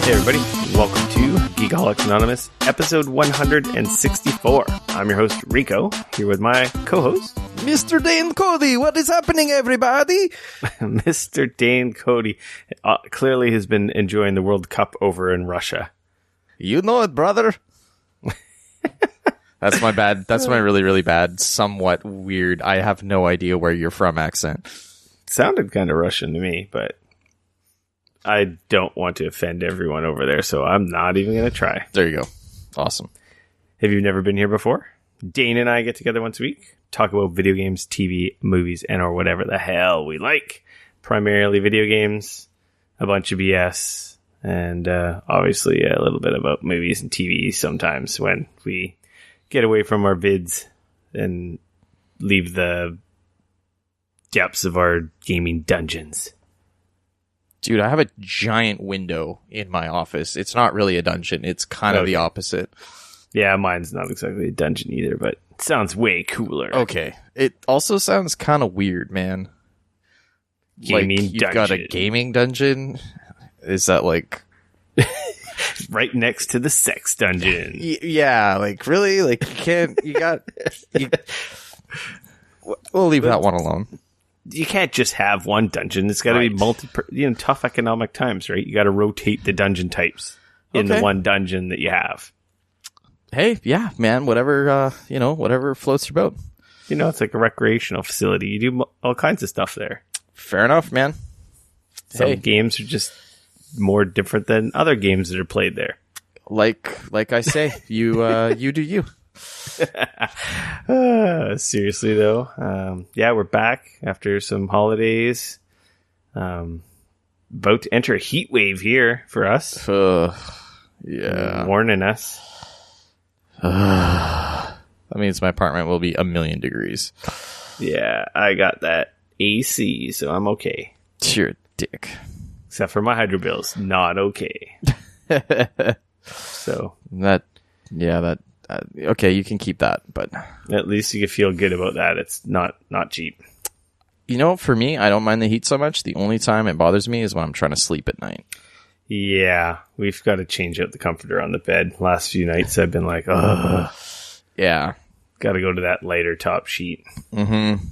Hey everybody, welcome to Geekoholics Anonymous, episode 164. I'm your host, Rico, here with my co-host, Mr. Dane Cody. What is happening, everybody? Mr. Dane Cody. Clearly has been enjoying the World Cup over in Russia. You know it, brother. That's my bad. That's my really, really bad, somewhat weird, I have no idea where you're from accent. Sounded kind of Russian to me, but I don't want to offend everyone over there, so I'm not even going to try. There you go. Awesome. Have you never been here before? Dane and I get together once a week, talk about video games, TV, movies, and or whatever the hell we like. Primarily video games, a bunch of BS, and obviously a little bit about movies and TV sometimes when we get away from our vids and leave the depths of our gaming dungeons. Dude, I have a giant window in my office. It's not really a dungeon. It's kind of the opposite. Yeah, mine's not exactly a dungeon either, but it sounds way cooler. Okay. It also sounds kind of weird, man. Gaming like, you've dungeon. got a gaming dungeon? Is that like... right next to the sex dungeon. Yeah, like, really? Like, you can't... We'll leave that one alone. You can't just have one dungeon. It's got to be tough economic times, right? You got to rotate the dungeon types in the one dungeon that you have. Hey, yeah, man, whatever, whatever floats your boat. You know, it's like a recreational facility. You do all kinds of stuff there. Fair enough, man. Some games are just more different than other games that are played there. Like I say, you do you. Seriously though, we're back after some holidays. About to enter a heat wave here for us. Yeah, warning us. That means my apartment will be 1,000,000 degrees. Yeah, I got that AC, so I'm okay. You're a dick. Except for my hydro bills, not okay. So okay, you can keep that, but at least you can feel good about that. It's not cheap. You know, for me, I don't mind the heat so much. The only time it bothers me is when I'm trying to sleep at night. Yeah, we've got to change out the comforter on the bed. Last few nights I've been like, ugh. Yeah. Got to go to that lighter top sheet. Mm-hmm.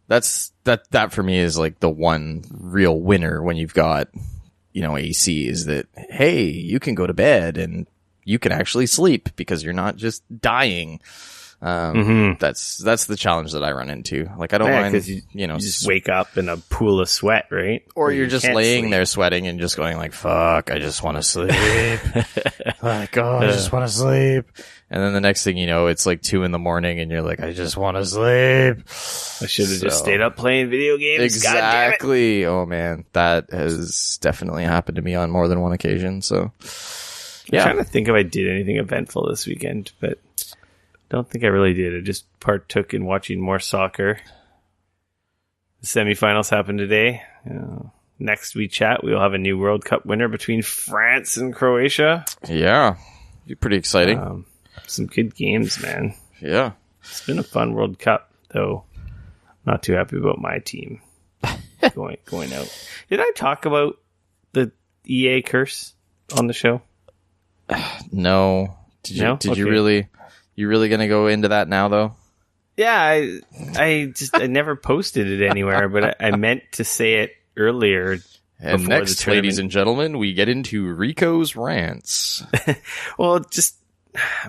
That for me is like the one real winner when you've got, AC is that, hey, you can go to bed and you can actually sleep because you're not just dying. That's the challenge that I run into. Like, I don't mind, because you just wake up in a pool of sweat, right? Or you're just laying there sweating and just going like, fuck, I just want to sleep. Like, I just want to sleep. And then the next thing you know, it's like 2 a.m. and you're like, I just want to sleep. I should have just stayed up playing video games. Exactly. Oh man, that has definitely happened to me on more than one occasion. So I'm trying to think if I did anything eventful this weekend, but don't think I really did. I just partook in watching more soccer. The semifinals happened today. Next we chat, we'll have a new World Cup winner between France and Croatia. Yeah, be pretty exciting. Some good games, man. Yeah, it's been a fun World Cup, though. Not too happy about my team going out. Did I talk about the EA curse on the show? No. Did you really? You really gonna go into that now, though? Yeah, I never posted it anywhere, but I meant to say it earlier. And next, ladies and gentlemen, we get into Rico's rants. Well, just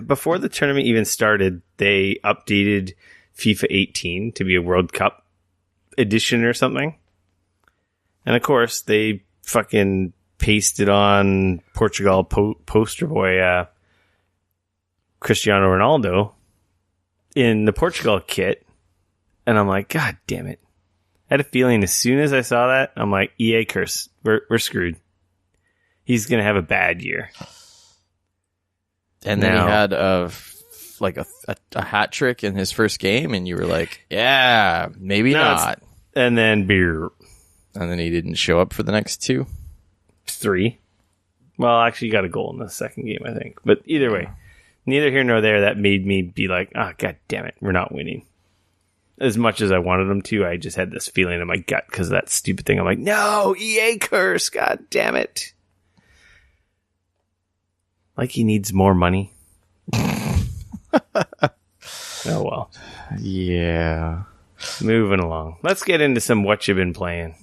before the tournament even started, they updated FIFA 18 to be a World Cup edition or something. And of course, they fucking pasted on Portugal poster boy Cristiano Ronaldo in the Portugal kit. And I'm like, God damn it. I had a feeling as soon as I saw that, I'm like, EA curse. We're screwed. He's going to have a bad year. And then he had a hat trick in his first game, and you were like, yeah, maybe not. And then beer. And then he didn't show up for the next 2. 3. Well, actually, he got a goal in the second game, I think. But either way, neither here nor there, that made me be like, God damn it, we're not winning. As much as I wanted them to, I just had this feeling in my gut because of that stupid thing. I'm like, no, EA curse, God damn it. Like he needs more money. Oh, well. Yeah. Moving along. Let's get into some what you've been playing.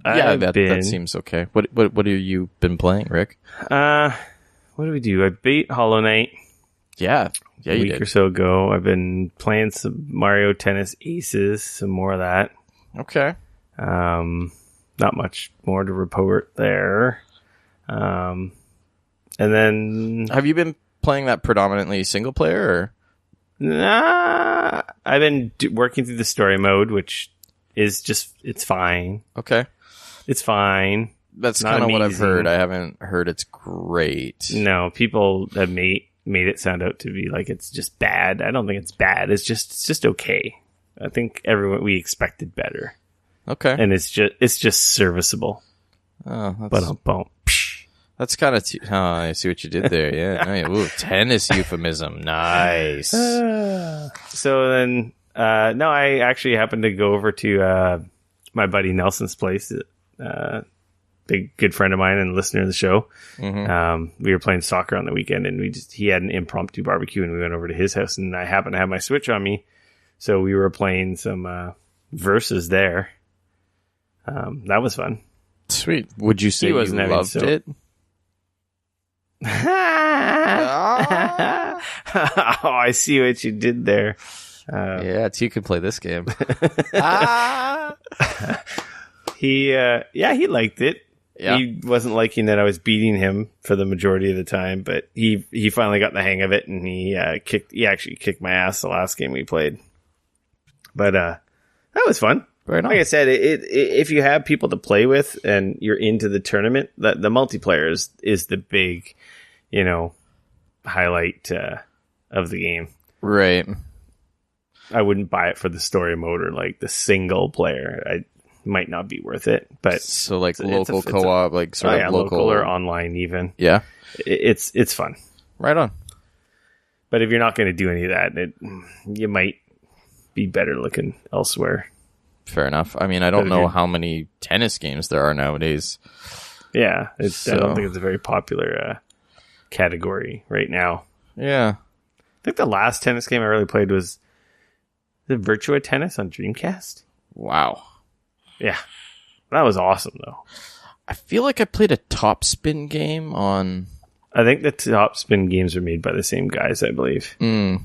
Yeah, that seems okay. What have you been playing, Rick? What do we do? I beat Hollow Knight. Yeah, a week or so ago. I've been playing some Mario Tennis Aces, some more of that. Okay. Not much more to report there. And then... Have you been playing that predominantly single player, or? Nah, I've been working through the story mode, which is just, it's fine. Okay. It's fine. That's kind of what I've heard. I haven't heard it's great. No, people have made it sound out to be like it's just bad. I don't think it's bad. It's just okay. I think we expected better. Okay. And it's just serviceable. Oh, that's kind of... I see what you did there. Yeah. Ooh, tennis euphemism. Nice. So then, no, I actually happened to go over to my buddy Nelson's place. Big good friend of mine and listener of the show. Mm-hmm. We were playing soccer on the weekend, and he had an impromptu barbecue, and we went over to his house, and I happened to have my Switch on me, so we were playing some versus there. That was fun. Sweet. Would you say you loved it? Oh, I see what you did there. Yeah, you could play this game. He liked it. Yeah. He wasn't liking that I was beating him for the majority of the time, but he finally got the hang of it, and he actually kicked my ass the last game we played. But that was fun. Very nice. Like I said, if you have people to play with and you're into the tournament, the multiplayer is the big, highlight of the game. Right. I wouldn't buy it for the story mode or like the single player. I might not be worth it, but so like local co-op, like sort of local or online even. Yeah, it's fun. Right on. But if you're not going to do any of that, you might be better looking elsewhere. Fair enough. I mean, I don't know how many tennis games there are nowadays. Yeah, I don't think it's a very popular category right now. Yeah. I think the last tennis game I really played was the Virtua Tennis on Dreamcast. Wow. Yeah. That was awesome, though. I feel like I played a Top Spin game on... I think the Top Spin games were made by the same guys, I believe. That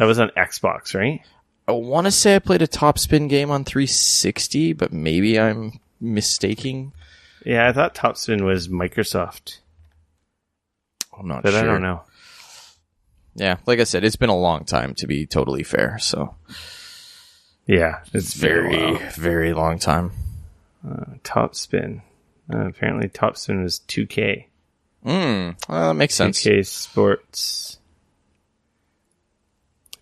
was on Xbox, right? I want to say I played a Top Spin game on 360, but maybe I'm mistaking. Yeah, I thought Top Spin was Microsoft. I'm not sure. But I don't know. Yeah, like I said, it's been a long time, to be totally fair, so... Yeah, it's very, very long time. Top Spin. Apparently Top Spin was 2K. That makes sense. 2K Sports.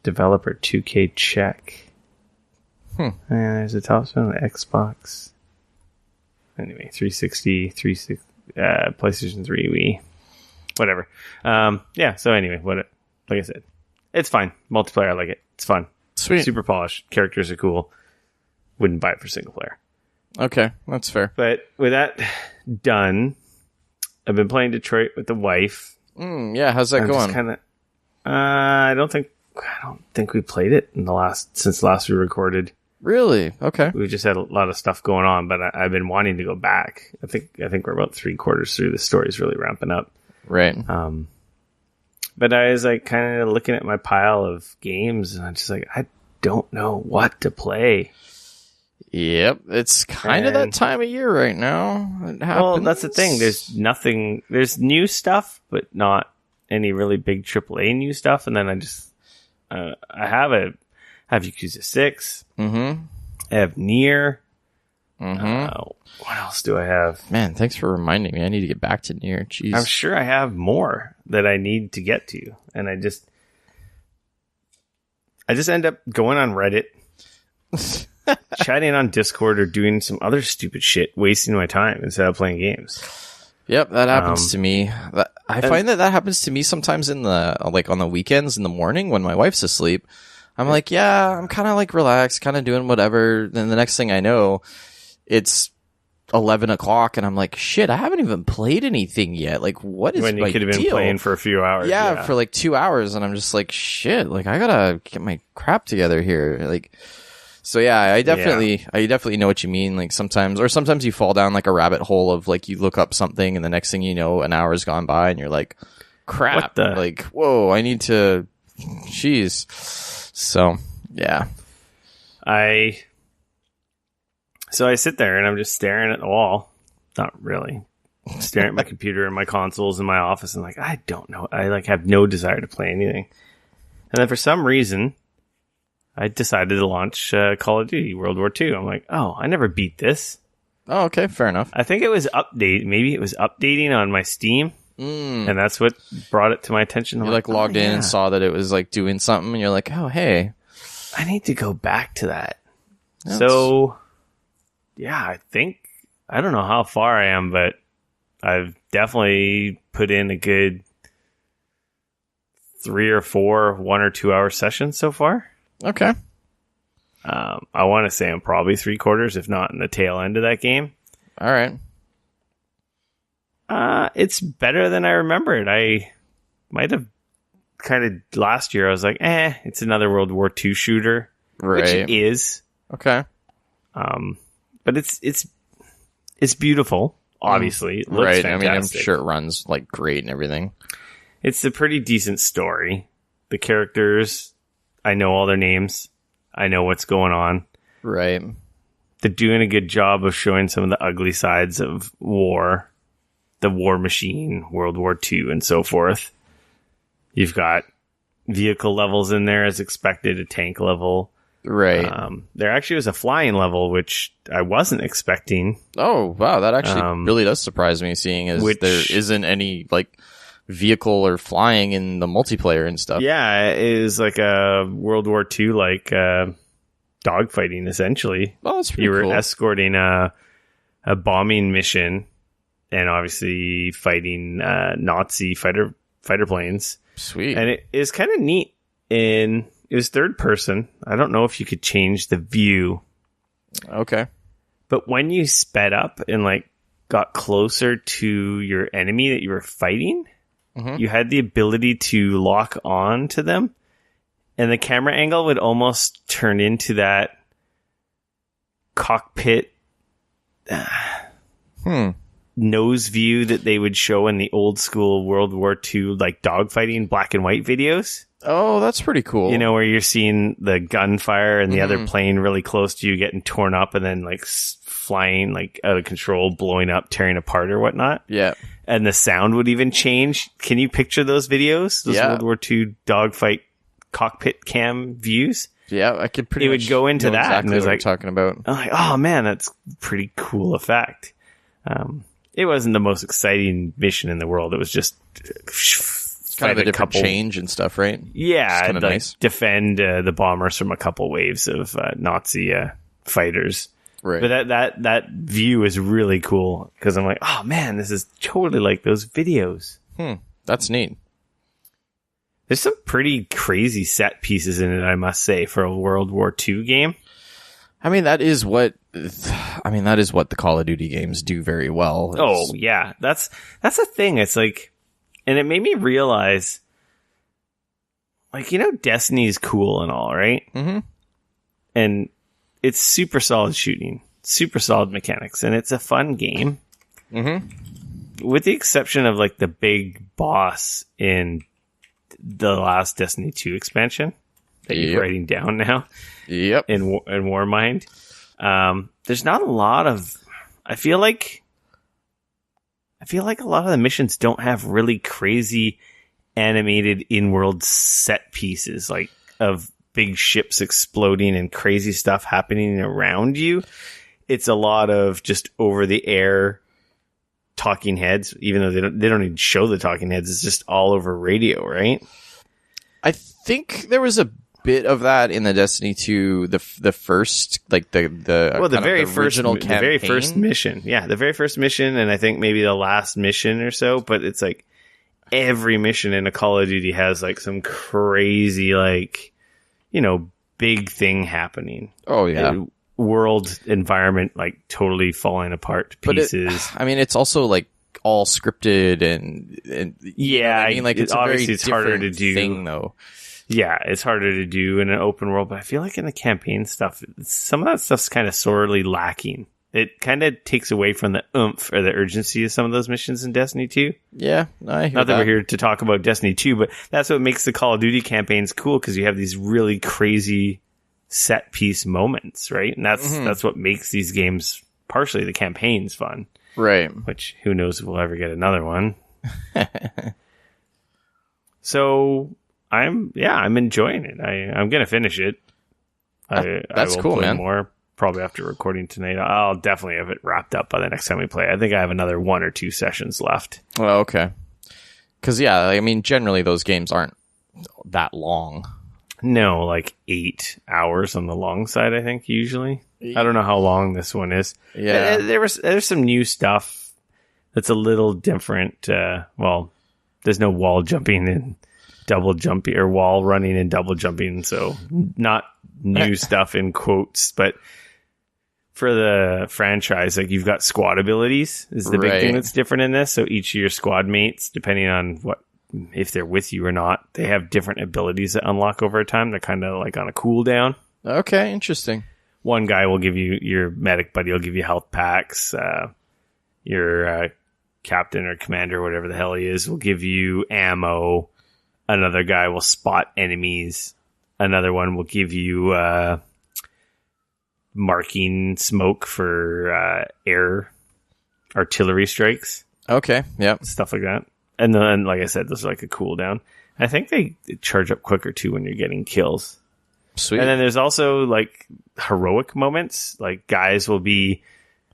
Developer 2K Czech. There's a Top Spin on the Xbox. Anyway, 360, PlayStation 3, Wii. Whatever. Yeah, so anyway, like I said, it's fine. Multiplayer, I like it. It's fun. Sweet. Super polished. Characters are cool. Wouldn't buy it for single player. Okay, that's fair. But with that done, I've been playing Detroit with the wife. Yeah, how's that going? I don't think we played it since last we recorded. Really? Okay. We've just had a lot of stuff going on, but I've been wanting to go back. I think we're about 3/4 through. The story's really ramping up. Right. But I was like kind of looking at my pile of games, and I'm just like, I don't know what to play. Yep, it's kind of that time of year right now. Well, that's the thing. There's new stuff, but not any really big AAA new stuff. And then I have Yakuza 6. Mm-hmm. I have Nier. Mm-hmm. What else do I have? Man, thanks for reminding me. I need to get back to Nier. Jeez. I'm sure I have more that I need to get to. And I just end up going on Reddit, chatting on Discord, or doing some other stupid shit, wasting my time instead of playing games. Yep, that happens to me. I find that happens to me sometimes on the weekends in the morning when my wife's asleep. I'm like, yeah, I'm kind of like relaxed, kind of doing whatever. Then the next thing I know, it's 11 o'clock, and I'm like, shit, I haven't even played anything yet. Like, what is when you my could have been deal? playing for a few hours. Yeah, for like 2 hours, and I'm just like, shit, like I gotta get my crap together here. Like, so yeah, I definitely know what you mean. Like sometimes you fall down like a rabbit hole of like, you look up something, and the next thing you know, an hour's gone by, and you're like, crap, like, whoa, I need to, jeez. So yeah. So I sit there and I'm just staring at the wall. Not really. Staring at my computer and my consoles in my office, and like, I don't know. I like have no desire to play anything. And then for some reason, I decided to launch Call of Duty World War II. I'm like, oh, I never beat this. Oh, okay, fair enough. I think it was maybe it was updating on my Steam. And that's what brought it to my attention. You like logged in and saw that it was like doing something, and you're like, oh, hey, I need to go back to that. So yeah, I don't know how far I am, but I've definitely put in a good 3 or 4 1 or 2 hour sessions so far. Okay. I want to say I'm probably 3/4, if not in the tail end of that game. All right. It's better than I remembered. I might have kind of last year. I was like, it's another World War II shooter, right? Which it is. Okay. But it's beautiful. Obviously, it looks right. fantastic. I mean, I'm sure it runs like great and everything. It's a pretty decent story. The characters, I know all their names. I know what's going on. Right. They're doing a good job of showing some of the ugly sides of war, the war machine, World War II, and so forth. You've got vehicle levels in there as expected, a tank level. Right. There actually was a flying level, which I wasn't expecting. Oh, wow. That actually really does surprise me, seeing as there isn't any like vehicle or flying in the multiplayer and stuff. Yeah, it was like a World War II, like dogfighting, essentially. Oh, that's pretty cool. You were cool. escorting a bombing mission and obviously fighting Nazi fighter planes. Sweet. And it is kind of neat. It was third person. I don't know if you could change the view. Okay. But when you sped up and like got closer to your enemy that you were fighting, you had the ability to lock on to them, and the camera angle would almost turn into that cockpit nose view that they would show in the old school World War II like dogfighting black and white videos. Oh, that's pretty cool. You know, where you're seeing the gunfire and the other plane really close to you getting torn up and then like flying like out of control, blowing up, tearing apart or whatnot. Yeah. And the sound would even change. Can you picture those videos? Those World War II dogfight cockpit cam views? Yeah, I could pretty it much would go into know that. exactly and it was what like, you're talking about. I'm like, oh man, that's pretty cool effect. It wasn't the most exciting mission in the world. It was just kind of a different change and stuff, right? Yeah, kind of like nice. Defend the bombers from a couple waves of Nazi fighters. Right. But that view is really cool because I'm like, oh man, this is totally like those videos. That's neat. There's some pretty crazy set pieces in it, I must say, for a World War II game. I mean, that is what the Call of Duty games do very well. Oh yeah, that's the thing. It's like, and it made me realize, like, you know, Destiny's cool and all, right? Mm-hmm. And it's super solid shooting, super solid mechanics, and it's a fun game. Mm-hmm. With the exception of like the big boss in the last Destiny 2 expansion that you're writing down now. Yep. In Warmind. There's not a lot of, I feel like a lot of the missions don't have really crazy animated in-world set pieces, like of big ships exploding and crazy stuff happening around you. It's a lot of just over the air talking heads, even though they don't even show the talking heads. It's just all over radio, right? I think there was a bit of that in the Destiny 2, the first, like the very first mission. Yeah, the very first mission, and I think maybe the last mission or so. But it's like every mission in a Call of Duty has like some crazy, like, you know, big thing happening. Oh yeah. world environment like totally falling apart to pieces. It's also like all scripted and yeah, I mean, like it's obviously a very it's harder to different do thing though. Yeah, it's harder to do in an open world, but I feel like in the campaign stuff, some of that stuff's kind of sorely lacking. It kind of takes away from the oomph or the urgency of some of those missions in Destiny 2. Yeah, I hear Not that we're here to talk about Destiny 2, but that's what makes the Call of Duty campaigns cool, because you have these really crazy set piece moments, right? And that's what makes these games, partially the campaigns, fun. Right. Which, who knows if we'll ever get another one. So, I'm enjoying it. I'm going to finish it. That's I will cool, play man. More probably after recording tonight. I'll definitely have it wrapped up by the next time we play. I think I have another 1 or 2 sessions left. Well, okay. Because, yeah, I mean, generally those games aren't that long. No, like 8 hours on the long side, I think, usually. I don't know how long this one is. Yeah. There's some new stuff that's a little different. Well, there's no wall jumping and double jumping, or wall running and double jumping, so not new stuff in quotes, but for the franchise, like, you've got squad abilities is the big thing that's different in this. So each of your squad mates, depending on if they're with you or not, they have different abilities that unlock over time. They're kind of like on a cooldown. Okay, interesting. One guy will give you, your medic buddy will give you health packs. Your captain or commander, whatever the hell he is, will give you ammo. Another guy will spot enemies. Another one will give you marking smoke for air artillery strikes. Okay, yep. Stuff like that. And then, like I said, this is like a cooldown. I think they charge up quicker, too, when you're getting kills. Sweet. And then there's also, like, heroic moments. Like, guys will be,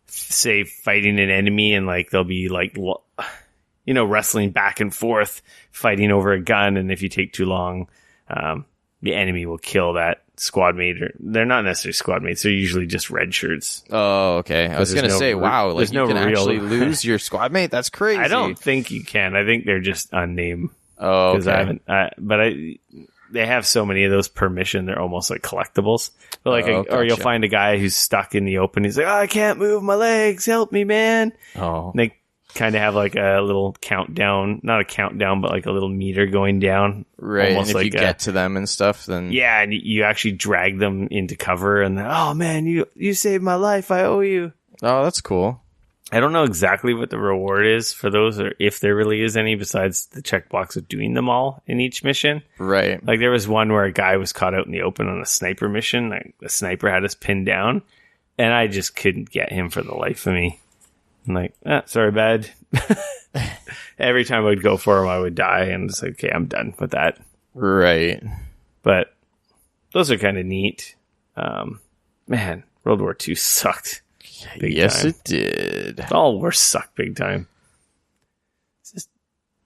say, fighting an enemy, and, like, they'll be, like, wrestling back and forth, fighting over a gun, and if you take too long, the enemy will kill that squad mate. They're not necessarily squad mates, they're usually just red shirts. Oh, okay. I was going to say, wow, like, you can actually lose your squad mate? That's crazy. I don't think you can. I think they're just unnamed. Oh, okay. They have so many of those per mission, they're almost like collectibles. But or you'll find a guy who's stuck in the open. He's like, I can't move my legs. Help me, man. Oh. And they kind of have like a little countdown, not a countdown, but like a little meter going down. Right. Almost and if like you get to them and stuff, then. Yeah. And you actually drag them into cover, and then, oh man, you saved my life. I owe you. Oh, that's cool. I don't know exactly what the reward is for those, or if there really is any, besides the checkbox of doing them all in each mission. Right. Like, there was one where a guy was caught out in the open on a sniper mission. Like, the sniper had us pinned down, and I just couldn't get him for the life of me. I'm like, sorry, bud. Every time I would go for him, I would die, and it's like, okay, I'm done with that. Right. But those are kind of neat. Man, World War II sucked. Yes, time. it did. All wars suck big time.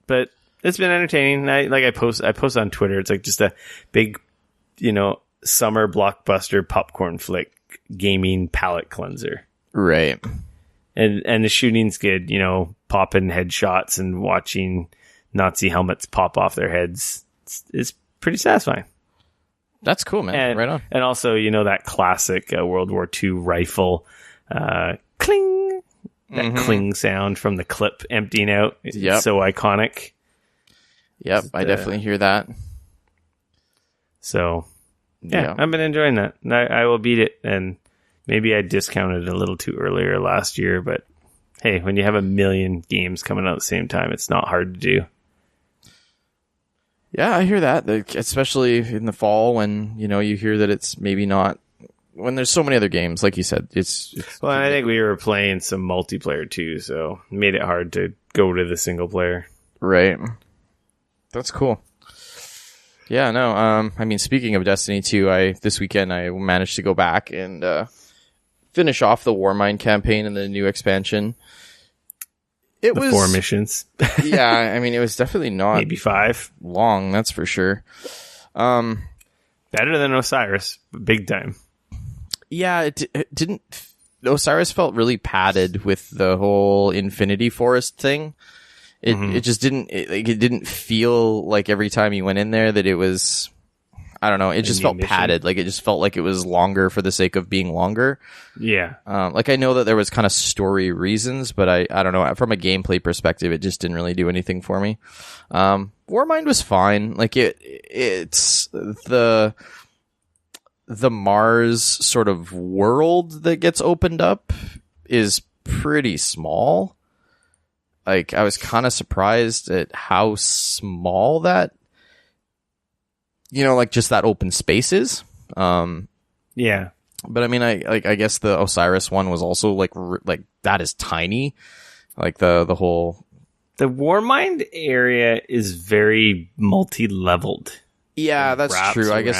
But it's been entertaining. I post on Twitter. It's like just a big, summer blockbuster popcorn flick gaming palate cleanser. Right. And the shooting's good. Popping headshots and watching Nazi helmets pop off their heads. It's pretty satisfying. That's cool, man. Right on. And also, that classic World War II rifle. Cling, that cling sound from the clip emptying out. It's so iconic. Yep, I definitely hear that. So, yeah, I've been enjoying that. I will beat it, and maybe I discounted it a little too earlier last year, but hey, when you have 1 million games coming out at the same time, it's not hard to do. Yeah, I hear that, especially in the fall when, you hear that it's maybe not. When there's so many other games, like you said, it's well, I think we were playing some multiplayer too, so it made it hard to go to the single player. Right. That's cool. Yeah, no, speaking of Destiny 2, this weekend I managed to go back and finish off the Warmind campaign and the new expansion. It was 4 missions. Yeah, it was definitely not maybe 5 long, that's for sure. Better than Osiris, big time. Yeah, it didn't. Osiris felt really padded with the whole Infinity Forest thing. It just didn't. It didn't feel like every time you went in there that it was. I don't know. It just felt mission. padded. Like, it just felt like it was longer for the sake of being longer. Yeah. Like, I know that there was kind of story reasons, but I don't know. From a gameplay perspective, it just didn't really do anything for me. Warmind was fine. Like, it's the Mars sort of world that gets opened up is pretty small. Like, I was kind of surprised at how small that, like, just that open space is. Yeah. But I mean, I guess the Osiris one was also like that is tiny. Like the whole... The Warmind area is very multi-leveled. Yeah, that's true. I guess.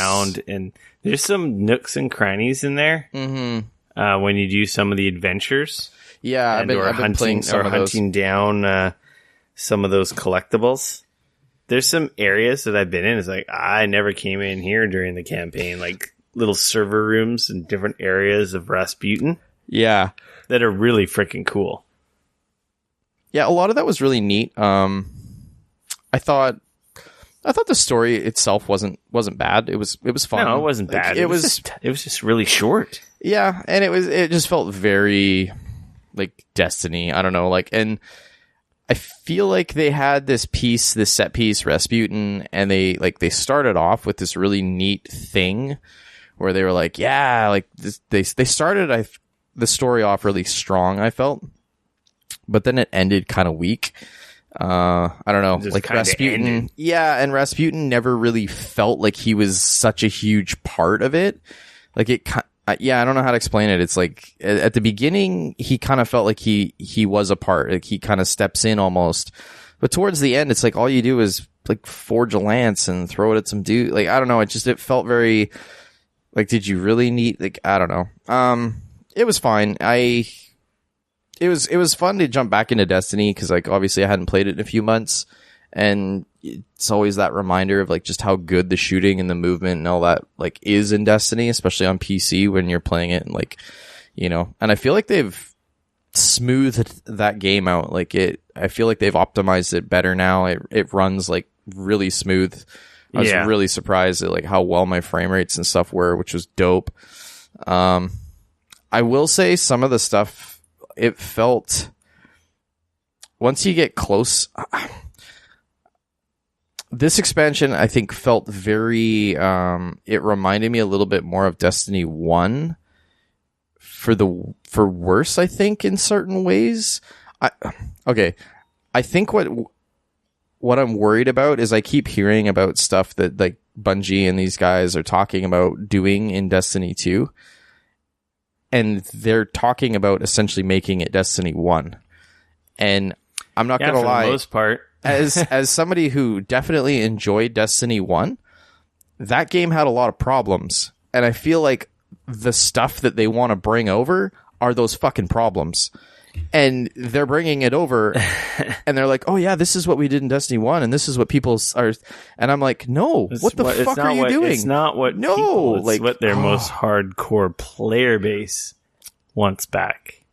And there's some nooks and crannies in there. Mm-hmm. When you do some of the adventures. Yeah, I've been playing some of those. Hunting down some of those collectibles. There's some areas that I've been in. It's like, I never came in here during the campaign. Like little server rooms in different areas of Rasputin. Yeah. That are really freaking cool. Yeah, a lot of that was really neat. I thought the story itself wasn't bad. It was fun. No, it wasn't bad. It was just really short. Yeah, and it just felt very like Destiny. I don't know, like, and I feel like they had this set piece, Rasputin, and they started off with this really neat thing where they were like, yeah, like they started the story off really strong, I felt. But then it ended kind of weak. I don't know, like Rasputin. Ended. Yeah, and Rasputin never really felt like he was such a huge part of it. Like yeah, I don't know how to explain it. It's like at the beginning, he kind of felt like he was a part. Like he kind of steps in almost. But towards the end, it's like all you do is like forge a lance and throw it at some dude. Like, I don't know. It felt very like, did you really need, like, I don't know. It was fine. It was fun to jump back into Destiny because, like, obviously I hadn't played it in a few months, and it's always that reminder of like just how good the shooting and the movement and all that like is in Destiny, especially on PC when you're playing it, and like, and I feel like they've smoothed that game out. Like I feel like they've optimized it better now. It runs like really smooth. I was really surprised at like how well my frame rates and stuff were, which was dope. I will say some of the stuff, it felt, once you get close, this expansion I think felt very, it reminded me a little bit more of Destiny 1 for worse, I think, in certain ways. I think what I'm worried about is I keep hearing about stuff that like Bungie and these guys are talking about doing in Destiny 2. And they're talking about essentially making it Destiny 1. And I'm not going to lie. For the most part. as somebody who definitely enjoyed Destiny 1, that game had a lot of problems. And I feel like the stuff that they want to bring over are those fucking problems. And they're bringing it over and they're like, oh yeah, this is what we did in Destiny 1 and this is what people are. And I'm like, no, what the fuck are you doing? It's not what it's what their most hardcore player base wants back.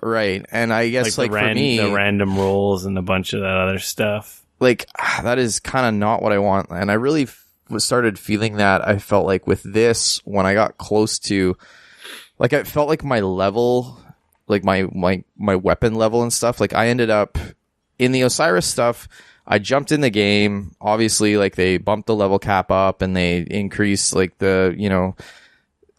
Right. And I guess like for me, the random rolls and a bunch of that other stuff. Like that is kind of not what I want. And I really started feeling that. I felt like with this, when I got close to, like, I felt like my level, like my weapon level and stuff, like I ended up in the Osiris stuff. I jumped in the game. Obviously, like they bumped the level cap up and they increased like the,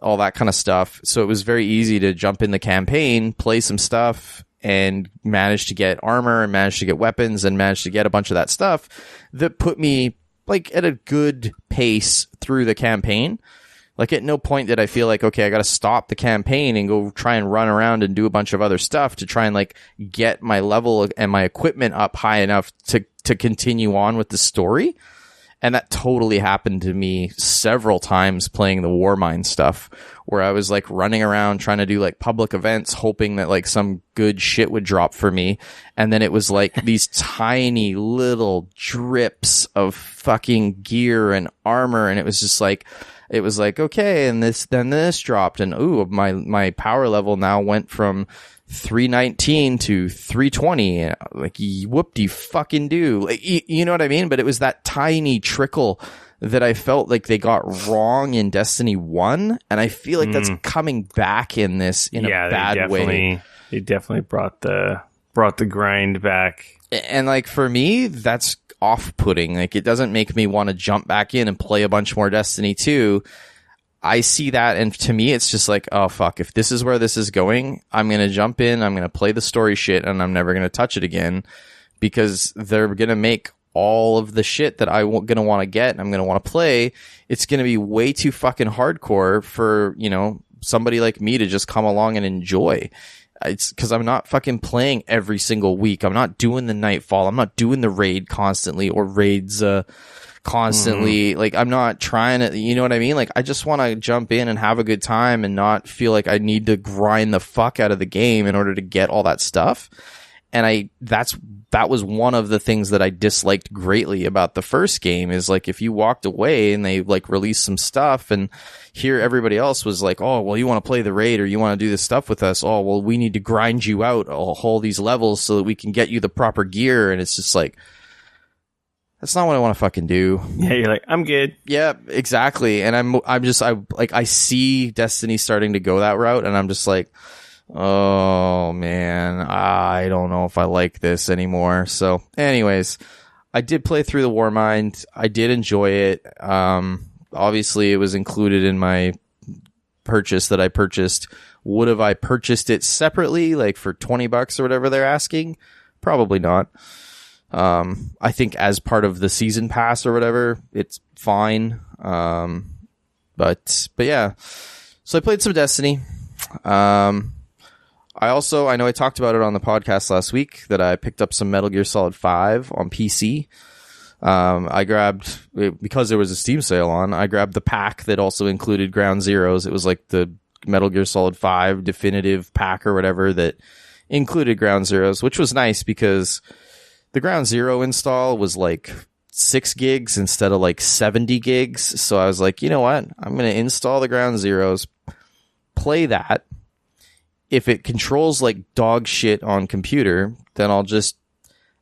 all that kind of stuff. So it was very easy to jump in the campaign, play some stuff, and manage to get armor and manage to get weapons and manage to get a bunch of that stuff that put me like at a good pace through the campaign. Like at no point did I feel like, okay, I got to stop the campaign and go try and run around and do a bunch of other stuff to try and like get my level and my equipment up high enough to continue on with the story. And that totally happened to me several times playing the Warmind stuff, where I was like running around trying to do like public events, hoping that like some good shit would drop for me. And then it was like these tiny little drips of fucking gear and armor. And it was just like, okay, and then this dropped, and ooh, my power level now went from 319 to 320. Like, whoop-de fucking do. Like, you know what I mean? But it was that tiny trickle that I felt like they got wrong in Destiny 1, and I feel like that's coming back in this in a bad way. They definitely brought the grind back. And like for me, that's off-putting. Like it doesn't make me want to jump back in and play a bunch more Destiny 2. I see that, and to me, it's just like, oh fuck, if this is where this is going, I'm gonna jump in, I'm gonna play the story shit, and I'm never gonna touch it again, because they're gonna make all of the shit that I'm gonna want to get, and I'm gonna want to play. It's gonna be way too fucking hardcore for, you know, somebody like me to just come along and enjoy. It's because I'm not fucking playing every single week. I'm not doing the Nightfall. I'm not doing the raid constantly or raids constantly. Like I'm not trying to, you know what I mean? Like I just want to jump in and have a good time and not feel like I need to grind the fuck out of the game in order to get all that stuff. And that was one of the things that I disliked greatly about the first game, is like if you walked away and they like released some stuff, and here everybody else was like, oh, well, you want to play the raid or you want to do this stuff with us. Oh, well, we need to grind you out all these levels so that we can get you the proper gear. And it's just like, that's not what I want to fucking do. Yeah, you're like, I'm good. Yeah, exactly. And I see Destiny starting to go that route, and I'm just like, oh man, I don't know if I like this anymore. So anyways, I did play through the Warmind. I did enjoy it. Obviously it was included in my purchase that I purchased. Would have I purchased it separately, like for $20 or whatever they're asking? Probably not. I think as part of the season pass or whatever, it's fine. But yeah, so I played some Destiny. I know I talked about it on the podcast last week that I picked up some Metal Gear Solid 5 on PC. I grabbed, because there was a Steam sale on, I grabbed the pack that also included Ground Zeroes. It was like the Metal Gear Solid 5 definitive pack or whatever that included Ground Zeroes, which was nice because the Ground Zero install was like 6 gigs instead of like 70 gigs. So I was like, you know what? I'm going to install the Ground Zeroes, play that. If it controls like dog shit on computer, then I'll just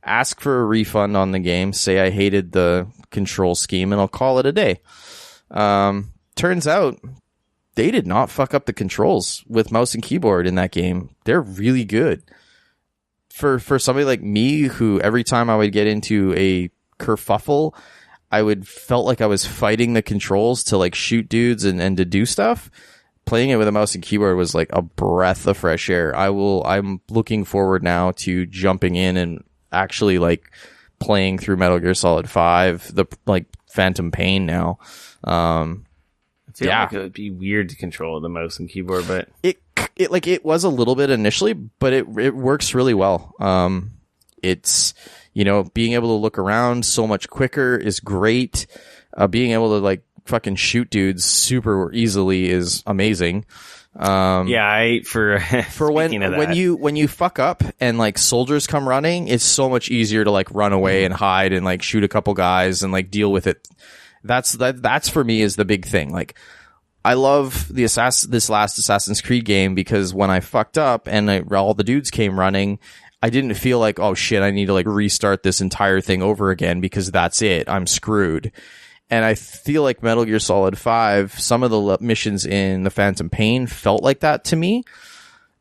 ask for a refund on the game, say I hated the control scheme, and I'll call it a day. Turns out they did not fuck up the controls with mouse and keyboard in that game. They're really good. For somebody like me, who every time I would get into a kerfuffle, I would felt like I was fighting the controls to like shoot dudes and to do stuff. Playing it with a mouse and keyboard was like a breath of fresh air. I'm looking forward now to jumping in and actually like playing through Metal Gear Solid 5, the like Phantom Pain now. I feel like it would be weird to control the mouse and keyboard, but it was a little bit initially, but it works really well. It's, you know, being able to look around so much quicker is great. Being able to like fucking shoot dudes super easily is amazing. For when you fuck up and like soldiers come running, it's so much easier to like run away and hide and like shoot a couple guys and like deal with it. That's for me is the big thing. Like I love this last Assassin's Creed game because when I fucked up and all the dudes came running, I didn't feel like, oh shit, I need to like restart this entire thing over again because that's it, I'm screwed. And I feel like Metal Gear Solid 5, some of the missions in the Phantom Pain felt like that to me.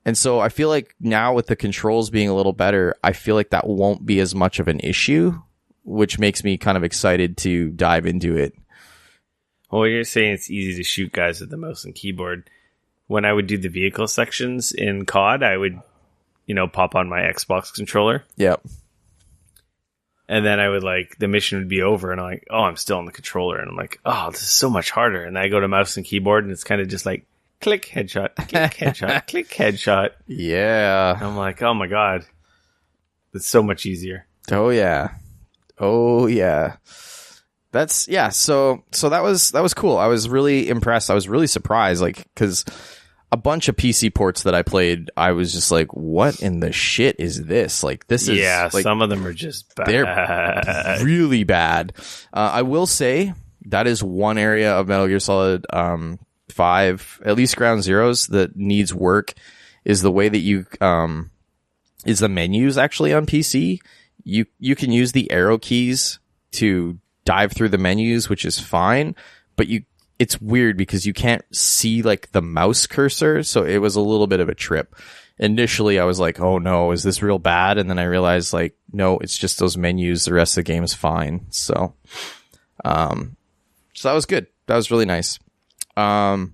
And so I feel like now with the controls being a little better, I feel like that won't be as much of an issue, which makes me kind of excited to dive into it. Well, you're saying it's easy to shoot guys with the mouse and keyboard. When I would do the vehicle sections in COD, I would, pop on my Xbox controller. Yep. And then I would the mission would be over and I'm like, oh, I'm still on the controller. And I'm like, oh, this is so much harder. And I go to mouse and keyboard and it's kind of just like click, headshot, click, headshot, click, headshot. Yeah. And I'm like, oh my God. It's so much easier. Oh yeah. So that was cool. I was really impressed. I was really surprised, cause a bunch of PC ports that I played, I was just like, what in the shit is this? This is... Yeah, some of them are just bad. They're really bad. I will say, that is one area of Metal Gear Solid 5, at least Ground Zeroes, that needs work, is the way that you... is the menus actually on PC. You can use the arrow keys to dive through the menus, which is fine, but it's weird because you can't see like the mouse cursor, so it was a little bit of a trip. Initially, I was like, oh no, is this real bad? And then I realized, like, no, it's just those menus. The rest of the game is fine. So that was good. That was really nice. I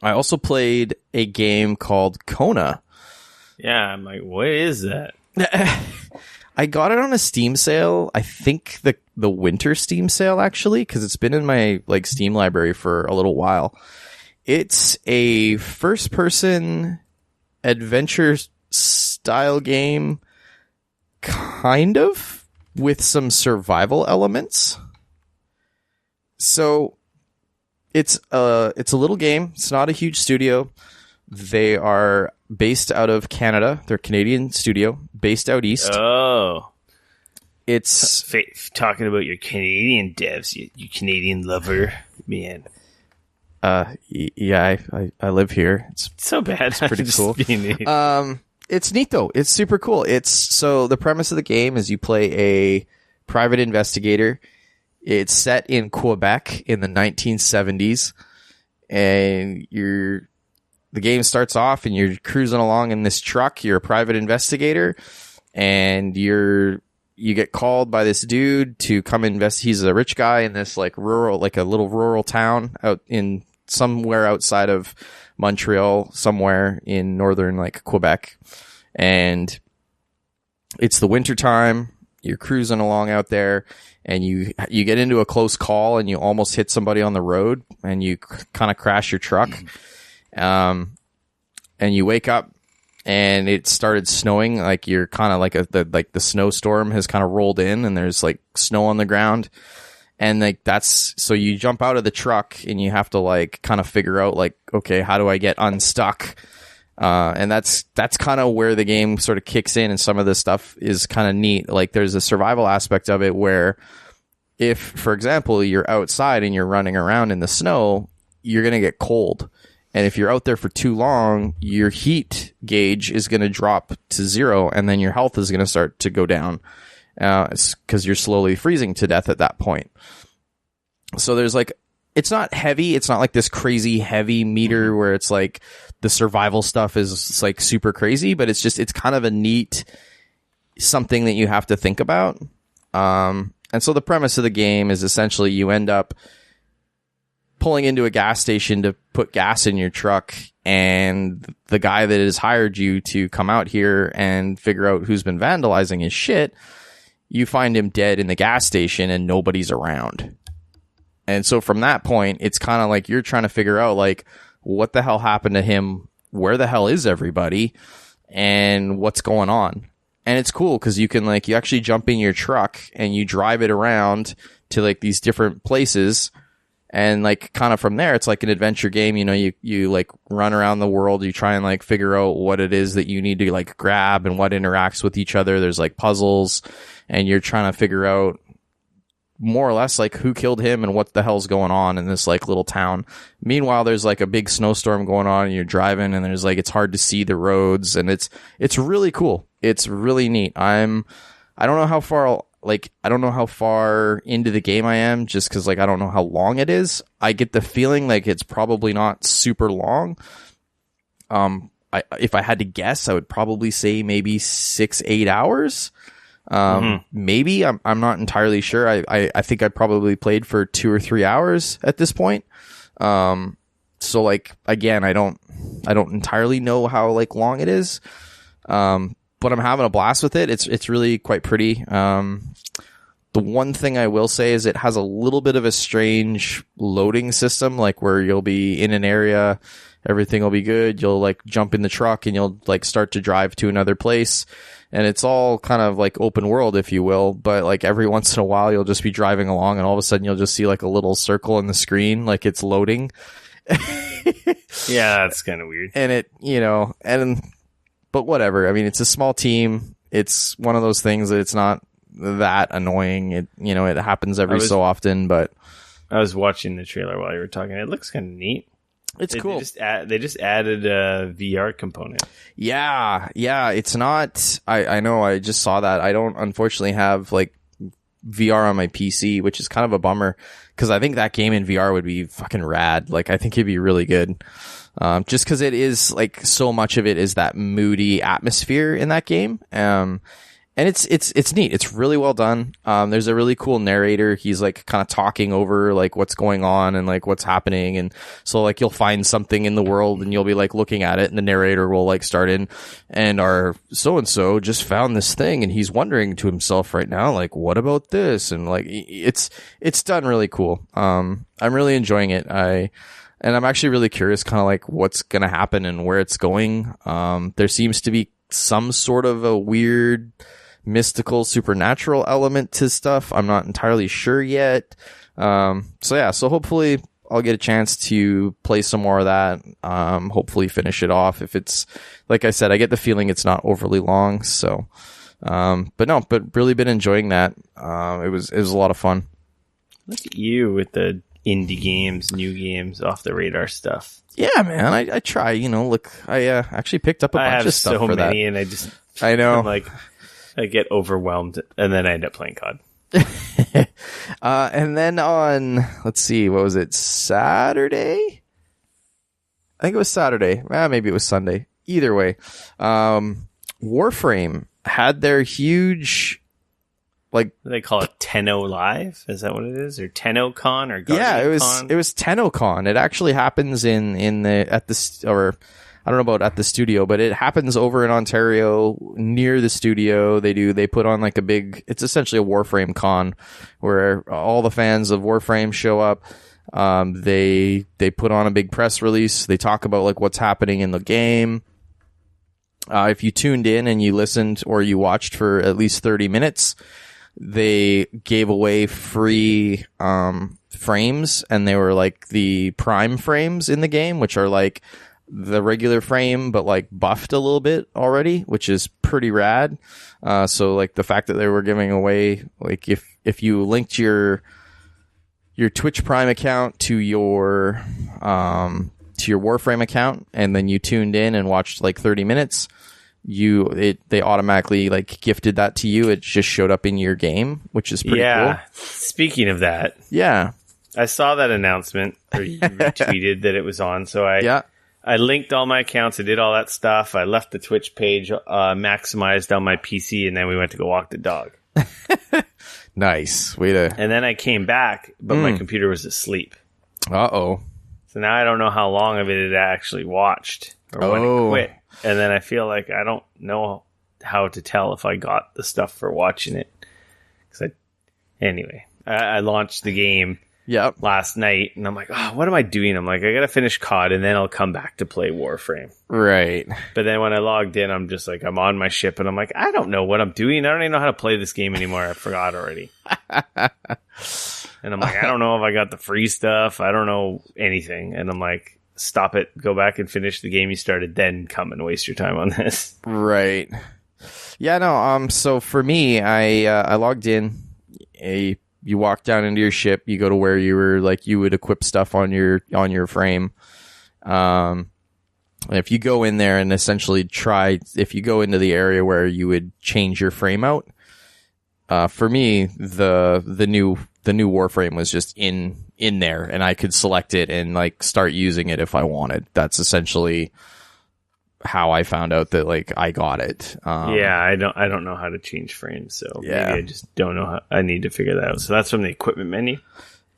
also played a game called Kona. Yeah, I'm like, what is that? I got it on a Steam sale. I think the winter Steam sale, actually, because it's been in my like Steam library for a little while. It's a first-person adventure style game, kind of, with some survival elements. So it's a little game. It's not a huge studio. They are based out of Canada. They're a Canadian studio based out east. Oh, it's talking about your Canadian devs, you Canadian lover, man. Yeah, I live here. It's so bad. It's pretty cool. It's neat though. It's super cool. So the premise of the game is you play a private investigator. It's set in Quebec in the 1970s, and the game starts off and you're cruising along in this truck. You're a private investigator, and you get called by this dude to come invest. He's a rich guy in this like a little rural town out in somewhere outside of Montreal, somewhere in northern like Quebec. And it's the winter time. You're cruising along out there, and you get into a close call, and you almost hit somebody on the road, and you kind of crash your truck. And you wake up, and it started snowing. Like you're kind of like the snowstorm has kind of rolled in, and there's like snow on the ground. And like so you jump out of the truck, and you have to like kind of figure out like, okay, how do I get unstuck? And that's kind of where the game sort of kicks in, and some of this stuff is kind of neat. Like there's a survival aspect of it where if, for example, you're outside and you're running around in the snow, you're going to get cold. And if you're out there for too long, your heat gauge is going to drop to 0, and then your health is going to start to go down. It's because you're slowly freezing to death at that point. So there's like, it's not heavy. It's not like this crazy heavy meter where it's like the survival stuff is like super crazy, but it's kind of a neat something that you have to think about. And so the premise of the game is essentially you end up pulling into a gas station to put gas in your truck, and the guy that has hired you to come out here and figure out who's been vandalizing his shit, you find him dead in the gas station and nobody's around. And so from that point, it's kind of like you're trying to figure out like, what the hell happened to him? Where the hell is everybody? And what's going on? And it's cool because you can like, you actually jump in your truck and you drive it around to like these different places. And like kind of from there, it's like an adventure game. You know, you like run around the world. You try and like figure out what it is that you need to like grab and what interacts with each other. There's like puzzles, and you're trying to figure out more or less like who killed him and what the hell's going on in this like little town. Meanwhile, there's like a big snowstorm going on, and you're driving, and there's like, it's hard to see the roads, and it's really cool. It's really neat. I don't know how far into the game I am, just because like I don't know how long it is. I get the feeling like it's probably not super long. If I had to guess, I would probably say maybe 6-8 hours. Maybe I'm not entirely sure. I think I probably played for 2 or 3 hours at this point. So like, again, I don't entirely know how like long it is. But I'm having a blast with it. It's really quite pretty. The one thing I will say is it has a little bit of a strange loading system, like where you'll be in an area, everything will be good. You'll like jump in the truck and you'll like start to drive to another place. And it's all kind of like open world, if you will. But like every once in a while, you'll just be driving along, and all of a sudden you'll just see like a little circle in the screen, like it's loading. Yeah, that's kind of weird. And it, you know, but whatever. I mean, it's a small team. It's one of those things that it's not that annoying. It, you know, it happens every so often, but I was watching the trailer while you were talking. It looks kind of neat. It's cool. They just added a VR component. Yeah. It's not, I know, I just saw that. I don't unfortunately have like VR on my PC, which is kind of a bummer because I think that game in VR would be fucking rad. Like, I think it'd be really good. Just because it is like so much of it is that moody atmosphere in that game. And it's neat. It's really well done. There's a really cool narrator. He's like kind of talking over like what's going on and like what's happening. And so like you'll find something in the world and you'll be like looking at it and the narrator will like start in and our so-and-so just found this thing and he's wondering to himself right now, like, what about this? And like, it's done really cool. I'm really enjoying it. And I'm actually really curious kind of like what's going to happen and where it's going. There seems to be some sort of a weird mystical supernatural element to stuff. I'm not entirely sure yet. So hopefully I'll get a chance to play some more of that. Hopefully finish it off. If it's, like I said, I get the feeling it's not overly long. So, but really been enjoying that. It was a lot of fun. Look at you with the indie games, new games, off the radar stuff. Yeah, man. I try, look, I actually picked up a bunch of stuff so for many that. And I know. I'm like, I get overwhelmed, and then I end up playing COD. And then on, let's see, what was it, Saturday? I think it was Saturday. Maybe it was Sunday. Either way, Warframe had their huge, like, they call it Tenno Live. Is that what it is, or TennoCon, or Guardian yeah, it was Con? TennoCon. It actually happens I don't know about at the studio, but it happens over in Ontario near the studio. They put on like it's essentially a Warframe con where all the fans of Warframe show up. They put on a big press release. They talk about like what's happening in the game. If you tuned in and you listened or you watched for at least 30 minutes, they gave away free, frames, and they were like the prime frames in the game, which are like the regular frame, but like buffed a little bit already, which is pretty rad. So like the fact that they were giving away, like if you linked your Twitch Prime account to your Warframe account, and then you tuned in and watched like 30 minutes, they automatically like gifted that to you. It just showed up in your game, which is pretty cool. Speaking of that, yeah, I saw that announcement, or you retweeted that it was on. So I linked all my accounts. I did all that stuff. I left the Twitch page maximized on my PC, and then we went to go walk the dog. Nice. And then I came back, but my computer was asleep. Uh-oh. So now I don't know how long of it actually watched or when it quit. And then I feel like I don't know how to tell if I got the stuff for watching it. Anyway, I launched the game. Yep. Last night, and I'm like, oh, what am I doing? I'm like, I gotta finish COD, and then I'll come back to play Warframe. Right. But then when I logged in, I'm just like, I'm on my ship, and I'm like, I don't know what I'm doing. I don't even know how to play this game anymore. I forgot already. And I'm like, I don't know if I got the free stuff. I don't know anything. And I'm like, stop it. Go back and finish the game you started, then come and waste your time on this. Right. Yeah, no, so for me, I logged in. You walk down into your ship, you go to where you were, like, you would equip stuff on your frame. If you go in there and essentially if you go into the area where you would change your frame out, for me, the new Warframe was just in there, and I could select it and like start using it if I wanted. That's essentially how I found out that like I got it. I don't know how to change frames, so maybe I just don't know how. I need to figure that out. So that's from the equipment menu.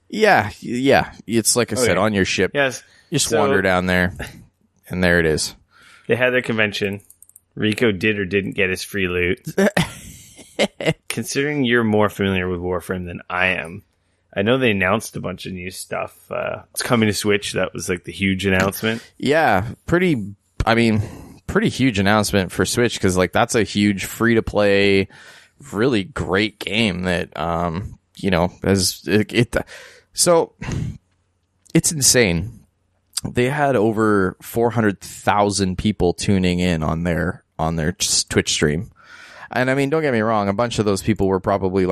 Yeah. It's like I said, on your ship. Yes, you just wander down there, and there it is. They had their convention. Rico did or didn't get his free loot. Considering you're more familiar with Warframe than I am, I know they announced a bunch of new stuff. It's coming to Switch. That was like the huge announcement. Yeah, pretty huge announcement for Switch, because like that's a huge free to play, really great game that so it's insane. They had over 400,000 people tuning in on their Twitch stream. And I mean, don't get me wrong, a bunch of those people were probably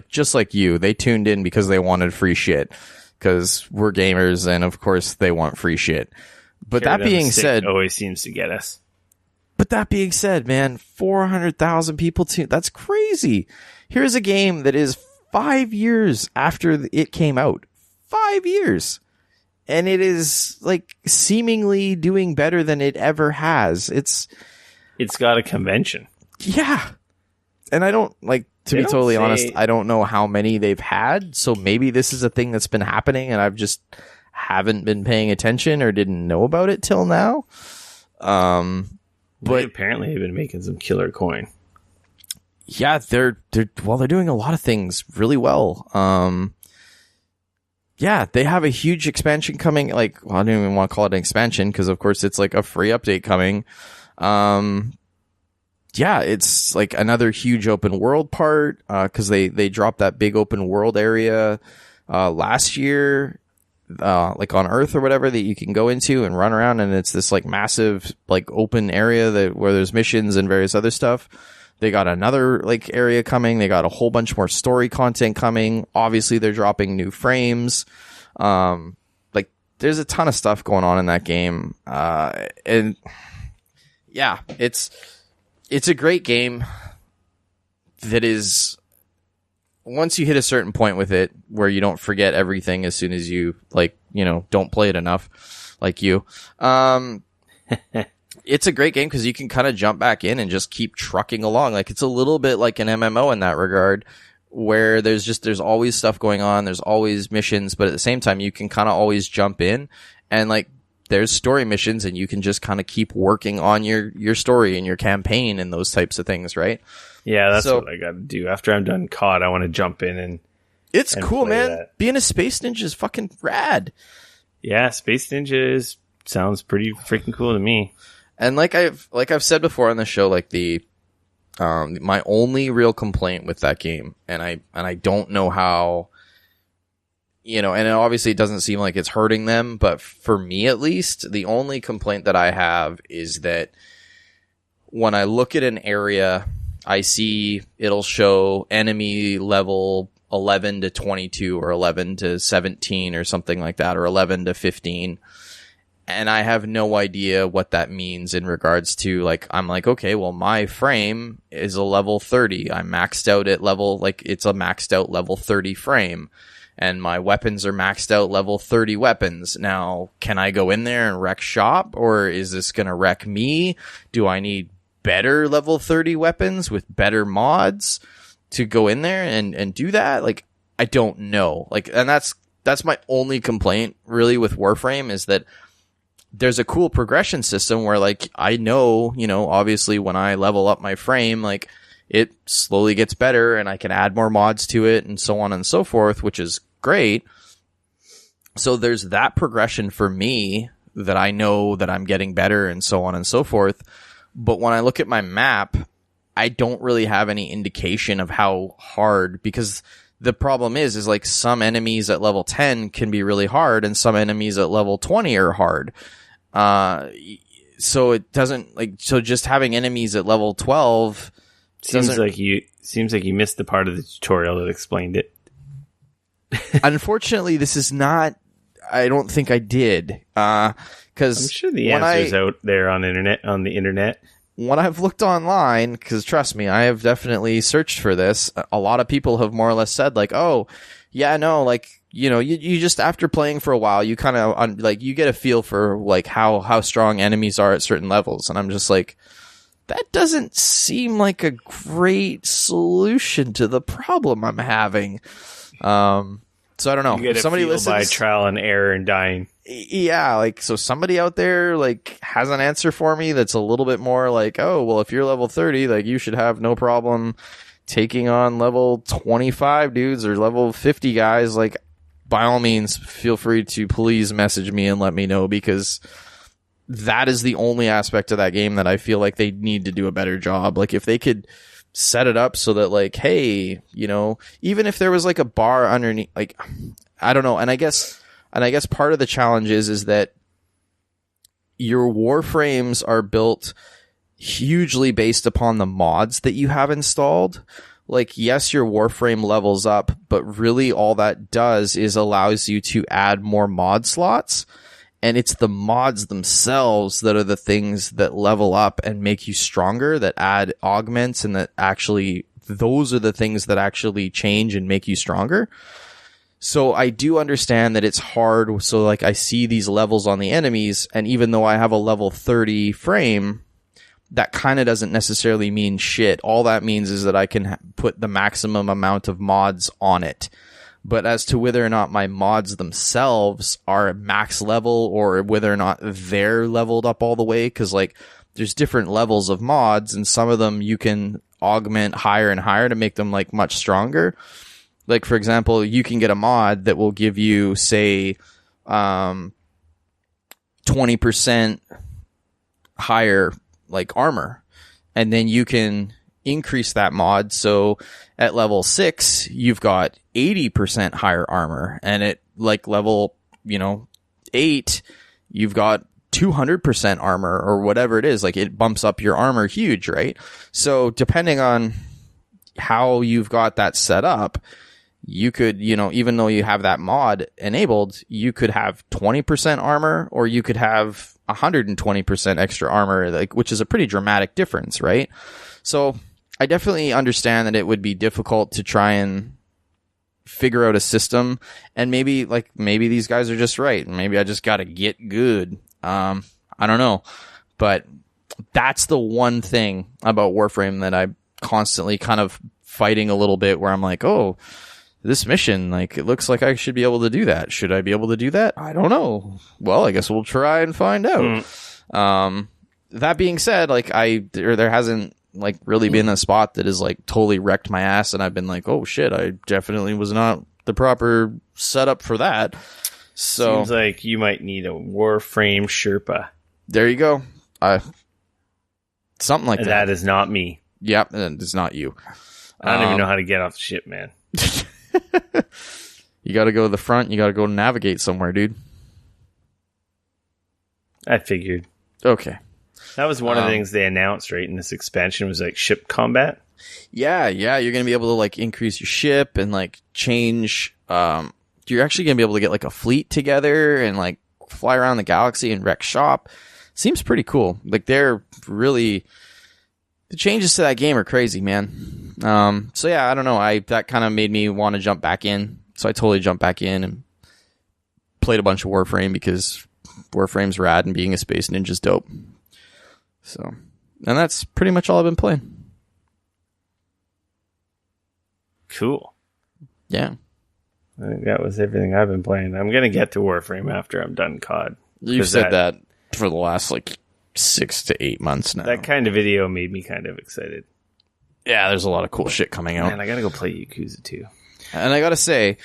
just like you. They tuned in because they wanted free shit, because we're gamers, and of course they want free shit. But that being said, always seems to get us. But that being said, man, 400,000 people tuned. That's crazy. Here's a game that is 5 years after it came out. 5 years. And it is like seemingly doing better than it ever has. It's got a convention. Yeah. And I don't like, to be totally honest, I don't know how many they've had. So maybe this is a thing that's been happening and I've just haven't been paying attention or didn't know about it till now. But apparently they've been making some killer coin. Yeah, they're doing a lot of things really well. Yeah, they have a huge expansion coming. Like, well, I don't even want to call it an expansion because, of course, it's like a free update coming. Yeah, it's like another huge open world part because they dropped that big open world area last year, like on Earth or whatever, that you can go into and run around, and it's this like massive like open area where there's missions and various other stuff. They got another like area coming. They got a whole bunch more story content coming. Obviously, they're dropping new frames. Like there's a ton of stuff going on in that game. And yeah, it's a great game that is, once you hit a certain point with it where you don't forget everything as soon as you like, don't play it enough like you. It's a great game because you can kind of jump back in and just keep trucking along. Like it's a little bit like an MMO in that regard, where there's always stuff going on. There's always missions, but at the same time, you can kind of always jump in and like there's story missions and you can just kind of keep working on your story and your campaign and those types of things. Right. Yeah. That's what I got to do. After I'm done COD, I want to jump in and it's cool, man. That. Being a space ninja is fucking rad. Yeah. Space ninja sounds pretty freaking cool to me. And like I've said before on the show, like my only real complaint with that game, and I don't know how, and obviously it doesn't seem like it's hurting them, but for me at least, the only complaint that I have is that when I look at an area, I see it'll show enemy level 11 to 22 or 11 to 17 or something like that, or 11 to 15. And I have no idea what that means in regards to, like, I'm like, okay, well, my frame is a level 30. I'm maxed out at level, like, it's a maxed out level 30 frame. And my weapons are maxed out level 30 weapons. Now, can I go in there and wreck shop? Or is this going to wreck me? Do I need better level 30 weapons with better mods to go in there and do that? Like, I don't know. Like, and that's my only complaint, really, with Warframe, is that there's a cool progression system where, like, I know, obviously when I level up my frame, like, it slowly gets better and I can add more mods to it and so on and so forth, which is great. So there's that progression for me that I know that I'm getting better and so on and so forth. But when I look at my map, I don't really have any indication of how hard, because the problem is like some enemies at level 10 can be really hard and some enemies at level 20 are hard. So it doesn't so just having enemies at level 12 seems like you missed the part of the tutorial that explained it. Unfortunately, this is not, I don't think I did. Cause I'm sure the answer's out there on the internet. When I've looked online, because trust me, I have definitely searched for this. A lot of people have more or less said like, oh, yeah, no, like, you just, after playing for a while, you kind of you get a feel for like how strong enemies are at certain levels. And I'm just like, that doesn't seem like a great solution to the problem I'm having. So I don't know. You get somebody listens by trial and error and dying. Yeah, like, so somebody out there like has an answer for me that's a little bit more like, oh, well, if you're level 30, like, you should have no problem taking on level 25 dudes or level 50 guys. Like, by all means, feel free to please message me and let me know, because that is the only aspect of that game that I feel like they need to do a better job. Like, if they could set it up so that, like, hey, even if there was like a bar underneath, like, I don't know. And I guess part of the challenge is that your warframes are built hugely based upon the mods that you have installed. Like, yes, your warframe levels up, but really all that does is allows you to add more mod slots. And it's the mods themselves that are the things that level up and make you stronger, that add augments, and that actually those are the things that actually change and make you stronger. So I do understand that it's hard. So like I see these levels on the enemies, and even though I have a level 30 frame, that kind of doesn't necessarily mean shit. All that means is that I can put the maximum amount of mods on it. But as to whether or not my mods themselves are max level or whether or not they're leveled up all the way, because like there's different levels of mods, and some of them you can augment higher and higher to make them like much stronger. Like, for example, you can get a mod that will give you, say, 20% higher, like, armor. And then you can increase that mod. So at level 6, you've got 80% higher armor. And at, like, level, 8, you've got 200% armor or whatever it is. Like, it bumps up your armor huge, right? So depending on how you've got that set up, you could, even though you have that mod enabled, you could have 20% armor, or you could have 120% extra armor, like, which is a pretty dramatic difference, right? So I definitely understand that it would be difficult to try and figure out a system, and maybe these guys are just right. Maybe I just got to get good. I don't know, but that's the one thing about Warframe that I'm constantly kind of fighting a little bit, where I'm like, oh, this mission, like, it looks like I should be able to do that. Should I be able to do that? I don't know. Well, I guess we'll try and find out. That being said, like, there hasn't, like, really been a spot that has, like, totally wrecked my ass, and I've been like, oh shit, I definitely was not the proper setup for that. So seems like you might need a Warframe Sherpa. There you go. Something like that. That is not me. Yep, it's not you. I don't even know how to get off the ship, man. You gotta go to the front, you gotta go navigate somewhere, dude. I figured. Okay. That was one of the things they announced, right, in this expansion, was like ship combat. Yeah, you're gonna be able to like increase your ship and like change. You're actually gonna be able to get like a fleet together and like fly around the galaxy and wreck shop. Seems pretty cool. Like, they're really, the changes to that game are crazy, man. So yeah, I don't know. That kind of made me want to jump back in. So I totally jumped back in and played a bunch of Warframe, because Warframe's rad and being a space ninja's dope. So, and that's pretty much all I've been playing. Cool. Yeah. I think that was everything I've been playing. I'm going to get to Warframe after I'm done COD. You've said that for the last, like, 6 to 8 months now. That kind of video made me kind of excited. Yeah, there's a lot of cool shit coming out. Man, I gotta go play Yakuza 2. And I gotta say,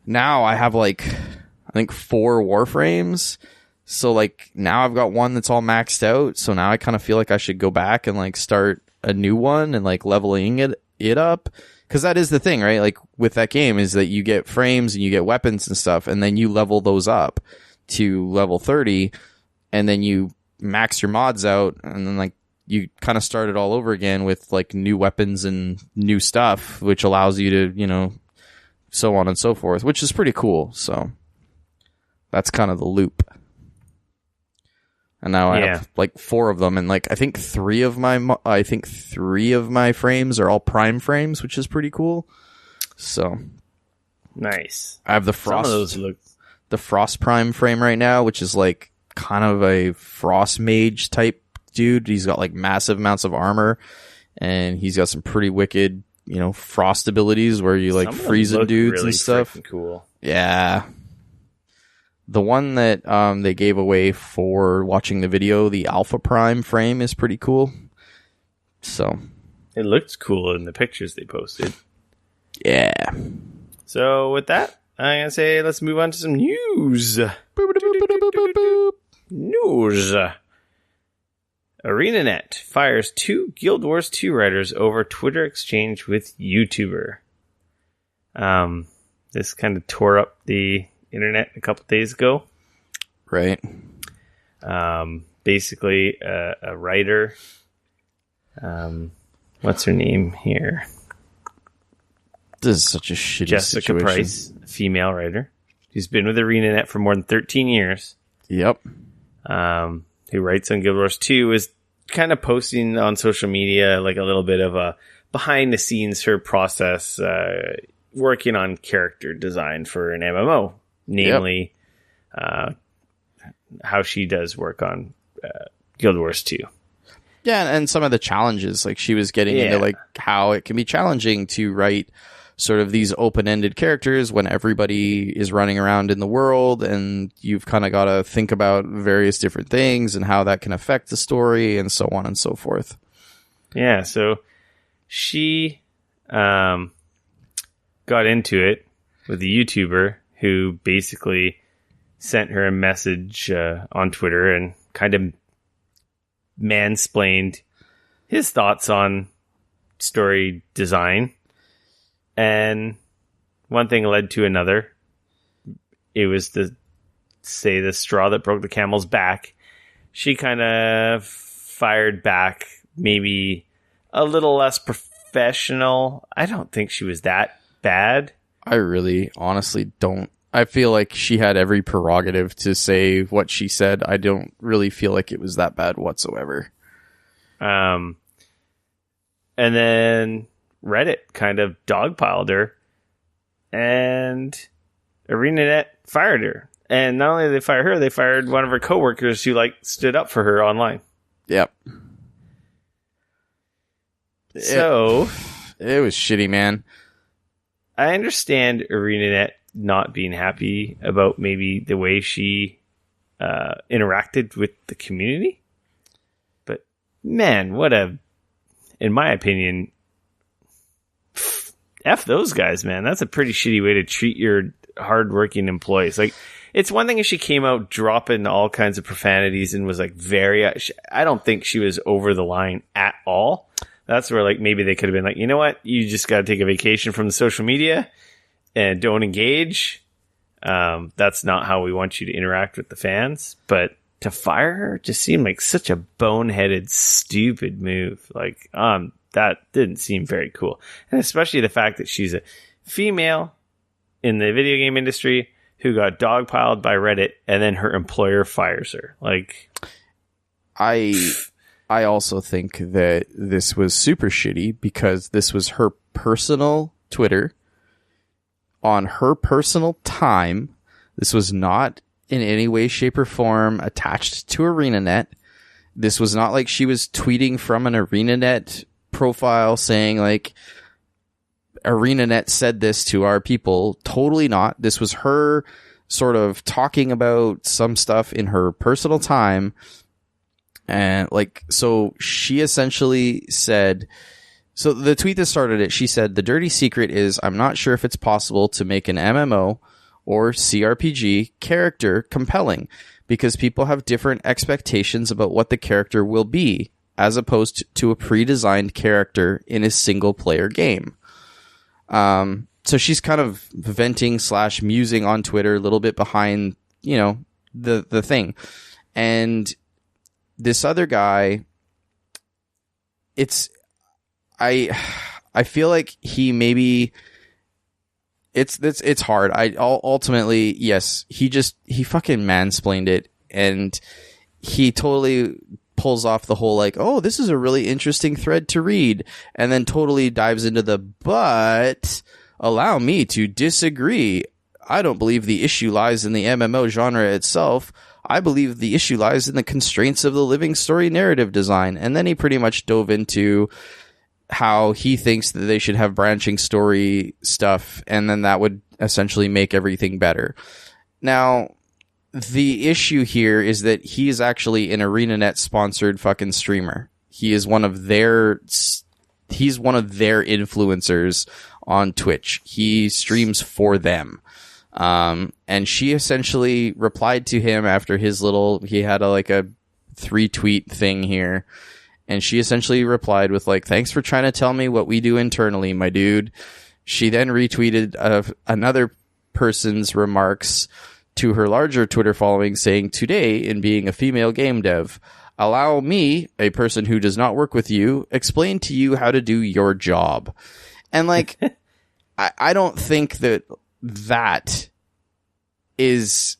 now I have, like, I think 4 Warframes. So, like, now I've got one that's all maxed out. So now I kind of feel like I should go back and, like, start a new one and, like, leveling it up. Because that is the thing, right? Like, with that game is that you get frames and you get weapons and stuff, and then you level those up to level 30, and then you max your mods out, and then, like, you kind of start it all over again with, like, new weapons and new stuff, which allows you to, so on and so forth, which is pretty cool. So that's kind of the loop. And now I have, like, 4 of them, and, like, I think 3 of my frames are all prime frames, which is pretty cool. So nice. I have the Frost Prime frame right now, which is, like, kind of a Frost Mage type dude. He's got, like, massive amounts of armor, and he's got some pretty wicked, frost abilities where you, like, freezing dudes really and stuff. Cool. Yeah. The one that they gave away for watching the video, the Alpha Prime frame, is pretty cool. So it looked cool in the pictures they posted. Yeah. So with that, I'm gonna say let's move on to some news. News. ArenaNet fires 2 Guild Wars 2 writers over Twitter exchange with YouTuber. This kind of tore up the internet a couple days ago. Right. Basically, a writer. What's her name here? This is such a shitty Jessica situation. Price, a female writer. She's been with ArenaNet for more than 13 years. Yep. Who writes on Guild Wars 2, is kind of posting on social media like a little bit of a behind the scenes her process working on character design for an MMO, namely how she does work on Guild Wars 2. Yeah, and some of the challenges, like she was getting into like how it can be challenging to write sort of these open-ended characters when everybody is running around in the world, and you've kind of got to think about various different things and how that can affect the story and so on and so forth. Yeah, so she got into it with a YouTuber who basically sent her a message on Twitter and kind of mansplained his thoughts on story design. And one thing led to another. It was the straw that broke the camel's back. She kind of fired back, maybe a little less professional. I don't think she was that bad. I really honestly don't. I feel like she had every prerogative to say what she said. I don't really feel like it was that bad whatsoever. And then Reddit kind of dogpiled her, and ArenaNet fired her. And not only did they fire her, they fired one of her coworkers who stood up for her online. Yep. So it was shitty, man. I understand ArenaNet not being happy about maybe the way she interacted with the community. But man, in my opinion, F those guys, man. That's a pretty shitty way to treat your hardworking employees. It's one thing if she came out dropping all kinds of profanities and was I don't think she was over the line at all. That's where maybe they could have been you know what? You just got to take a vacation from the social media and don't engage. That's not how we want you to interact with the fans. But to fire her just seemed like such a boneheaded, stupid move. That didn't seem very cool. And especially the fact that she's a female in the video game industry who got dogpiled by Reddit, and then her employer fires her. I also think that this was super shitty because this was her personal Twitter on her personal time. This was not in any way, shape, or form attached to ArenaNet. This was not like she was tweeting from an ArenaNet profile saying ArenaNet said this to our people. Totally not. This was her sort of talking about some stuff in her personal time. And so she essentially said, so the tweet that started it, she said, "The dirty secret is I'm not sure if it's possible to make an MMO or CRPG character compelling because people have different expectations about what the character will be as opposed to a pre-designed character in a single player game." So she's kind of venting / musing on Twitter a little bit behind, the thing. And this other guy, I feel like he maybe it's hard. Ultimately, yes, he fucking mansplained it, and he totally pulls off the whole oh, this is a really interesting thread to read, and then totally dives into but allow me to disagree. I don't believe the issue lies in the MMO genre itself. I believe the issue lies in the constraints of the living story narrative design. And then he pretty much dove into how he thinks that they should have branching story stuff, and then that would essentially make everything better. Now, the issue here is that he is actually an ArenaNet sponsored fucking streamer. He's one of their influencers on Twitch. He streams for them. And she essentially replied to him after he had a 3-tweet thing here. And she essentially replied with "Thanks for trying to tell me what we do internally, my dude." She then retweeted another person's remarks to her larger Twitter following saying, "Today, in being a female game dev, allow me, a person who does not work with you, explain to you how to do your job." And I don't think that is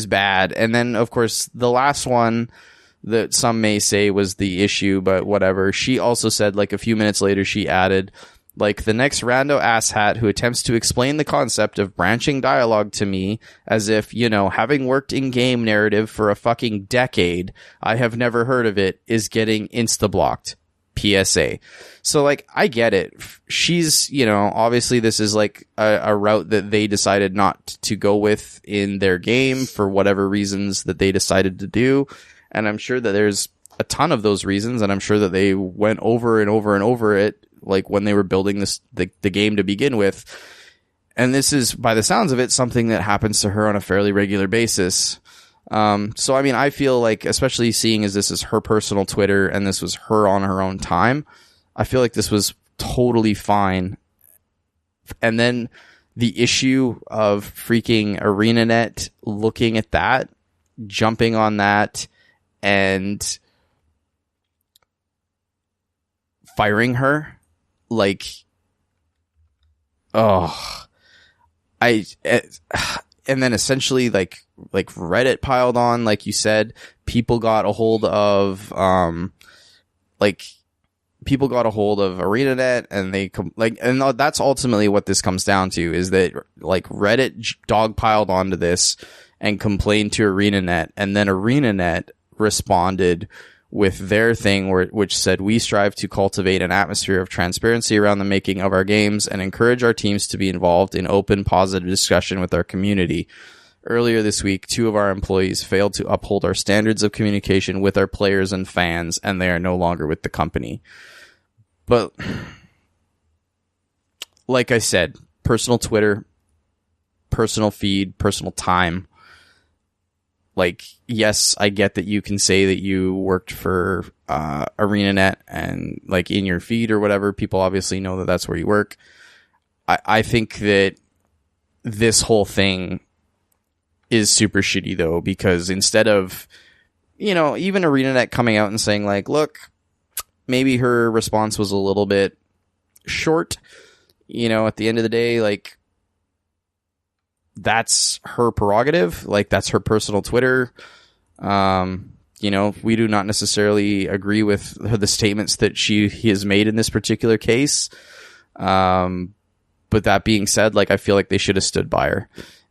bad. And then of course the last one that some may say was the issue, but whatever. She also said, like, a few minutes later, she added, like, the next rando asshat who attempts to explain the concept of branching dialogue to me as if, you know, having worked in game narrative for a fucking decade, I have never heard of it, is getting insta-blocked. PSA. So, like, I get it. She's, you know, obviously this is like a route that they decided not to go with in their game for whatever reasons that they decided to do. And I'm sure that there's a ton of those reasons, and I'm sure that they went over and over and over it, like when they were building the game to begin with. And this is, by the sounds of it, something that happens to her on a fairly regular basis. So, I mean, I feel like, especially seeing as this is her personal Twitter and this was her on her own time, I feel like this was totally fine. And then the issue of freaking ArenaNet looking at that, jumping on that, and firing her, like, and then essentially, like Reddit piled on, like you said, people got a hold of ArenaNet, and and that's ultimately what this comes down to, is that, like, Reddit dogpiled onto this and complained to ArenaNet, and then ArenaNet responded with their thing, which said, we strive to cultivate an atmosphere of transparency around the making of our games and encourage our teams to be involved in open, positive discussion with our community. Earlier this week, 2 of our employees failed to uphold our standards of communication with our players and fans, and they are no longer with the company. But, like I said, personal Twitter, personal feed, personal time. Like, yes, I get that you can say that you worked for ArenaNet, and, like, in your feed or whatever, people obviously know that that's where you work. I think that this whole thing is super shitty, though, because instead of, you know, even ArenaNet coming out and saying, like, look, maybe her response was a little bit short, you know, at the end of the day, like, that's her prerogative. Like, that's her personal Twitter. You know, we do not necessarily agree with the statements that he has made in this particular case. But that being said, like, I feel like they should have stood by her.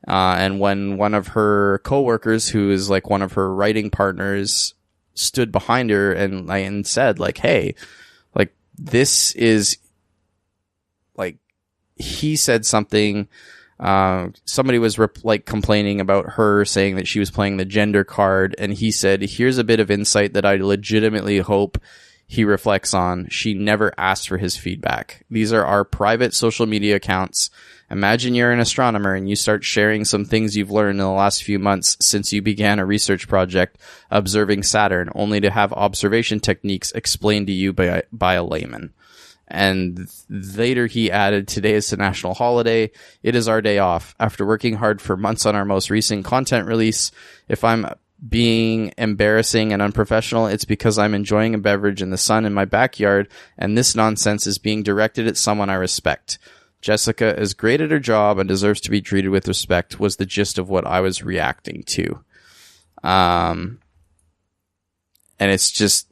And when one of her coworkers, who is like one of her writing partners, stood behind her and said, like, hey, like, this is, like, he said something. Somebody was complaining about her, saying that she was playing the gender card, and he said, here's a bit of insight that I legitimately hope he reflects on. She never asked for his feedback. These are our private social media accounts. Imagine you're an astronomer and you start sharing some things you've learned in the last few months since you began a research project observing Saturn, only to have observation techniques explained to you by a layman. And later he added, today is a national holiday. It is our day off. After working hard for months on our most recent content release, if I'm being embarrassing and unprofessional, it's because I'm enjoying a beverage in the sun in my backyard, and this nonsense is being directed at someone I respect. Jessica is great at her job and deserves to be treated with respect, was the gist of what I was reacting to. And it's just,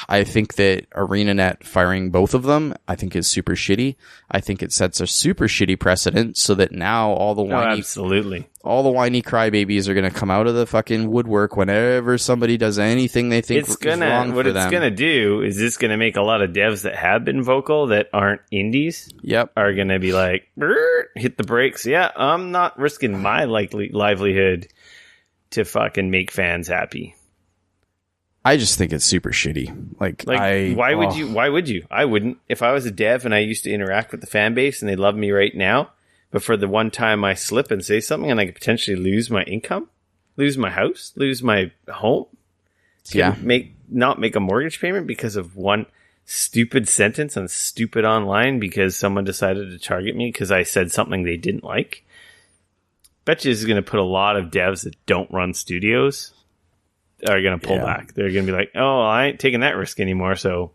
I think that ArenaNet firing both of them, I think, is super shitty. I think it sets a super shitty precedent, so that now all the whiny crybabies are going to come out of the fucking woodwork whenever somebody does anything they think is wrong for them. What it's going to do is it's going to make a lot of devs that have been vocal that aren't indies. Yep. Are going to be like, hit the brakes. Yeah, I'm not risking my livelihood to fucking make fans happy. I just think it's super shitty. Why would you? I wouldn't. If I was a dev and I used to interact with the fan base and they love me right now, but for the one time I slip and say something and I could potentially lose my income, lose my house, lose my home, not make a mortgage payment because of one stupid sentence on stupid online because someone decided to target me because I said something they didn't like. Bet you this is going to put a lot of devs that don't run studios are going to pull back. They're going to be like, oh, I ain't taking that risk anymore. So,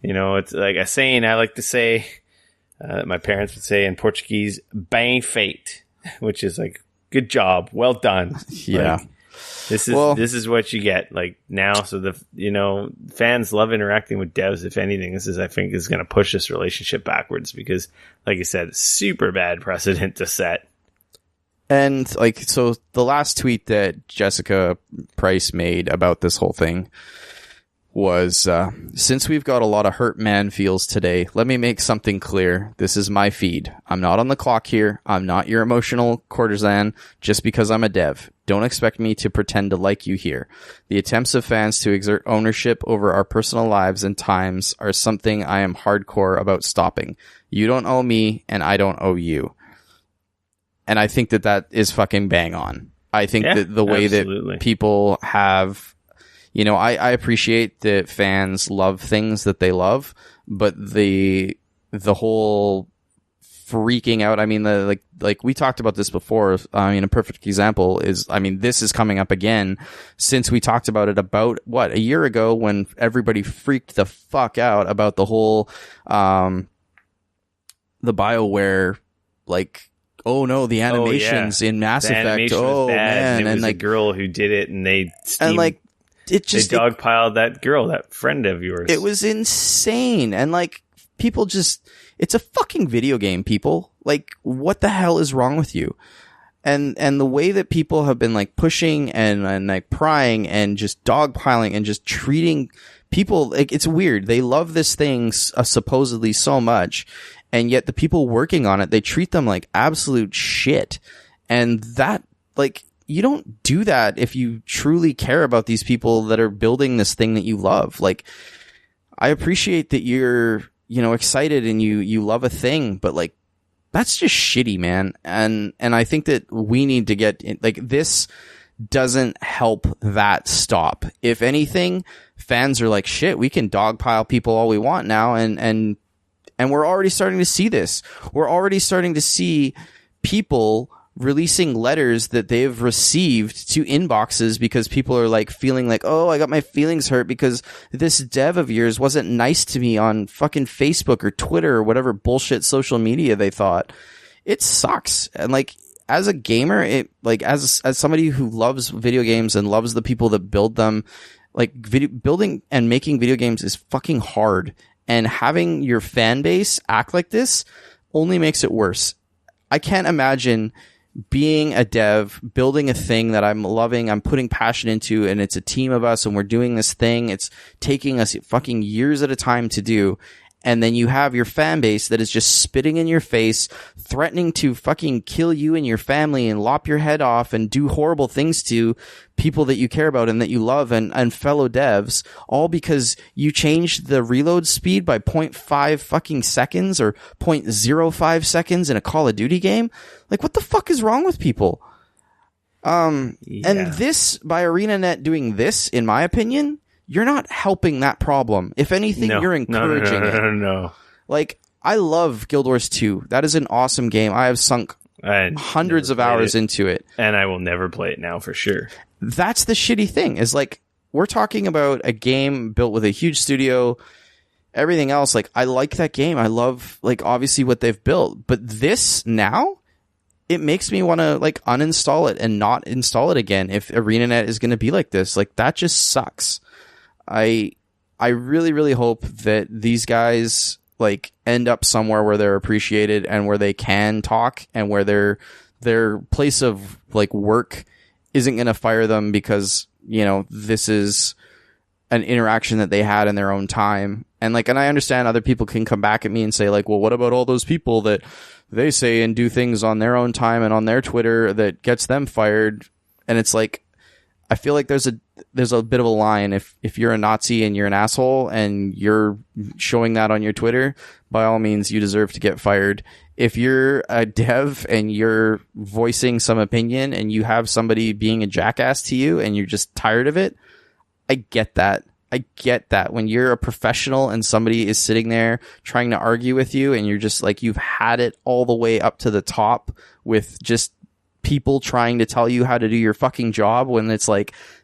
you know, it's like a saying I like to say, my parents would say in Portuguese, bem feito, which is like, good job, well done. Yeah. Like, This is what you get like now. So fans love interacting with devs. If anything, I think is going to push this relationship backwards because, like I said, super bad precedent to set. And so the last tweet that Jessica Price made about this whole thing was, since we've got a lot of hurt man feels today, let me make something clear. This is my feed. I'm not on the clock here. I'm not your emotional courtesan just because I'm a dev. Don't expect me to pretend to like you here. The attempts of fans to exert ownership over our personal lives and times are something I am hardcore about stopping. You don't owe me and I don't owe you. And I think that is fucking bang on. I think that the way that people have, I appreciate that fans love things that they love, but the whole freaking out. I mean, like we talked about this before. I mean, a perfect example is, this is coming up again since we talked about it about a year ago when everybody freaked the fuck out about the whole, the BioWare, oh no, the animations in Mass Effect. Oh man, and it was a girl who did it, and they they dogpiled that girl, that friend of yours. It was insane, and people just, it's a fucking video game, people. What the hell is wrong with you? And the way that people have been pushing and prying and just dogpiling and just treating people it's weird. They love this thing supposedly so much. And yet the people working on it, they treat them like absolute shit. And that, you don't do that if you truly care about these people that are building this thing that you love. I appreciate that you're, excited and you love a thing, but that's just shitty, man. And I think that we need to get this doesn't help that stop. If anything, fans are like, shit, we can dogpile people all we want now. And we're already starting to see this. We're already starting to see people releasing letters that they've received to inboxes because people are feeling oh, I got my feelings hurt because this dev of yours wasn't nice to me on fucking Facebook or Twitter or whatever bullshit social media they thought. It sucks. And as a gamer, it as somebody who loves video games and loves the people that build them, building and making video games is fucking hard. And having your fan base act like this only makes it worse. I can't imagine being a dev, building a thing that I'm loving, I'm putting passion into, and it's a team of us, and we're doing this thing. It's taking us fucking years at a time to do. And then you have your fan base that is just spitting in your face, threatening to fucking kill you and your family and lop your head off and do horrible things to people that you care about and that you love and fellow devs, all because you changed the reload speed by 0.5 fucking seconds or 0.05 seconds in a Call of Duty game. What the fuck is wrong with people? And this, by ArenaNet doing this, in my opinion, you're not helping that problem. If anything, you're encouraging it. No. I love Guild Wars 2. That is an awesome game. I have sunk hundreds of hours into it. And I will never play it now for sure. That's the shitty thing, is we're talking about a game built with a huge studio, everything else. I like that game. I love, obviously what they've built. But this now, it makes me want to uninstall it and not install it again if ArenaNet is going to be like this. That just sucks. I really, really hope that these guys end up somewhere where they're appreciated and where they can talk and where their place of work isn't going to fire them because, this is an interaction that they had in their own time. And and I understand other people can come back at me and say well, what about all those people that they say and do things on their own time and on their Twitter that gets them fired? And it's I feel there's a bit of a line. If you're a Nazi and you're an asshole and you're showing that on your Twitter, by all means, you deserve to get fired. If you're a dev and you're voicing some opinion and you have somebody being a jackass to you and you're just tired of it, I get that. I get that. When you're a professional and somebody is sitting there trying to argue with you and you're just you've had it all the way up to the top with just people trying to tell you how to do your fucking job, when it's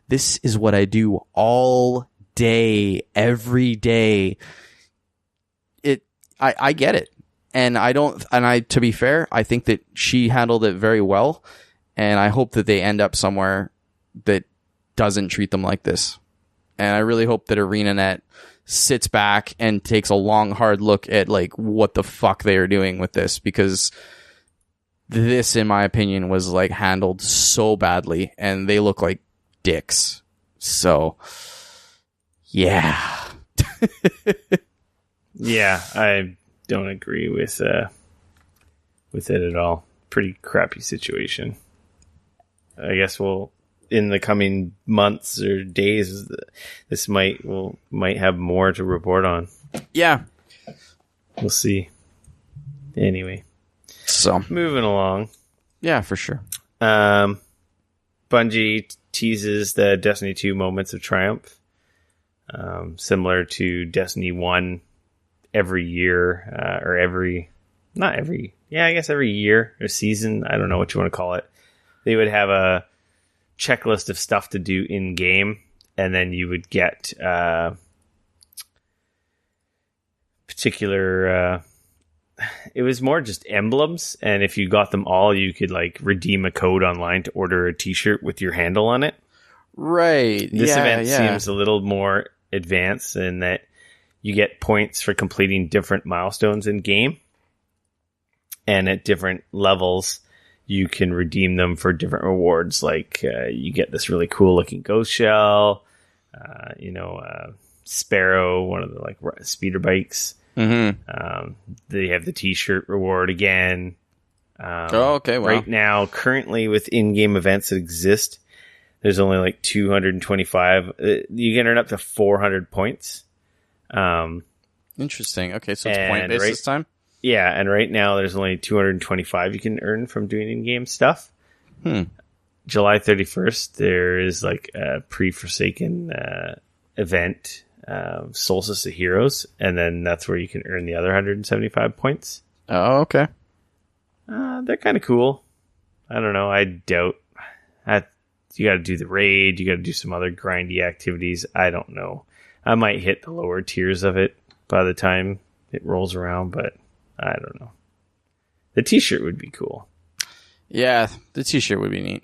this is what I do all day, every day. I get it. And to be fair, I think that she handled it very well. And I hope that they end up somewhere that doesn't treat them like this. And I really hope that ArenaNet sits back and takes a long, hard look at like what the fuck they are doing with this, because this, in my opinion, was like handled so badly, and they look like dicks. So, yeah. Yeah, I don't agree with it at all. Pretty crappy situation. I guess we'll, in the coming months or days, this might have more to report on. Yeah. We'll see. Anyway. So moving along. Yeah, for sure. Bungie teases the Destiny 2 Moments of Triumph. Similar to Destiny 1 every year, or every year or season. I don't know what you want to call it. They would have a checklist of stuff to do in game, and then you would get particular it was more just emblems, and if you got them all, you could like redeem a code online to order a t-shirt with your handle on it. Right. This event seems a little more advanced in that you get points for completing different milestones in game, and at different levels you can redeem them for different rewards. Like you get this really cool looking ghost shell, Sparrow, one of the like speeder bikes. Mm-hmm. They have the t-shirt reward again. Okay. Wow. Right now, currently with in-game events that exist, there's only like 225. You can earn up to 400 points. Interesting. Okay, so it's point-based this time? Yeah, and right now there's only 225 you can earn from doing in-game stuff. July 31st, there is like a pre-Forsaken event, Solstice of Heroes, and then that's where you can earn the other 175 points. Oh, okay. They're kind of cool. I don't know. I doubt that you got to do the raid. You got to do some other grindy activities. I don't know. I might hit the lower tiers of it by the time it rolls around, but I don't know. The t-shirt would be cool. Yeah, the t-shirt would be neat.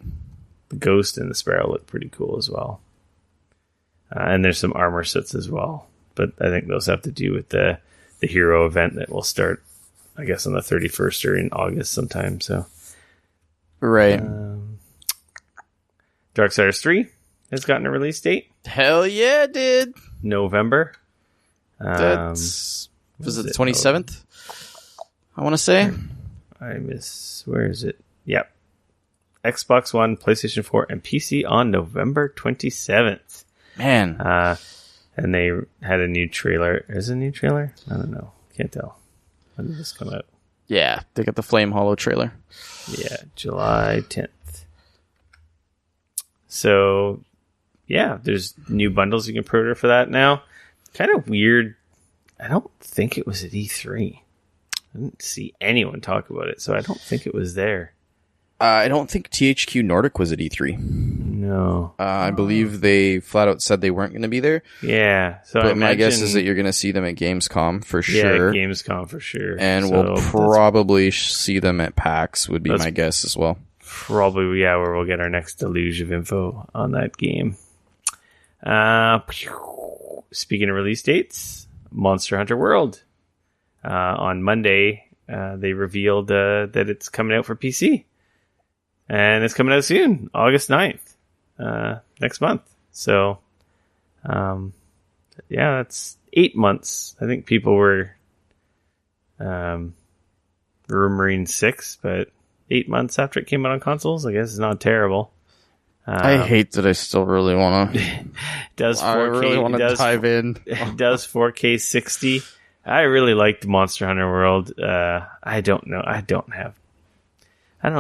The Ghost and the Sparrow look pretty cool as well. And there's some armor sets as well. But I think those have to do with the hero event that will start, I guess, on the 31st or in August sometime. So, right. Darksiders 3 has gotten a release date. Hell yeah, it did. November. Was it the 27th? I want to say. Where is it? Yep. Xbox One, PlayStation 4, and PC on November 27th. Man. And they had a new trailer. Is it a new trailer? I don't know. Can't tell. When did this come out? Yeah, they got the Flame Hollow trailer. Yeah, July 10th. So, yeah, there's new bundles you can pre-order for that now. Kind of weird. I don't think it was at E3. I didn't see anyone talk about it, so I don't think it was there. I don't think THQ Nordic was at E3. No. I believe they flat out said they weren't going to be there. Yeah. So but my guess is that you're going to see them at Gamescom for sure. Yeah, Gamescom for sure. And we'll probably see them at PAX would be my guess as well. Probably, yeah, where we'll get our next deluge of info on that game. Speaking of release dates, Monster Hunter World. On Monday, they revealed that it's coming out for PC. And it's coming out soon, August 9th, next month. So, yeah, that's 8 months. I think people were rumoring 6, but 8 months after it came out on consoles, I guess it's not terrible. I hate that I still really want to. Does 4K? I really want to dive in. It does 4K 60. I really liked Monster Hunter World. I don't know. I don't know.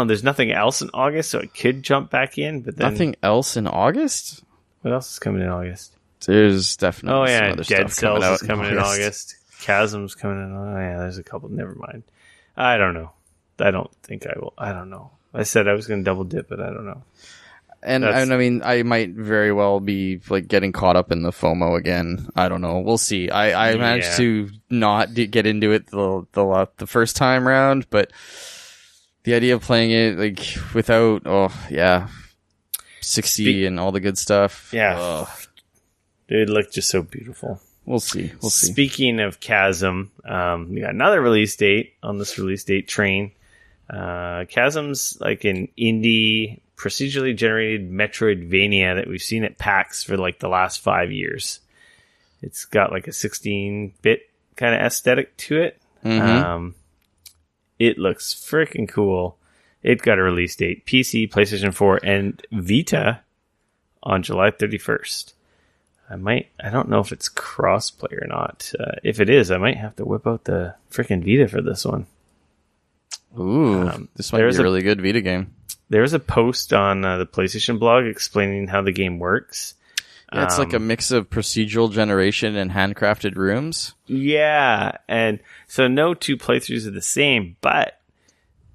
There's nothing else in August, so it could jump back in. But then, nothing else in August? What else is coming in August? There's definitely some other Dead stuff Cells coming out is coming in August. Chasm's coming in. Oh, yeah, there's a couple. Never mind. I don't know. I don't think I will. I don't know. I said I was going to double dip, but I don't know. And I mean, I might very well be like getting caught up in the FOMO again. I don't know. We'll see. I managed to not get into it the first time round, but the idea of playing it like without, 60 and all the good stuff. Yeah. Ugh. It looked just so beautiful. We'll see. Speaking of Chasm, we got another release date on this release date train. Chasm's like an indie, procedurally generated Metroidvania that we've seen at PAX for like the last 5 years. It's got like a 16-bit kind of aesthetic to it. Mm-hmm. It looks freaking cool. It got a release date, PC, PlayStation 4, and Vita on July 31st. I don't know if it's crossplay or not. If it is, I might have to whip out the freaking Vita for this one. Ooh, this might be a really good Vita game. There was a post on the PlayStation blog explaining how the game works. Yeah, it's like a mix of procedural generation and handcrafted rooms. Yeah, and so no two playthroughs are the same, but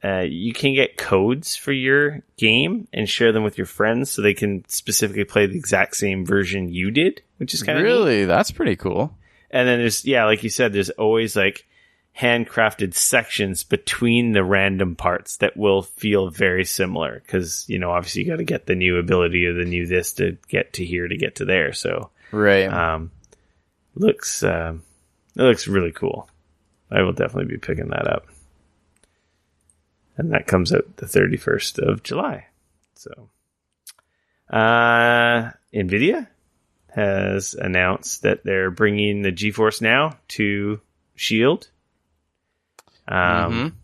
you can get codes for your game and share them with your friends so they can specifically play the exact same version you did, which is kind of really neat. That's pretty cool. And then there's, like you said, there's always like handcrafted sections between the random parts that will feel very similar because, obviously you got to get the new ability or the new this to get to here to get to there. So, right. It looks really cool. I will definitely be picking that up. And that comes out the 31st of July. So, NVIDIA has announced that they're bringing the GeForce Now to Shield. I'm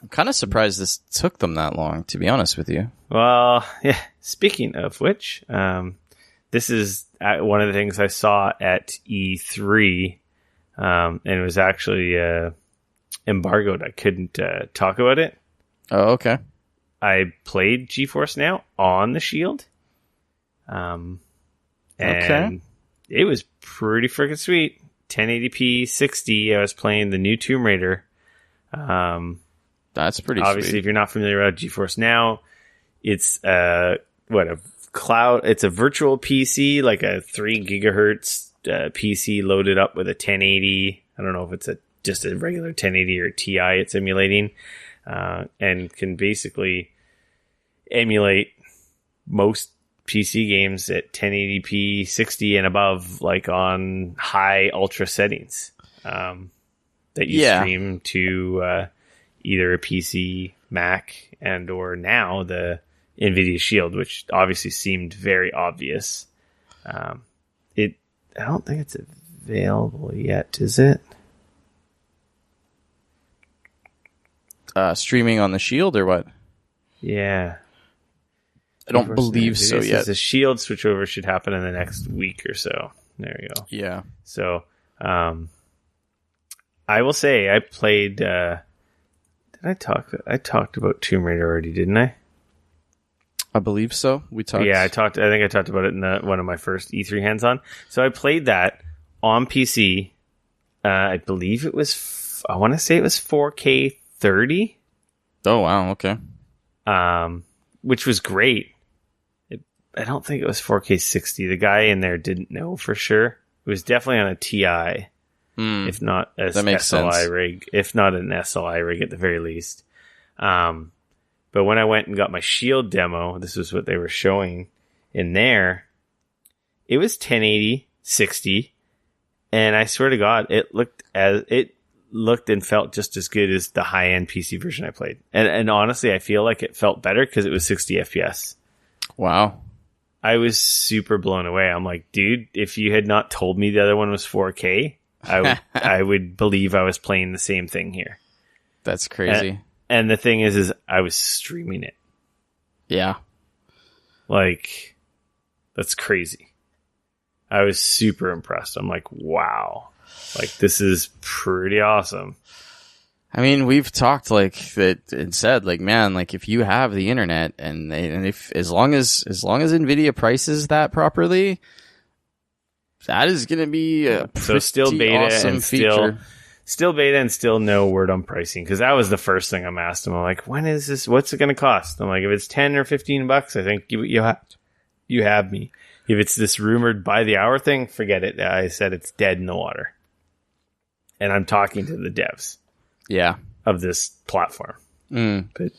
kind of surprised this took them that long, to be honest with you. Well, yeah. Speaking of which, this is one of the things I saw at E3, and it was actually embargoed. I couldn't talk about it. Oh, okay. I played GeForce Now on the Shield, and it was pretty freaking sweet. 1080p 60. I was playing the new Tomb Raider. That's pretty obviously sweet. If you're not familiar with GeForce Now, it's a cloud. It's a virtual PC, like a 3 gigahertz PC loaded up with a 1080. I don't know if it's just a regular 1080 or Ti it's emulating, and can basically emulate most PC games at 1080p 60 and above, like on high ultra settings. That you stream to either a PC, Mac, and or now the NVIDIA Shield, which obviously seemed very obvious. I don't think it's available yet, is it? Streaming on the Shield or what? Yeah. I don't believe so yet. The Shield switchover should happen in the next week or so. There you go. Yeah. So, I will say I played. I talked about Tomb Raider already, didn't I? I believe so. We talked. Yeah, I think I talked about it in one of my first E3 hands-on. So I played that on PC. I believe it was. I want to say it was 4K 30. Oh wow! Okay. Which was great. I don't think it was 4K 60. The guy in there didn't know for sure. It was definitely on a TI. If not a SLI rig, if not an SLI rig at the very least. But when I went and got my Shield demo, this was what they were showing in there. It was 1080, 60, and I swear to God, it looked and felt just as good as the high-end PC version I played. And honestly, I feel like it felt better because it was 60 FPS. Wow. I was super blown away. I'm like, dude, if you had not told me the other one was 4K, I would believe I was playing the same thing here. That's crazy. And the thing is I was streaming it. Yeah. Like, that's crazy. I was super impressed. I'm like, wow. Like, this is pretty awesome. I mean, we've talked like that and said, like, man, like if you have the internet and if as long as NVIDIA prices that properly, that is going to be a so still beta awesome and feature. Still beta and still no word on pricing, because that was the first thing I'm asked him. I'm like, when is this? What's it going to cost? I'm like, if it's $10 or $15, I think you have me. If it's this rumored by the hour thing, forget it. I said it's dead in the water. And I'm talking to the devs. Yeah. Of this platform. But,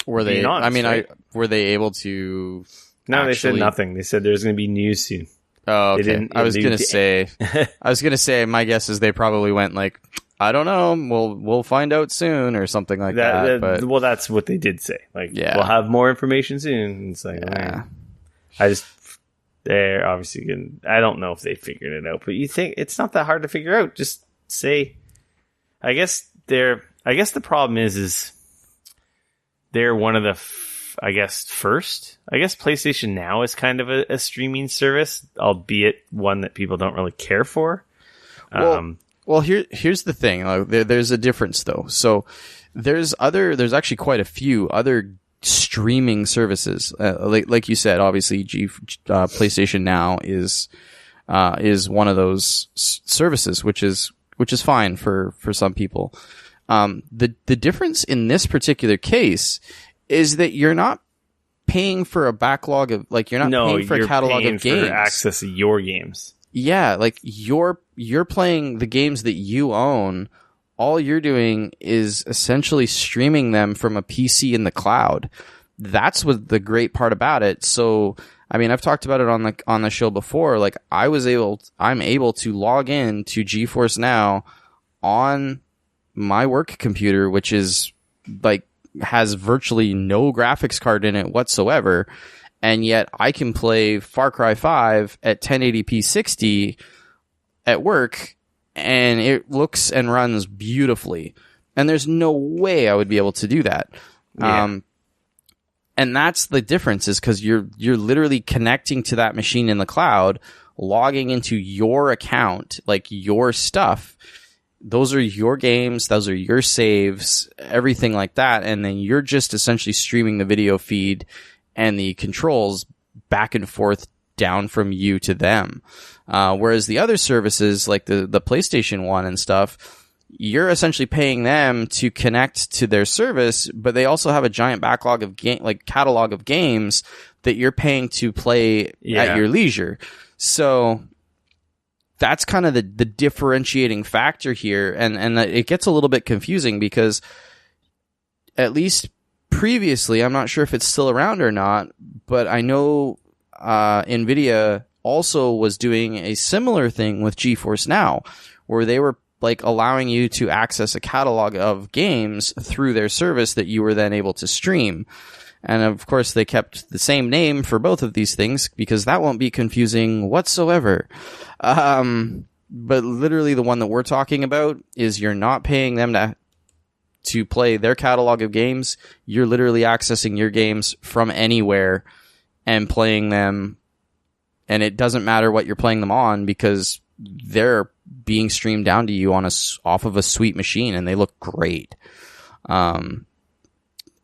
Were they? Being honest, I mean, right? were they able to? No, they said actually- nothing. They said there's going to be news soon. Oh, They okay. didn't I was gonna allude to- say. My guess is they probably went like, I don't know. We'll find out soon or something like that. But well, that's what they did say. Like, Yeah. we'll have more information soon. It's like, Yeah. they're obviously going to, I don't know if they figured it out, but you think it's not that hard to figure out. Just say, I guess the problem is they're one of the, first. I guess PlayStation Now is kind of a streaming service, albeit one that people don't really care for. Well, here's the thing. There's a difference though. So there's actually quite a few other streaming services. Like you said, obviously PlayStation Now is one of those services, which is fine for some people. The difference in this particular case is that you're not paying for a backlog of, like, you're not paying for a catalog of games. For access to your games. Yeah, like you're playing the games that you own. All you're doing is essentially streaming them from a PC in the cloud. That's what the great part about it. So, I mean, I've talked about it on the show before. Like, I'm able to log in to GeForce Now on my work computer, which is like has virtually no graphics card in it whatsoever. And yet I can play Far Cry 5 at 1080p 60 at work, and it looks and runs beautifully. And there's no way I would be able to do that. Yeah. And that's the difference, is because you're literally connecting to that machine in the cloud, logging into your account, like your stuff. Those are your games, those are your saves, everything like that. And then you're just essentially streaming the video feed and the controls back and forth down from you to them. Whereas the other services, like the PlayStation 1 and stuff, you're essentially paying them to connect to their service, but they also have a giant backlog of catalog of games that you're paying to play at your leisure. So that's kind of the differentiating factor here. And it gets a little bit confusing because, at least previously, I'm not sure if it's still around or not, but I know NVIDIA also was doing a similar thing with GeForce Now, where they were like allowing you to access a catalog of games through their service that you were then able to stream. And of course, they kept the same name for both of these things because that won't be confusing whatsoever. But literally the one that we're talking about is you're not paying them to play their catalog of games. You're literally accessing your games from anywhere and playing them. And it doesn't matter what you're playing them on because they're being streamed down to you off of a sweet machine, and they look great.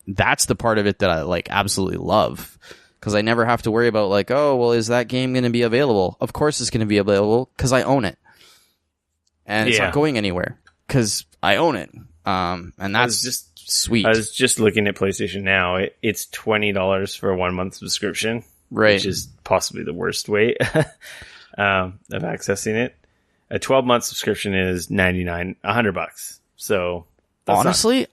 That's the part of it that I like absolutely love, because I never have to worry about like, oh, well, is that game going to be available? Of course it's going to be available because I own it, and it's not going anywhere because I own it. And that's just sweet. I was just looking at PlayStation Now. It's $20 for a 1 month subscription, right? Which is possibly the worst way of accessing it. A 12-month subscription is $100. So honestly,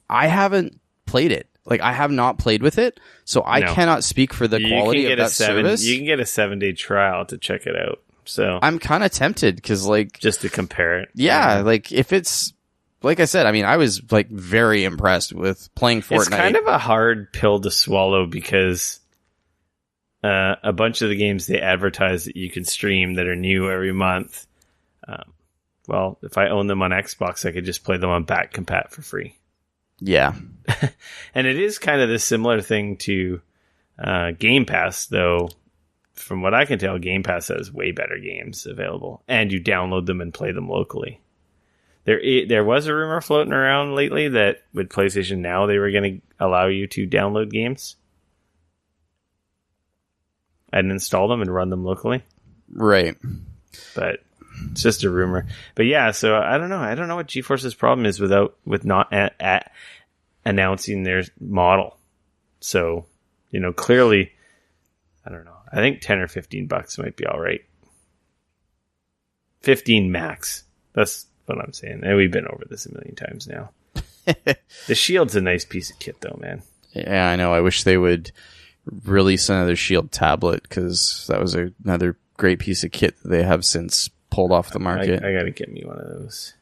I haven't played it. Like, I have not played with it, so I cannot speak for the quality of that service. You can get a 7-day trial to check it out. So I'm kind of tempted because, like, just to compare it. Yeah, like if it's like I said, I mean, I was like very impressed with playing Fortnite. It's kind of a hard pill to swallow because a bunch of the games they advertise that you can stream that are new every month. Well, if I own them on Xbox, I could just play them on back compat for free. Yeah. And it is kind of this similar thing to Game Pass, though. From what I can tell, Game Pass has way better games available, and you download them and play them locally. There was a rumor floating around lately that with PlayStation Now, they were going to allow you to download games and install them and run them locally. Right. But it's just a rumor. But yeah, so I don't know. I don't know what GeForce's problem is with not announcing their model. So, clearly, I don't know. I think $10 or $15 might be all right. 15 max. That's what I'm saying. And we've been over this a million times now. The Shield's a nice piece of kit, though, man. Yeah, I know. I wish they would release another Shield tablet, because that was another great piece of kit that they have since pulled off the market. I gotta get me one of those.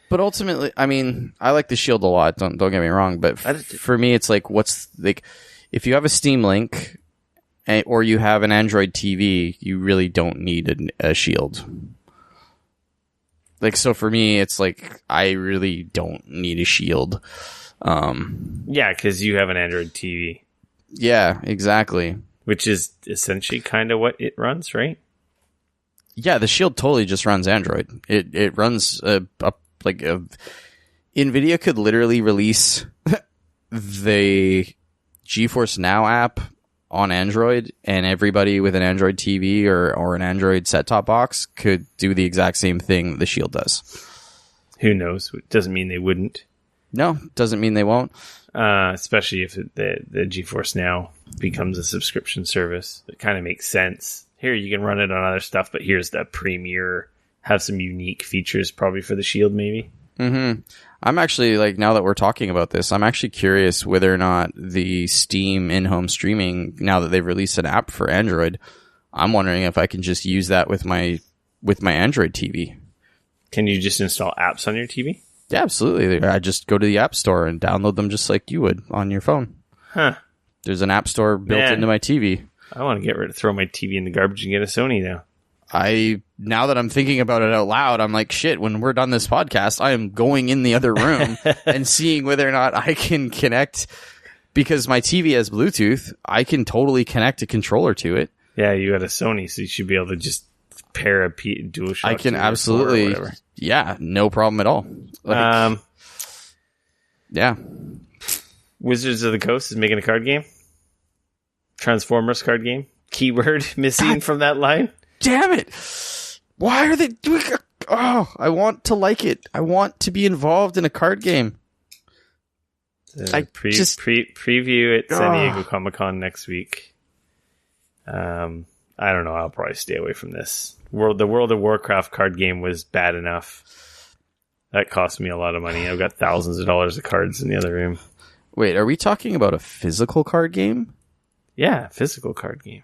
But ultimately, I mean, I like the Shield a lot. Don't get me wrong. But for me, it's like, what's like, if you have a Steam Link or you have an Android TV, you really don't need a Shield. Like, so for me, it's like, I really don't need a Shield. Yeah, because you have an Android TV. Yeah, exactly. Which is essentially kind of what it runs, right? Yeah, the Shield totally just runs Android. It runs NVIDIA could literally release the GeForce Now app on Android, and everybody with an Android TV or an Android set-top box could do the exact same thing that the Shield does. Who knows? It doesn't mean they wouldn't. No, doesn't mean they won't. Especially if the GeForce Now becomes a subscription service. It kind of makes sense. Here, you can run it on other stuff, but here's the Premiere. Have some unique features probably for the Shield, maybe. Mm-hmm. I'm actually, like, now that we're talking about this, I'm actually curious whether or not the Steam in-home streaming, now that they've released an app for Android, I'm wondering if I can just use that with my Android TV. Can you just install apps on your TV? Yeah, absolutely. I just go to the App Store and download them just like you would on your phone. Huh. There's an App Store built into my TV. I want to throw my TV in the garbage and get a Sony now. Now that I'm thinking about it out loud, I'm like, shit, when we're done this podcast, I am going in the other room and seeing whether or not I can connect, because my TV has Bluetooth. I can totally connect a controller to it. Yeah, you got a Sony, so you should be able to just pair a DualShock. I can absolutely, yeah, no problem at all. Like, yeah. Wizards of the Coast is making a card game. Transformers card game. Keyword missing from that line. Damn it! Why are they doing? Oh, I want to like it. I want to be involved in a card game. Preview at San Diego Comic-Con next week. I don't know. I'll probably stay away from this. The World of Warcraft card game was bad enough. That cost me a lot of money. I've got thousands of dollars of cards in the other room. Wait, are we talking about a physical card game? Yeah, physical card game.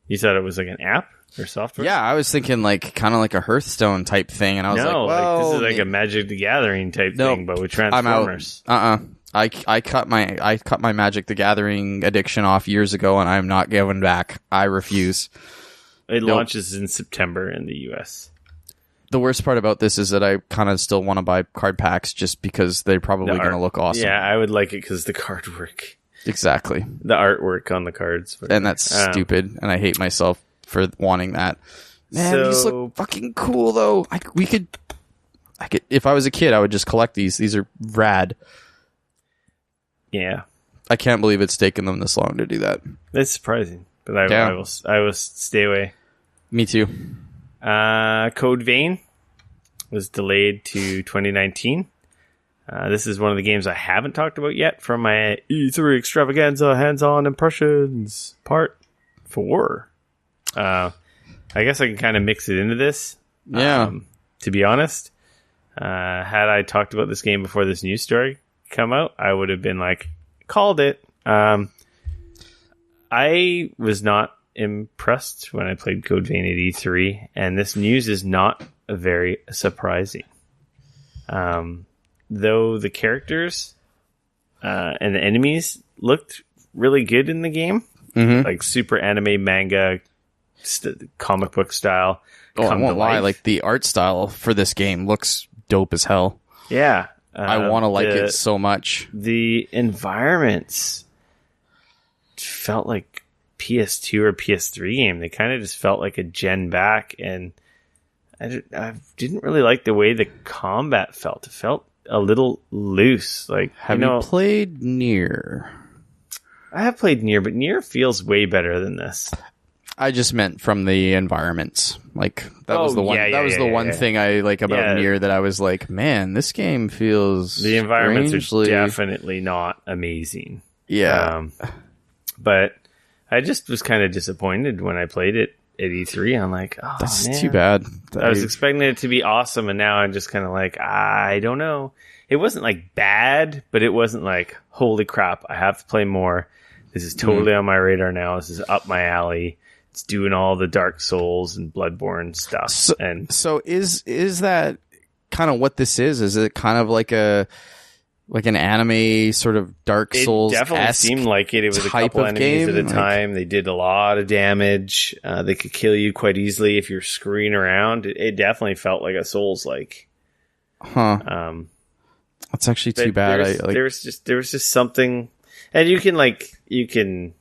You thought it was like an app or software? Yeah, I was thinking like kind of like a Hearthstone type thing, and I was this is like a Magic the Gathering type thing, but with Transformers. I'm out. I cut my Magic the Gathering addiction off years ago, and I'm not going back. I refuse. It launches in September in the US. The worst part about this is that I kind of still want to buy card packs just because they're probably going to look awesome. Yeah, I would like it because the card work. Exactly. The artwork on the cards. And that's stupid, and I hate myself for wanting that. Man, these look fucking cool, though. I could, if I was a kid, I would just collect these. These are rad. Yeah. I can't believe it's taken them this long to do that. That's surprising, but I will stay away. Me too. Code Vein was delayed to 2019. This is one of the games I haven't talked about yet from my E3 Extravaganza hands-on impressions part 4. I guess I can kind of mix it into this. Yeah. To be honest, had I talked about this game before this news story come out, I would have been like, called it. I was not impressed when I played Code Vein at E3, and this news is not very surprising. Though the characters and the enemies looked really good in the game, like super anime manga comic book style. Oh, I won't lie, like the art style for this game looks dope as hell. Yeah. I want to like it so much. The environments felt like PS2 or PS3 game. They kind of just felt like a gen back, and I didn't really like the way the combat felt. It felt a little loose. Like, have you played Nier? I have played Nier, but Nier feels way better than this. I just meant from the environments. Like that was the one. That was the one thing I like about Nier, that I was like, man, this game feels. The environments are definitely not amazing. Yeah, but I just was kind of disappointed when I played it at E3. I'm like, oh, that's too bad. I was expecting it to be awesome, and now I'm just kind of like, I don't know. it wasn't like bad, but it wasn't like, holy crap, I have to play more. This is totally on my radar now. This is up my alley. It's doing all the Dark Souls and Bloodborne stuff. So is that kind of what this is? Is it kind of like an anime sort of Dark Souls? It definitely seemed like it. It was a couple enemies at a time. They did a lot of damage. They could kill you quite easily if you're screwing around. It definitely felt like a Souls-like. Huh. That's actually too bad. There was just something, and you can.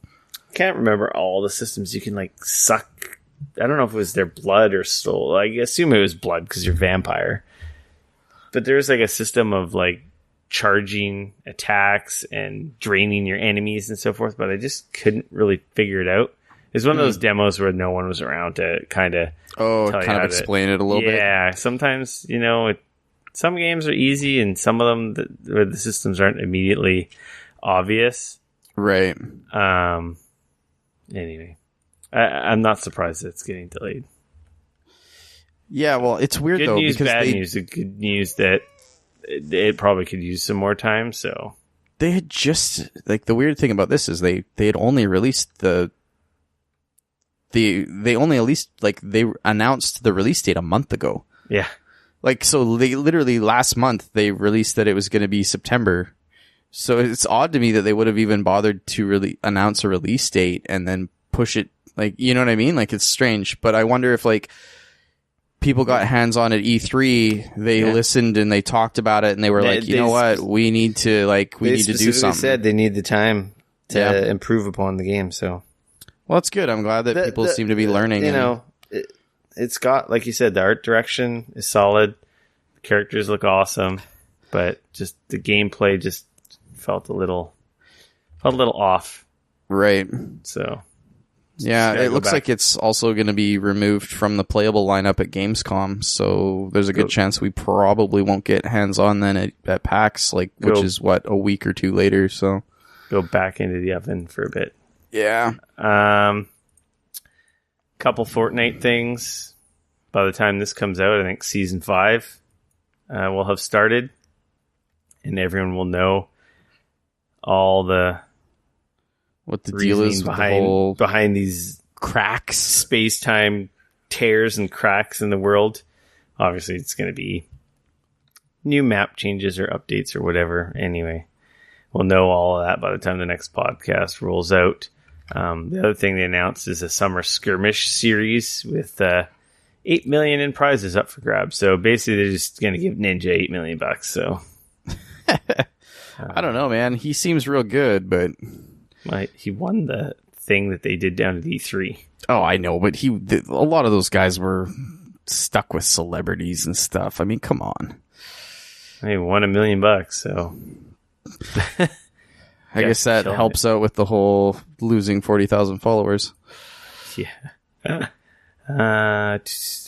Can't remember all the systems. You can like suck. I don't know if it was their blood or soul. I assume it was blood because you're a vampire. But there's like a system of like charging attacks and draining your enemies and so forth. But I just couldn't really figure it out. It's one of those demos where no one was around to kind of explain it a little bit. Yeah, sometimes some games are easy and some of them where the systems aren't immediately obvious. Right. Anyway, I'm not surprised that it's getting delayed. Yeah, well, it's weird good though. News, because bad news. The good news that it probably could use some more time. So they had just the weird thing about this is they had only released they announced the release date a month ago. Yeah, so they literally last month they released that it was going to be September. So it's odd to me that they would have even bothered to really announce a release date and then push it. You know what I mean? It's strange. But I wonder if people got hands on at E3, they listened and they talked about it and they were you know what? We need to we need to do something. Said they need the time to improve upon the game. So, well, that's good. I'm glad that people seem to be learning. It's got, like you said, the art direction is solid. The characters look awesome, but just the gameplay just felt a little off. Right. So yeah, it looks like it's also going to be removed from the playable lineup at Gamescom. So there's a good chance we probably won't get hands on then at PAX, which is a week or two later. So go back into the oven for a bit. Yeah. Couple Fortnite things. By the time this comes out, I think season 5 will have started, and everyone will know all what the deal is behind these cracks, space-time tears and cracks in the world. Obviously, it's going to be new map changes or updates or whatever. Anyway, we'll know all of that by the time the next podcast rolls out. The other thing they announced is a summer skirmish series with 8 million in prizes up for grabs. So basically, they're just going to give Ninja $8 million. So I don't know, man. He seems real good, but he won the thing that they did down at E3. Oh, I know, but a lot of those guys were stuck with celebrities and stuff. I mean, come on. He won $1 million, so I guess that helps out with the whole losing 40,000 followers. Yeah. The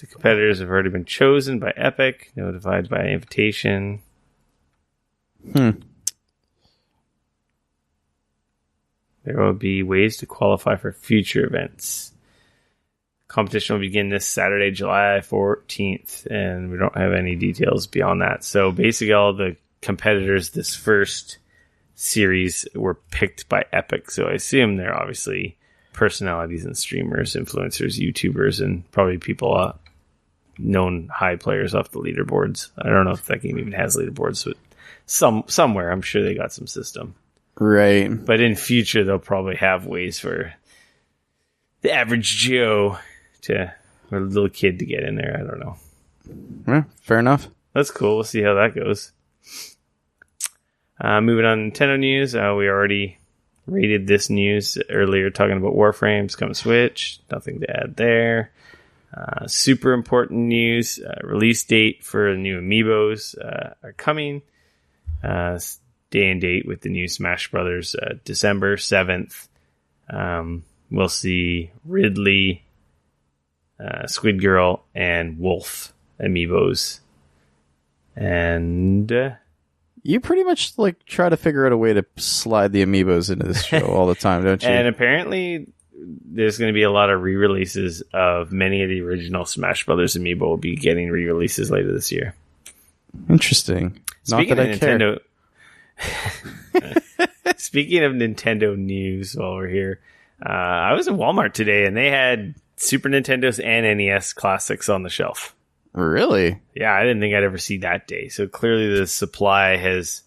competitors have already been chosen by Epic, notified by invitation. There will be ways to qualify for future events. Competition will begin this Saturday, July 14th, and we don't have any details beyond that. So basically all the competitors this first series were picked by Epic. So I assume they're obviously personalities and streamers, influencers, YouTubers, and probably people known high players off the leaderboards. I don't know if that game even has leaderboards, but somewhere I'm sure they got some system. Right. But in future, they'll probably have ways for the average Joe or little kid to get in there. I don't know. Yeah, fair enough. That's cool. We'll see how that goes. Moving on to Nintendo news. We already rated this news earlier, talking about Warframe's coming to Switch. Nothing to add there. Super important news. Release date for the new Amiibos are coming. Day and date with the new Smash Brothers, December 7th. We'll see Ridley, Squid Girl, and Wolf Amiibos. And you pretty much try to figure out a way to slide the Amiibos into this show all the time, don't you? And apparently there's going to be a lot of re-releases of many of the original Smash Brothers Amiibo will be getting re-releases later this year. Interesting. Speaking Not that of I care. Nintendo, speaking of Nintendo news, while we're here, I was in Walmart today and they had Super Nintendos and NES classics on the shelf. Really? Yeah, I didn't think I'd ever see that day. So clearly the supply has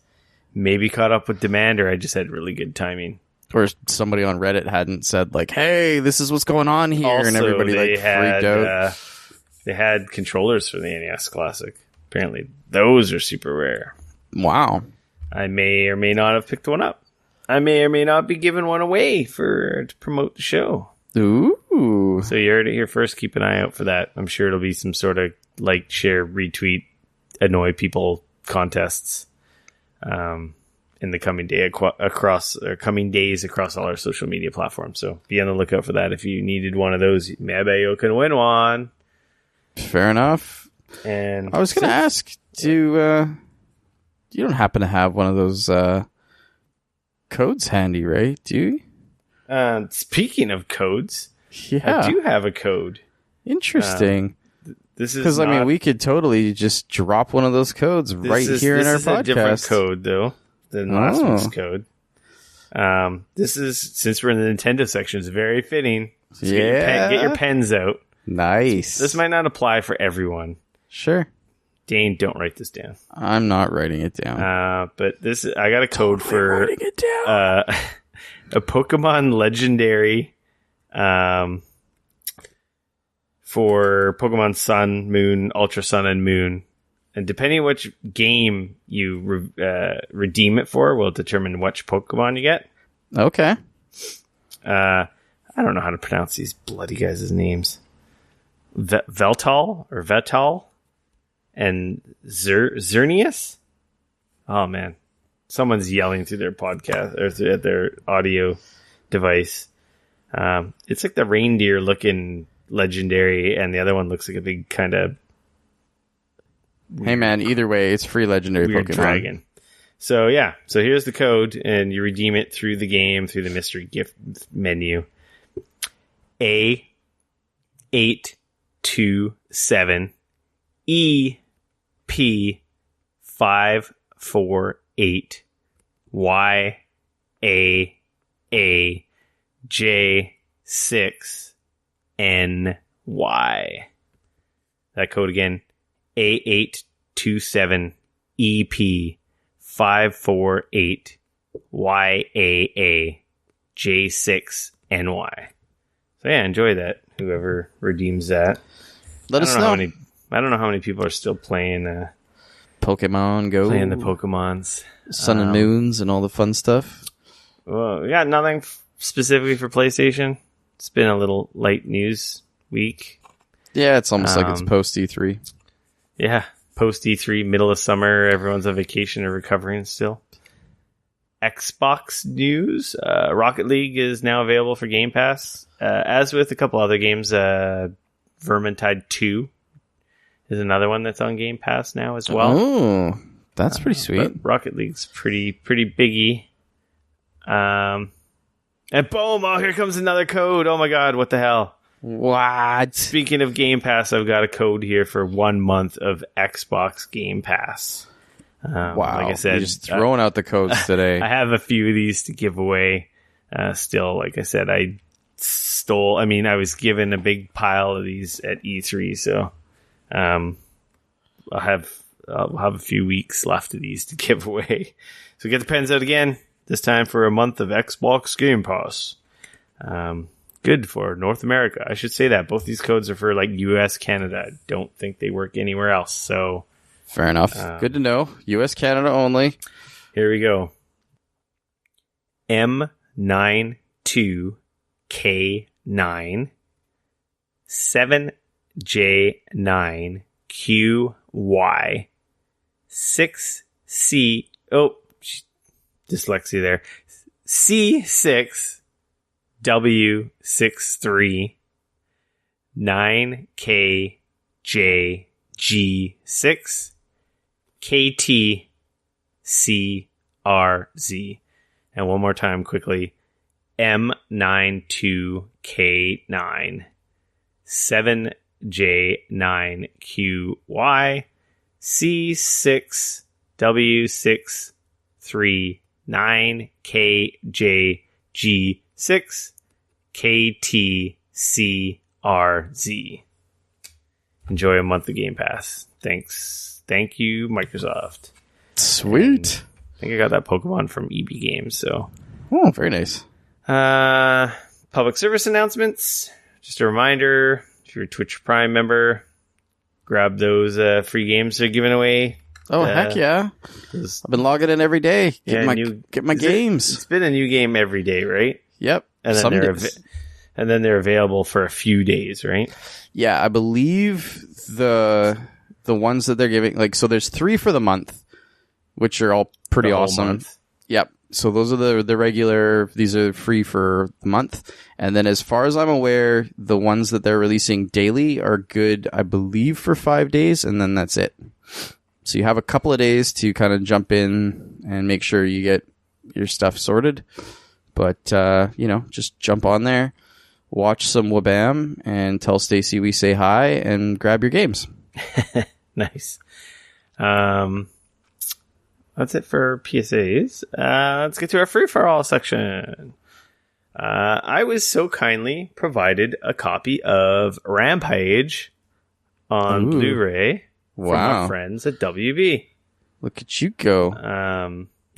maybe caught up with demand, or I just had really good timing. Or somebody on Reddit hadn't said like, "Hey, this is what's going on here," Also, and everybody freaked out. They had controllers for the NES Classic. Apparently, those are super rare. Wow. I may or may not have picked one up. I may or may not be giving one away to promote the show. Ooh. So you heard it here first. Keep an eye out for that. I'm sure it'll be some sort of like, share, retweet, annoy people contests in the coming coming days across all our social media platforms. So be on the lookout for that. If you needed one of those, maybe you can win one. Fair enough. And I was going to ask, you don't happen to have one of those codes handy, right? Do you? Speaking of codes, Yeah. I do have a code. Interesting. This is Because, I mean, we could totally just drop one of those codes right here in our podcast. This is a different code, though, than last week's code. This is, since we're in the Nintendo section, it's very fitting. So get your pens out. Nice. This might not apply for everyone. Sure. Dane, don't write this down. I'm not writing it down. But I got a code for writing it down. a Pokemon Legendary for Pokemon Sun, Moon, Ultra Sun, and Moon. And depending on which game you redeem it for will determine which Pokemon you get. Okay. I don't know how to pronounce these bloody guys' names. Veltal or Vetal and Xerneas. Oh man, someone's yelling through their podcast or through their audio device. It's like the reindeer looking legendary, and the other one looks like a big kind of. Hey man, either way, it's free legendary weird Pokemon. Dragon. So yeah, so here's the code, and you redeem it through the game through the mystery gift menu. A827 EP548 YAAJ6NY. That code again, A827 EP548 YAAJ6NY. So yeah, enjoy that. Whoever redeems that. Let us know. I don't know how many people are still playing Pokemon Go. Playing the Pokemons. Sun and Moons and all the fun stuff. Well, we got nothing specifically for PlayStation. It's been a little light news week. Yeah, it's almost like it's post E3. Yeah, post E3, middle of summer, everyone's on vacation or recovering still. Xbox news. Rocket League is now available for Game Pass. As with a couple other games, Vermintide 2 is another one that's on Game Pass now as well. Oh, that's pretty sweet. Rocket League's pretty biggie. And boom! Oh, here comes another code. Oh my god, what the hell? What? Speaking of Game Pass, I've got a code here for 1 month of Xbox Game Pass. Wow. Like I said, you're just throwing out the codes today. I have a few of these to give away. Still, like I said, I was given a big pile of these at E3, so I'll have a few weeks left of these to give away. So get the pens out again, this time for a month of Xbox Game Pass. Good for North America. I should say that. Both these codes are for like US, Canada. I don't think they work anywhere else, so... Fair enough. Good to know. US, Canada only. Here we go. M92K9 7J9QY 6C. Oh, dyslexia there. C6W63 9KJG6 KTCRZ. And one more time quickly. M92K9 7J9QY C6W63 9KJG6KTCRZ. Enjoy a month of Game Pass. Thanks. Thank you, Microsoft. Sweet. I think I got that Pokemon from EB Games, so. Oh, very nice. Public service announcements. Just a reminder, if you're a Twitch Prime member, grab those free games they're giving away. Oh, heck yeah. I've been logging in every day. Get my games. It's been a new game every day, right? Yep. And then they're available for a few days, right? Yeah, I believe the ones that they're giving, like, so there's 3 for the month, which are all pretty awesome. Month. Yep. So those are the regular, these are free for the month. And then as far as I'm aware, the ones that they're releasing daily are good, I believe, for 5 days, and then that's it. So you have a couple of days to kind of jump in and make sure you get your stuff sorted. But, just jump on there, watch some Wabam, and tell Stacy we say hi, and grab your games. Nice. That's it for PSAs. Let's get to our free-for-all section. I was so kindly provided a copy of Rampage on Blu-ray from our friends at WB. Look at you go.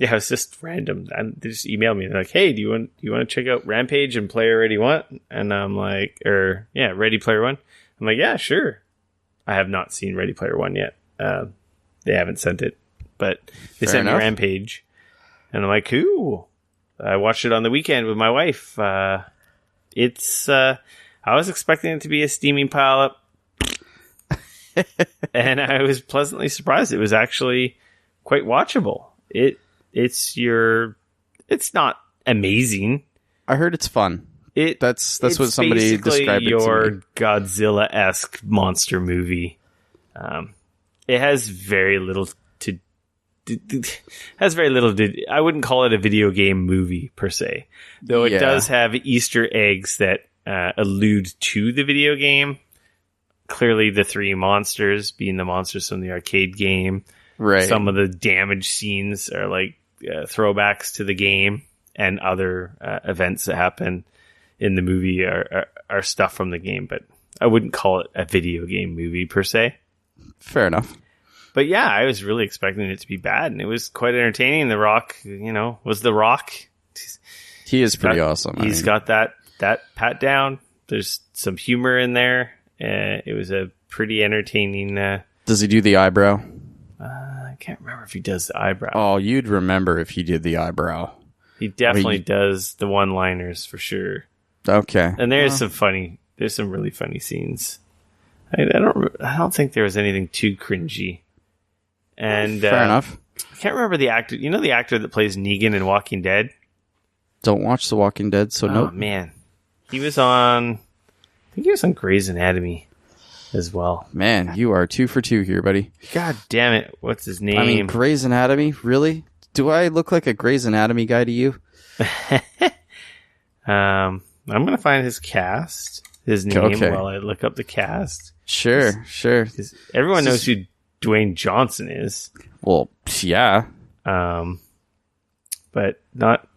Yeah, it was just random. And they just emailed me. They're like, "Hey, do you want to check out Rampage and Player Ready One?" And I'm like, Ready Player One. I'm like, yeah, sure. I have not seen Ready Player One yet. They haven't sent it, but they sent me Rampage, and I'm like, cool. I watched it on the weekend with my wife. I was expecting it to be a steaming pile up, and I was pleasantly surprised. It was actually quite watchable. It's not amazing. I heard it's fun. That's what somebody described it your to me. Godzilla-esque monster movie. It has very little to. I wouldn't call it a video game movie per se, though it does have Easter eggs that allude to the video game. Clearly, the 3 monsters being the monsters from the arcade game. Right. Some of the damage scenes are like throwbacks to the game, and other events that happen in the movie are stuff from the game. But I wouldn't call it a video game movie per se. Fair enough. But yeah, I was really expecting it to be bad, and it was quite entertaining. The Rock, was The Rock. He is pretty awesome. He's got that pat down. There's some humor in there. It was a pretty entertaining. Does he do the eyebrow? I can't remember if he does the eyebrow. Oh, you'd remember if he did the eyebrow. He definitely does the one-liners for sure. Okay. And there's some really funny scenes. I don't think there was anything too cringy. And fair enough. I can't remember the actor. You know the actor that plays Negan in Walking Dead? Don't watch The Walking Dead, so nope. Oh, man. He was on Grey's Anatomy as well. Man, you are 2 for 2 here, buddy. God damn it. What's his name? I mean, Grey's Anatomy? Really? Do I look like a Grey's Anatomy guy to you? I'm going to find his name while I look up the cast. Sure. Everyone knows who Dwayne Johnson is. Well, yeah. But not...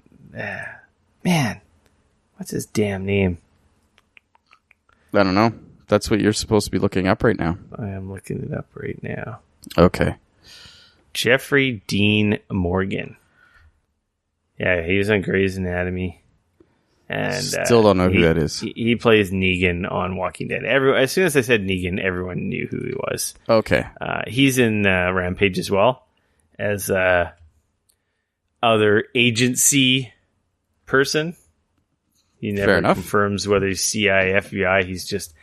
man, what's his damn name? I don't know. That's what you're supposed to be looking up right now. I am looking it up right now. Okay. Jeffrey Dean Morgan. Yeah, he was on Grey's Anatomy. And still don't know who that is. He plays Negan on Walking Dead. As soon as I said Negan, everyone knew who he was. Okay. He's in Rampage as well as other agency person. He never confirms whether he's CIA, FBI. He's just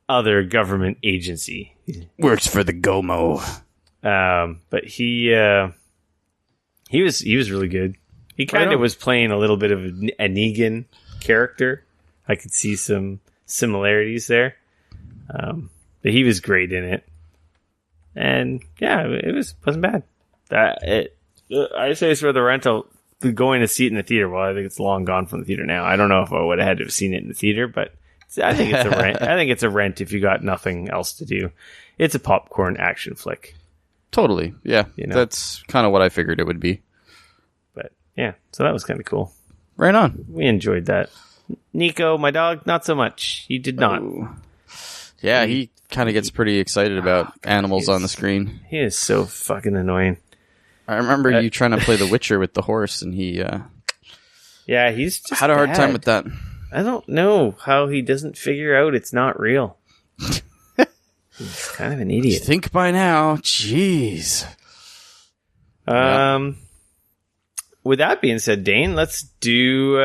other government agency. Works for the Gomo. But he was really good. He kind of was playing a little bit of a Negan character. I could see some similarities there. But he was great in it. And yeah, it wasn't bad. I say it's for the rental. Going to see it in the theater. Well, I think it's long gone from the theater now. I don't know if I would have had to have seen it in the theater, but I think it's a rent. I think it's a rent if you got nothing else to do. It's a popcorn action flick. Totally. Yeah. You know? That's kind of what I figured it would be. But yeah, so that was kind of cool. Right on. We enjoyed that. Nico, my dog, not so much. He did not. Ooh. Yeah, he kind of gets pretty excited about animals on the screen. He is so fucking annoying. I remember you trying to play The Witcher with the horse, and he Yeah, he's just had a hard time with that. I don't know how he doesn't figure out it's not real. He's kind of an You idiot. think by now. Jeez. With that being said, Dane, let's do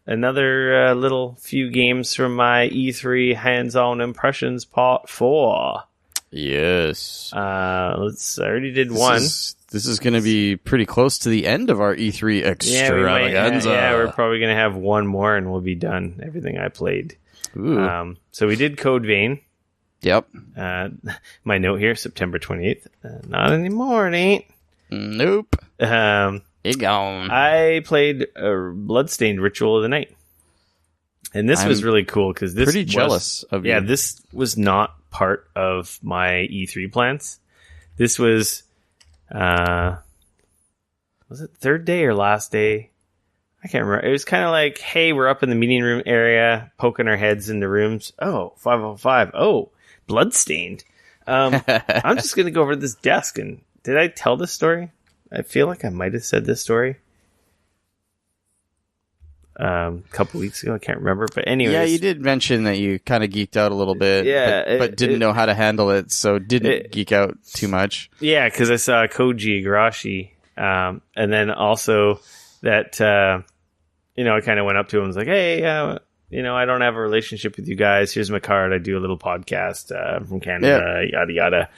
another little few games from my E3 hands-on impressions part 4. Yes. I already did one. This is going to be pretty close to the end of our E3 Extravaganza. Yeah, we're probably going to have one more and we'll be done. Everything I played. Ooh. So we did Code Vein. Yep. My note here, September 28th. Not anymore, it ain't. Nope. It gone. I played Bloodstained Ritual of the Night. And this was really cool because this pretty jealous of you. Yeah, this was not part of my E3 plans. This was it third day or last day? I can't remember. It was kind of like, hey, we're up in the meeting room area, poking our heads in the rooms. Oh, 505. Oh, Bloodstained. I'm just going to go over to this desk. And did I tell this story? I feel like I might have said this story a couple weeks ago. I can't remember. But anyways. Yeah, you did mention that you kind of geeked out a little bit. Yeah. But didn't know how to handle it, so didn't geek out too much. Yeah, because I saw Koji Igarashi. And then also that, I kind of went up to him and was like, hey, I don't have a relationship with you guys. Here's my card. I do a little podcast from Canada, yada, yada.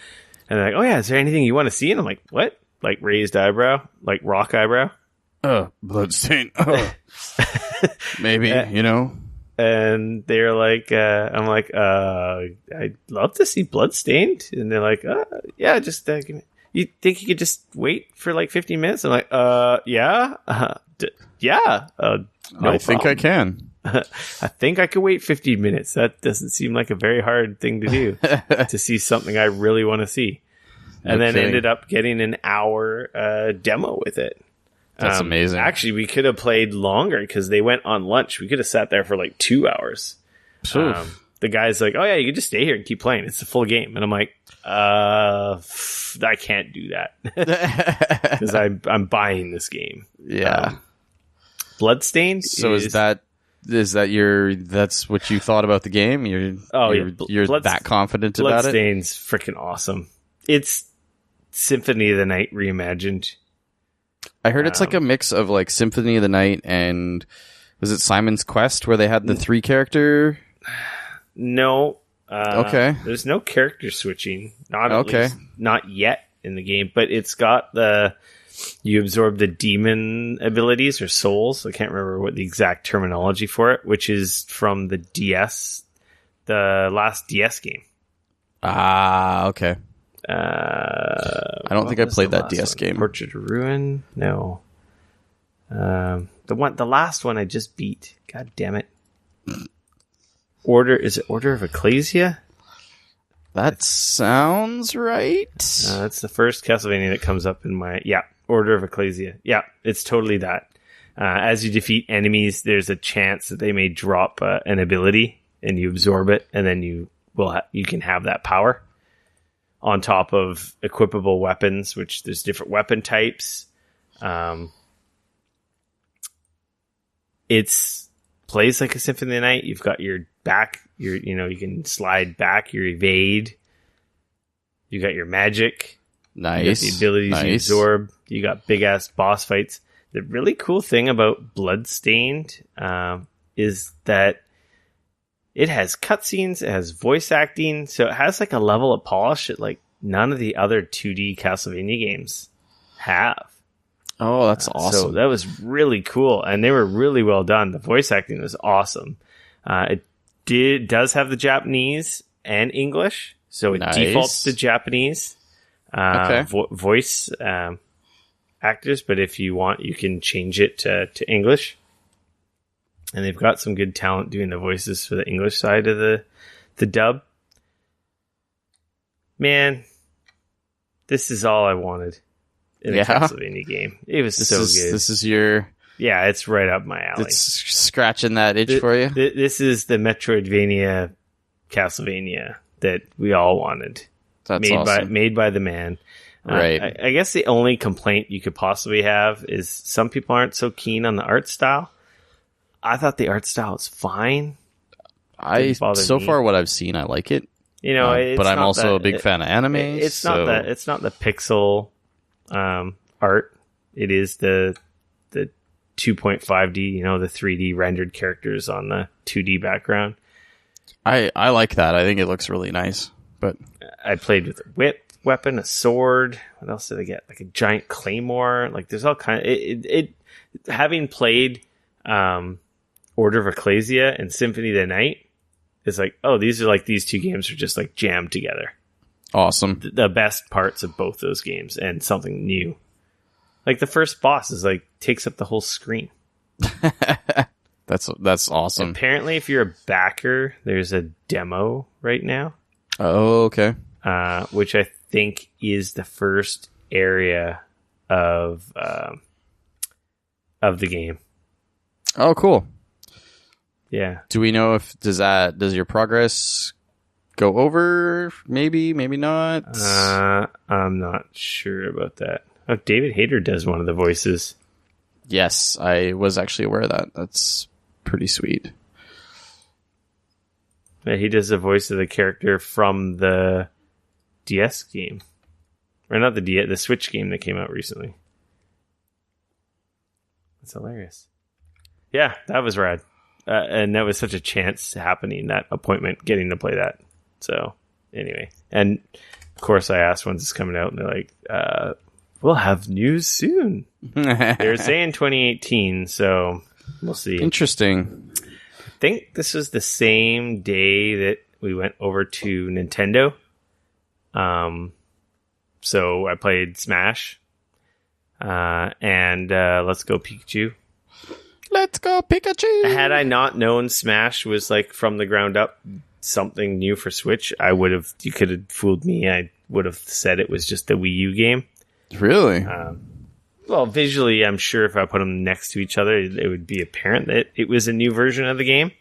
And they're like, oh, yeah, is there anything you want to see? And I'm like, what? Like raised eyebrow? Like rock eyebrow? Bloodstain. Maybe, And they're like, I'm like, I'd love to see Bloodstained. And they're like, yeah, just you think you could just wait for like 15 minutes? I'm like, yeah. Yeah. No I think I can. I think I could wait 15 minutes. That doesn't seem like a very hard thing to do to see something I really want to see. And then ended up getting an hour demo with it. That's amazing. Actually, we could have played longer because they went on lunch. We could have sat there for like 2 hours. The guy's like, oh, yeah, you can just stay here and keep playing. It's a full game. And I'm like, I can't do that because I'm buying this game. Yeah. Bloodstained. So that's what you thought about the game? You're that confident about it? Bloodstained's freaking awesome. It's Symphony of the Night reimagined. I heard it's like a mix of like Symphony of the Night and was it Simon's Quest where they had the 3-character? No. Okay. There's no character switching. Not yet in the game, but it's got you absorb the demon abilities or souls. I can't remember what the exact terminology for it, which is from the DS, the last DS game. Ah, okay. I don't think I played that DS game. Portrait of Ruin? No. The last one I just beat. God damn it. Is it Order of Ecclesia? That sounds right. That's the first Castlevania that comes up in my... Yeah, Order of Ecclesia. Yeah, it's totally that. As you defeat enemies, there's a chance that they may drop an ability, and you absorb it, and then you can have that power. On top of equipable weapons, which there's different weapon types. It's plays like a Symphony of the Night. You've got your back, you can slide back, your evade. You got your magic. Nice. You got the abilities you absorb. You got big ass boss fights. The really cool thing about Bloodstained is that it has cutscenes, it has voice acting, so it has like a level of polish that like none of the other 2D Castlevania games have. Oh, that's awesome. So that was really cool, and they were really well done. The voice acting was awesome. It does have the Japanese and English, so it defaults to Japanese voice actors, but if you want, you can change it to English. And they've got some good talent doing the voices for the English side of the dub. Man, This is all I wanted in a Castlevania game. It was so good. This is your... Yeah, it's right up my alley. It's scratching that itch for you? This is the Metroidvania Castlevania that we all wanted. That's awesome. Made by the man. Right. I guess the only complaint you could possibly have is some people aren't so keen on the art style. I thought the art style was fine. So far what I've seen, I like it. You know, but I'm also a big fan of anime. It's not the pixel art. It is the 2.5D, you know, the 3D rendered characters on the 2D background. I like that. I think it looks really nice. But I played with a weapon, a sword. What else did I get? Like a giant claymore. Like there's all kind of having played Order of Ecclesia and Symphony of the Night, it's like, oh, these two games are just like jammed together. Awesome. The best parts of both those games and something new. Like the first boss is like takes up the whole screen. That's awesome. Apparently, if you're a backer, there's a demo right now. Oh, okay. Which I think is the first area of the game. Oh, cool. Yeah. Do we know does your progress go over? Maybe not. I'm not sure about that. Oh, David Hayter does one of the voices. Yes, I was actually aware of that. That's pretty sweet. Yeah, he does the voice of the character from the DS game. Or not the Switch game that came out recently. That's hilarious. Yeah, that was rad. And that was such a chance happening, that appointment, getting to play that. So, anyway. And, of course, I asked when's this coming out, and they're like, we'll have news soon. They're saying 2018, so we'll see. Interesting. I think this was the same day that we went over to Nintendo. So I played Smash. And Let's Go Pikachu. Let's go Pikachu! Had I not known Smash was like from the ground up something new for Switch, you could have fooled me. I would have said it was just a Wii U game. Really? Well, visually, I'm sure if I put them next to each other, it would be apparent that it was a new version of the game.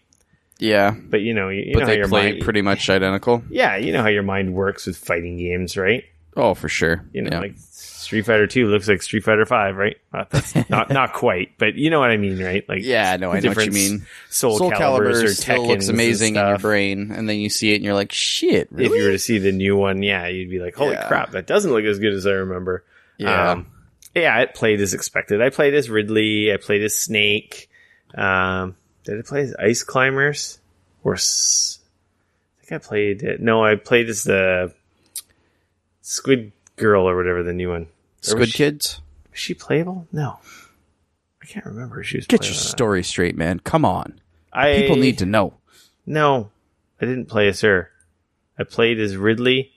Yeah. But you know how they your play mind, pretty much identical. Yeah, you know how your mind works with fighting games, right? Oh, for sure. You know, like Street Fighter 2 looks like Street Fighter 5, right? That's not quite, but you know what I mean, right? Like, yeah, no, I know what you mean. Soul Calibur or still looks amazing in your brain, and then you see it and you're like, shit, really? If you were to see the new one, yeah, you'd be like, holy crap, that doesn't look as good as I remember. Yeah. It played as expected. I played as Ridley. I played as Snake. Did I play as Ice Climbers? I think I played... No, I played as the Squid Girl or whatever, the new one. Squid Kids? Was she playable? No. I can't remember if she was Get playable. your story straight, man. Come on. People need to know. No, I didn't play as her. I played as Ridley,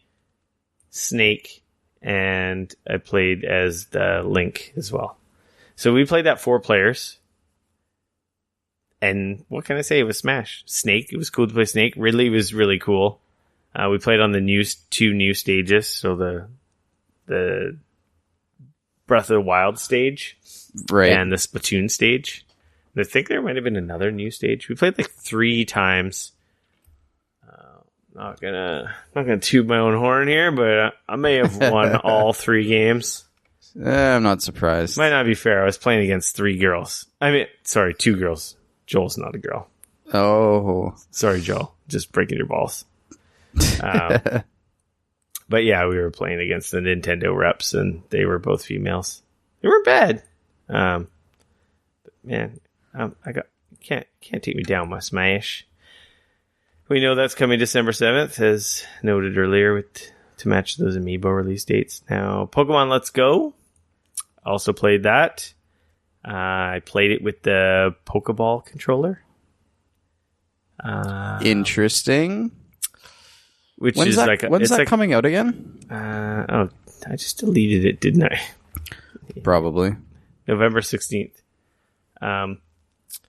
Snake, and I played as the Link as well. So we played that 4 players. And what can I say? It was Smash. Snake, it was cool to play Snake. Ridley was really cool. We played on the 2 new stages. So the Breath of the Wild stage. Right. And the Splatoon stage. I think there might have been another new stage. We played like 3 times. Not gonna toot my own horn here, but I may have won all 3 games. I'm not surprised. Might not be fair. I was playing against 3 girls. 2 girls. Joel's not a girl. Oh, sorry, Joel. Just breaking your balls. But yeah, we were playing against the Nintendo reps, and they were both females. They weren't bad. But man, can't take me down my Smash. We know that's coming December 7th, as noted earlier, to match those Amiibo release dates. Now, Pokemon Let's Go. Also played that. I played it with the Pokeball controller. Interesting. When's that coming out again? I just deleted it, didn't I? Probably. November 16th. And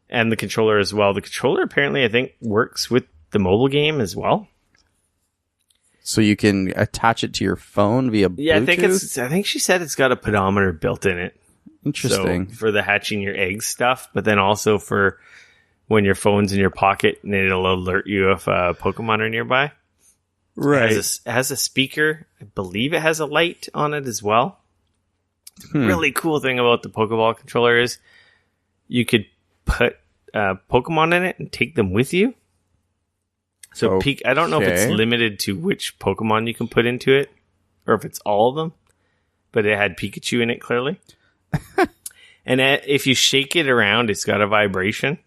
the controller as well. The controller apparently, I think, works with the mobile game as well. So you can attach it to your phone via Bluetooth? Yeah, I think she said it's got a pedometer built in it. Interesting. So for the hatching your eggs stuff, but then also for when your phone's in your pocket and it'll alert you if Pokemon are nearby. Right. It has a speaker. I believe it has a light on it as well. The really cool thing about the Pokeball controller is you could put Pokemon in it and take them with you. So I don't know if it's limited to which Pokemon you can put into it or if it's all of them, but it had Pikachu in it clearly. And if you shake it around, it's got a vibration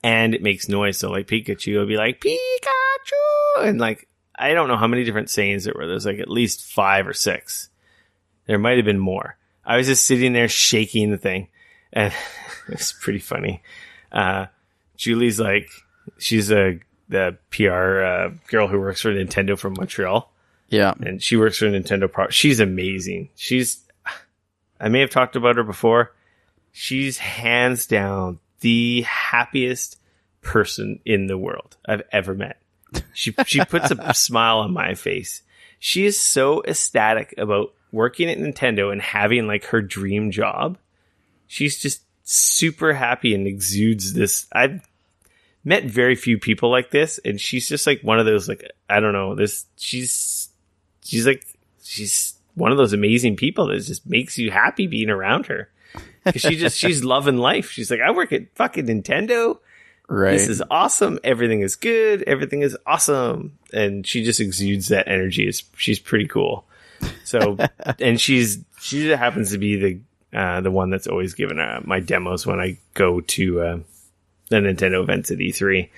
and it makes noise. So like Pikachu will be like, Pikachu! And like, I don't know how many different sayings there were. There's like at least 5 or 6. There might have been more. I was just sitting there shaking the thing and it's pretty funny. Julie's like, she's the PR girl who works for Nintendo from Montreal. Yeah. And she works for Nintendo Pro. She's amazing. I may have talked about her before. She's hands down the happiest person in the world I've ever met. She puts a smile on my face. She is so ecstatic about working at Nintendo and having like her dream job. She's just super happy and exudes this. I've met very few people like this, and she's just like one of those, like, I don't know, she's one of those amazing people that just makes you happy being around her. Because she's loving life. She's like, I work at fucking Nintendo. Right. This is awesome. Everything is good. Everything is awesome. And she just exudes that energy. She's pretty cool. So, and she happens to be the one that's always given my demos when I go to the Nintendo events at E3.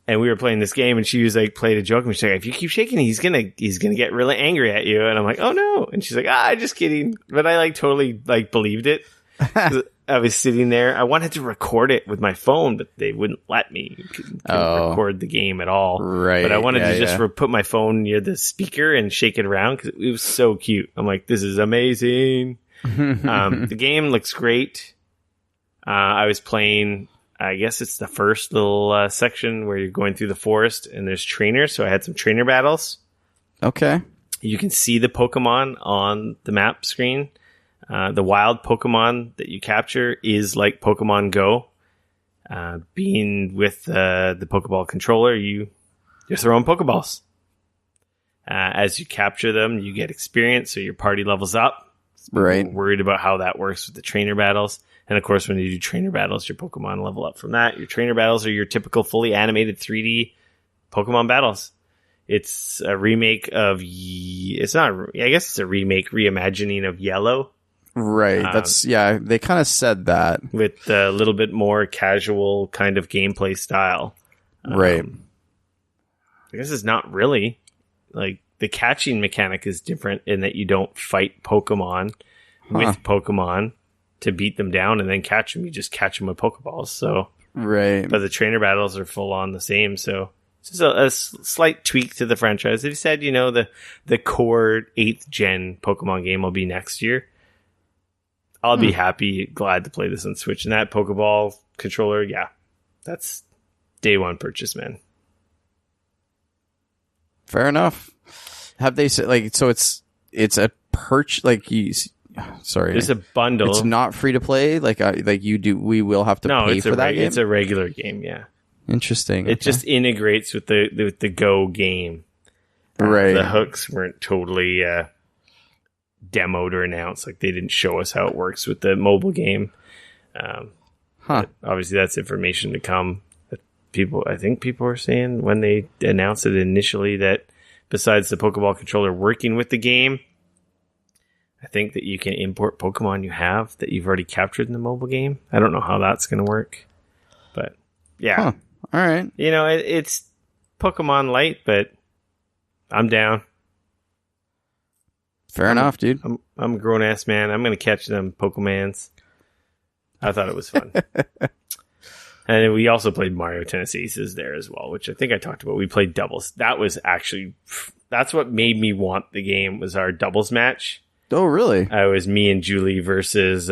And we were playing this game, and she was like, played a joke, and she's like, if you keep shaking, he's gonna get really angry at you. And I'm like, oh no. And she's like, just kidding. But I like totally like believed it. I was sitting there. I wanted to record it with my phone, but they wouldn't let me. You couldn't record the game at all. Right. But I wanted to just put my phone near the speaker and shake it around because it was so cute. I'm like, this is amazing. The game looks great. I was playing, I guess it's the first little section where you're going through the forest and there's trainers. So I had some trainer battles. Okay. You can see the Pokemon on the map screen. The wild Pokemon that you capture is like Pokemon Go. Being with the Pokeball controller, you're throwing Pokeballs. As you capture them, you get experience, so your party levels up. Right. We're worried about how that works with the trainer battles. And of course, when you do trainer battles, your Pokemon level up from that. Your trainer battles are your typical fully animated 3D Pokemon battles. It's a remake of... It's not... I guess it's a reimagining of Yellow. Right. They kind of said that. With a little bit more casual kind of gameplay style. Right. I guess it's not really. Like, the catching mechanic is different in that you don't fight Pokemon with Pokemon to beat them down and then catch them. You just catch them with Pokeballs. So, right. But the trainer battles are full on the same. So, it's just a slight tweak to the franchise. They've said, the core 8th gen Pokemon game will be next year. I'll be glad to play this on Switch. And that Pokeball controller, that's day one purchase, man. Fair enough. Have they said, like, so it's a perch, like, sorry. It's a bundle. It's not free to play? We will have to pay for that game? It's a regular game, yeah. Interesting. It just integrates with the Go game. Right. The hooks weren't totally... demoed or announced. Like, they didn't show us how it works with the mobile game. Obviously that's information to come. I think people were saying when they announced it initially that besides the Pokeball controller working with the game, I think that you can import Pokemon you have that you've already captured in the mobile game. I don't know how that's going to work, but yeah. All right. It's Pokemon Light, but I'm down. Fair enough, dude. I'm a grown-ass man. I'm going to catch them Pokemans. I thought it was fun. And we also played Mario Tennis Aces there as well, which I think I talked about. We played doubles. That's what made me want the game, was our doubles match. Oh, really? It was me and Julie versus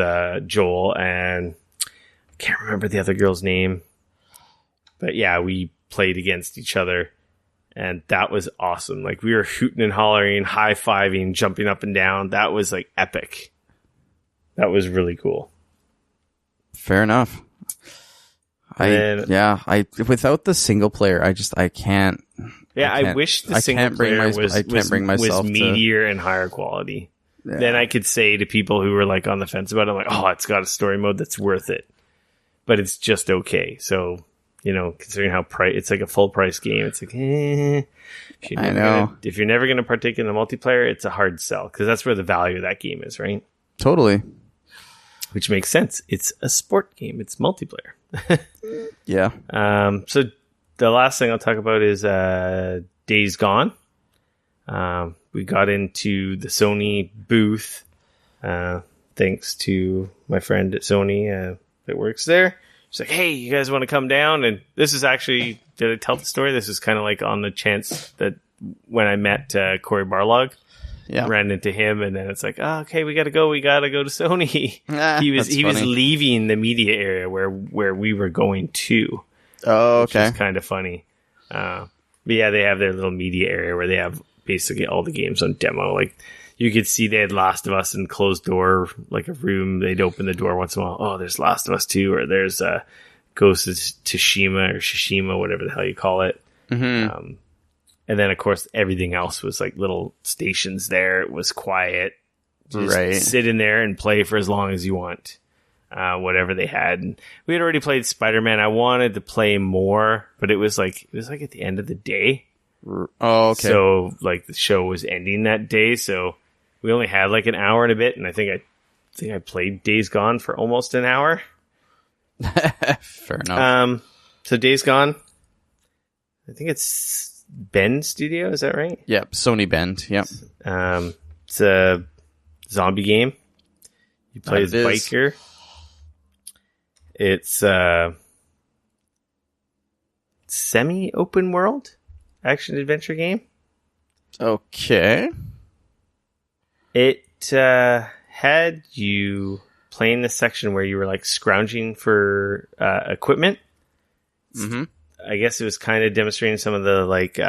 Joel, and I can't remember the other girl's name. But yeah, we played against each other. And that was awesome. Like, we were hooting and hollering, high-fiving, jumping up and down. That was, like, epic. That was really cool. Fair enough. Without the single player, I can't. Yeah, I wish the single player was meatier and higher quality. Yeah. Then I could say to people who were like on the fence about it, like, oh, it's got a story mode that's worth it. But it's just okay. So, you know, considering how it's like a full price game, it's like, if you're never going to partake in the multiplayer, it's a hard sell, because that's where the value of that game is, right? Totally. Which makes sense. It's a sport game. It's multiplayer. Yeah. So the last thing I'll talk about is Days Gone. We got into the Sony booth, thanks to my friend at Sony that works there. She's like, hey, you guys want to come down? And this is actually, did I tell the story? This is kind of like on the chance that when I met Corey Barlog, ran into him, and then it's like, oh, okay, we got to go to Sony. He was leaving the media area where we were going to. Oh, okay. Which is kind of funny. But yeah, they have their little media area where they have basically all the games on demo. Like, you could see they had Last of Us in closed door, like a room. They'd open the door once in a while. Oh, there's Last of Us 2, or there's Ghost of Tsushima, or Shishima, whatever the hell you call it. Mm-hmm. And then, of course, everything else was like little stations there. It was quiet. Just sit in there and play for as long as you want. Whatever they had. And we had already played Spider-Man. I wanted to play more, but it was like at the end of the day. Oh, okay. So like the show was ending that day, so we only had like an hour and a bit, and I think I played Days Gone for almost an hour. Fair enough. So Days Gone, I think it's Bend Studio, is that right? Yep, Sony Bend. Yep. It's a zombie game. You play as a biker. It's semi-open world action adventure game. Okay. It had you playing the section where you were like scrounging for equipment. Mm-hmm. I guess it was kind of demonstrating some of the like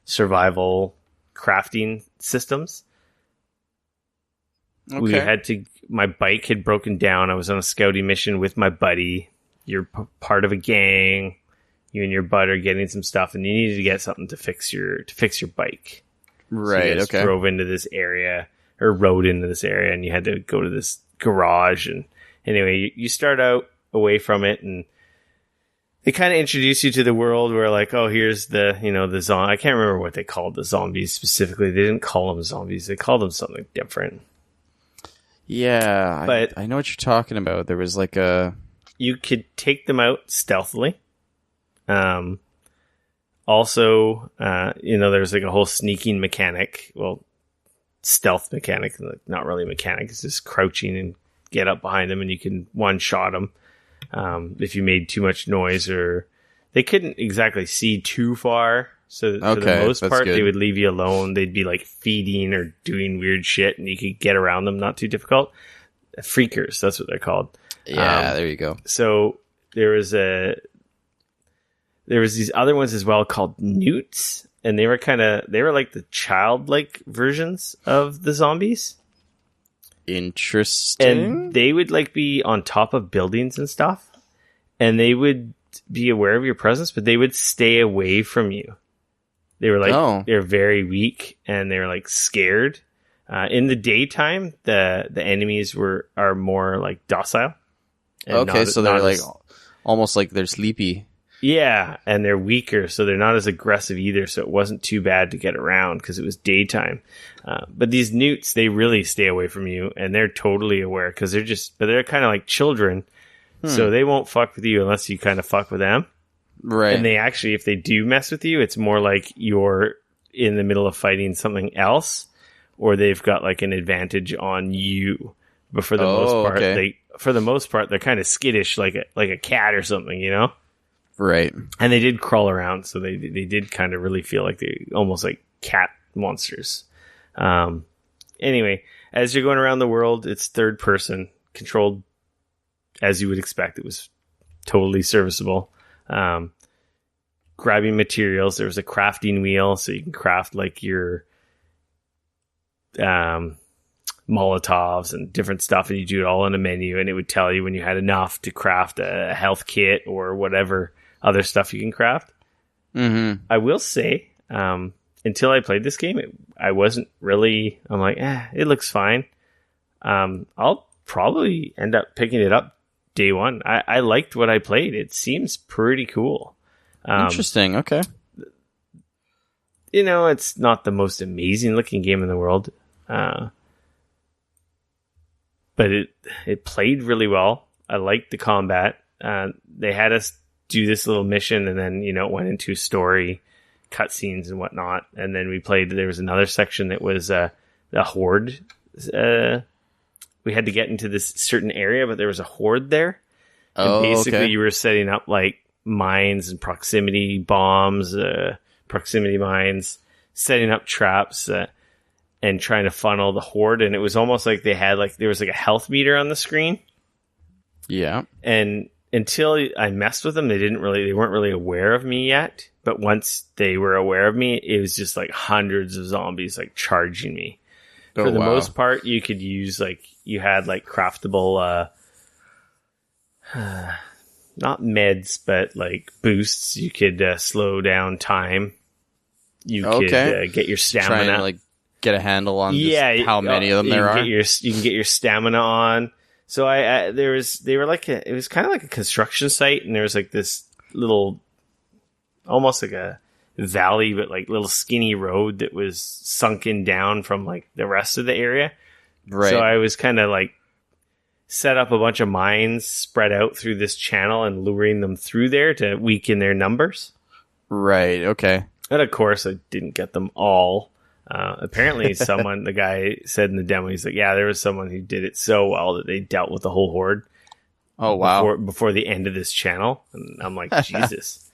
survival crafting systems. Okay. My bike had broken down. I was on a scouting mission with my buddy. You're part of a gang. You and your bud are getting some stuff, and you needed to get something to fix your bike. Right. So you guys drove into this area, or rode into this area, and you had to go to this garage. And anyway, you start out away from it, and they kind of introduce you to the world where, like, oh, here's the zombie. I can't remember what they called the zombies specifically. They didn't call them zombies. They called them something different. Yeah, but I know what you're talking about. There was like you could take them out stealthily. Also, there's like a whole sneaking mechanic. Well, stealth mechanic, not really a mechanic. It's just crouching and get up behind them, and you can one-shot them. If you made too much noise, or they couldn't exactly see too far. So for the most part, they would leave you alone. They'd be like feeding or doing weird shit, and you could get around them. Not too difficult. Freakers, that's what they're called. Yeah, there you go. So there was these other ones as well called newts, and they were like the childlike versions of the zombies. Interesting. And they would like be on top of buildings and stuff, and they would be aware of your presence, but they would stay away from you. They were like, they're very weak, and they were like scared. In the daytime, the enemies are more like docile. Okay, so they're like almost like they're sleepy. Yeah, and they're weaker, so they're not as aggressive either. So it wasn't too bad to get around because it was daytime. But these newts, they really stay away from you, and they're totally aware because they're kind of like children. So they won't fuck with you unless you kind of fuck with them. Right. And they actually, if they do mess with you, it's more like you're in the middle of fighting something else, or they've got like an advantage on you. But for the most part, they're kind of skittish, like a cat or something, you know? Right. And they did crawl around, so they did kind of really feel like they almost like cat monsters. Anyway, as you're going around the world, it's third person, controlled as you would expect. It was totally serviceable. grabbing materials. There was a crafting wheel, so you can craft like your Molotovs and different stuff, and you do it all in a menu, and it would tell you when you had enough to craft a health kit or whatever other stuff you can craft. Mm-hmm. I will say, until I played this game, I wasn't really, I'm like, it looks fine. I'll probably end up picking it up day one. I liked what I played. It seems pretty cool. Interesting. Okay. You know, it's not the most amazing looking game in the world. But it played really well. I liked the combat. They had us do this little mission, and then, you know, it went into story, cutscenes and whatnot. And then we played, there was another section that was the horde. We had to get into this certain area, but there was a horde there. And basically you were setting up like mines and proximity bombs, proximity mines, setting up traps, and trying to funnel the horde. And it was almost like they had like, there was like a health meter on the screen. Yeah. And until I messed with them, they weren't really aware of me yet. But once they were aware of me, it was just like hundreds of zombies like charging me. For the most part, you could use like, you had like craftable, not meds, but like boosts. You could slow down time. You could get your stamina. Trying to like get a handle on how many of them there are. You can get your stamina on. So it was kind of like a construction site, and there was like this little, almost like a valley, but like little skinny road that was sunken down from like the rest of the area. Right. So I was kind of like set up a bunch of mines spread out through this channel and luring them through there to weaken their numbers. Right. Okay. And of course, I didn't get them all. Apparently the guy said in the demo, he's like, yeah, there was someone who did it so well that they dealt with the whole horde. Oh, wow. Before the end of this channel. And I'm like, Jesus.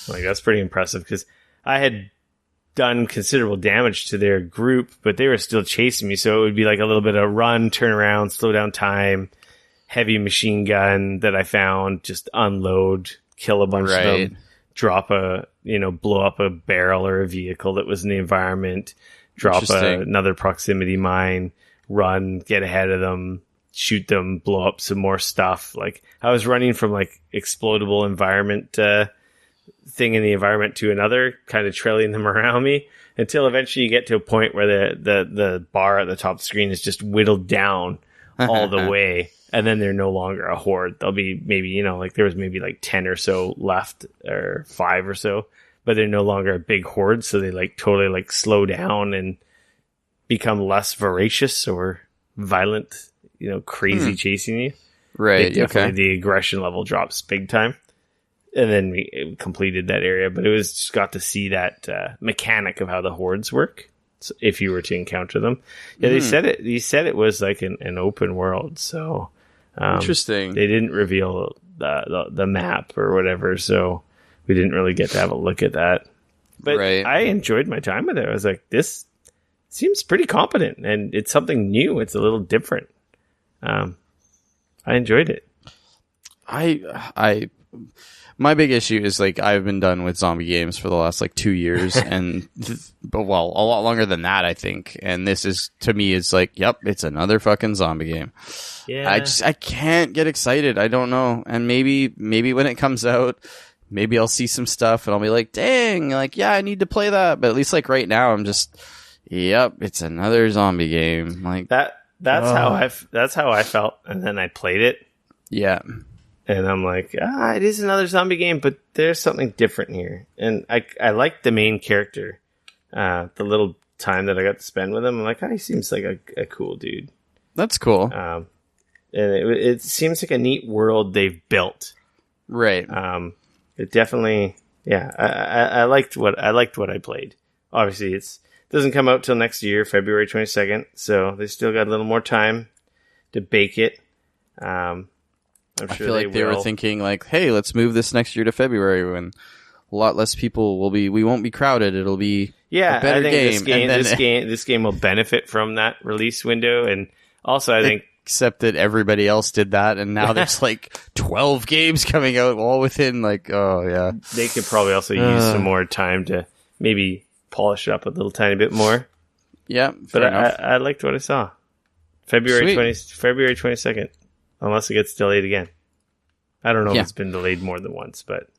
Like, that's pretty impressive, because I had done considerable damage to their group, but they were still chasing me. So it would be like a little bit of run, turn around, slow down time, heavy machine gun that I found, just unload, kill a bunch of them, blow up a barrel or a vehicle that was in the environment, drop another proximity mine, run, get ahead of them, shoot them, blow up some more stuff. Like, I was running from like explodable environment thing in the environment to another, kind of trailing them around me, until eventually you get to a point where the bar at the top of the screen is just whittled down all the way, and then they're no longer a horde. There'll be maybe, like there was maybe like 10 or so left, or 5 or so, but they're no longer a big horde, so they like totally like slow down and become less voracious or violent, crazy chasing you. Right. Definitely the aggression level drops big time. And then we completed that area, but it was just got to see that mechanic of how the hordes work. So if you were to encounter them, they said it. He said it was like an open world. So interesting. They didn't reveal the map or whatever, so we didn't really get to have a look at that. But I enjoyed my time with it. I was like, this seems pretty competent, and it's something new. It's a little different. I enjoyed it. My big issue is like I've been done with zombie games for the last like 2 years, and a lot longer than that, I think. And this is, to me, it's like, yep, it's another fucking zombie game. Yeah, I can't get excited. I don't know. And maybe when it comes out, maybe I'll see some stuff and I'll be like, dang, like, yeah, I need to play that. But at least like right now, I'm just, yep, it's another zombie game. Like that's how I felt. And then I played it. Yeah. And I'm like, it is another zombie game, but there's something different here. And I like the main character. The little time that I got to spend with him, I'm like, he seems like a cool dude. That's cool. And it seems like a neat world they've built. Right. It definitely, I liked what I played. Obviously, it doesn't come out till next year, February 22nd. So they still got a little more time to bake it. I feel like they were thinking like, hey, let's move this next year to February when a lot less people we won't be crowded. It'll be a better game. This game will benefit from that release window. And also I think except that everybody else did that, and now there's like 12 games coming out all within like, oh yeah. They could probably also use some more time to maybe polish it up a little tiny bit more. Yeah, but I liked what I saw. February 22nd, unless it gets delayed again. I don't know if it's been delayed more than once, but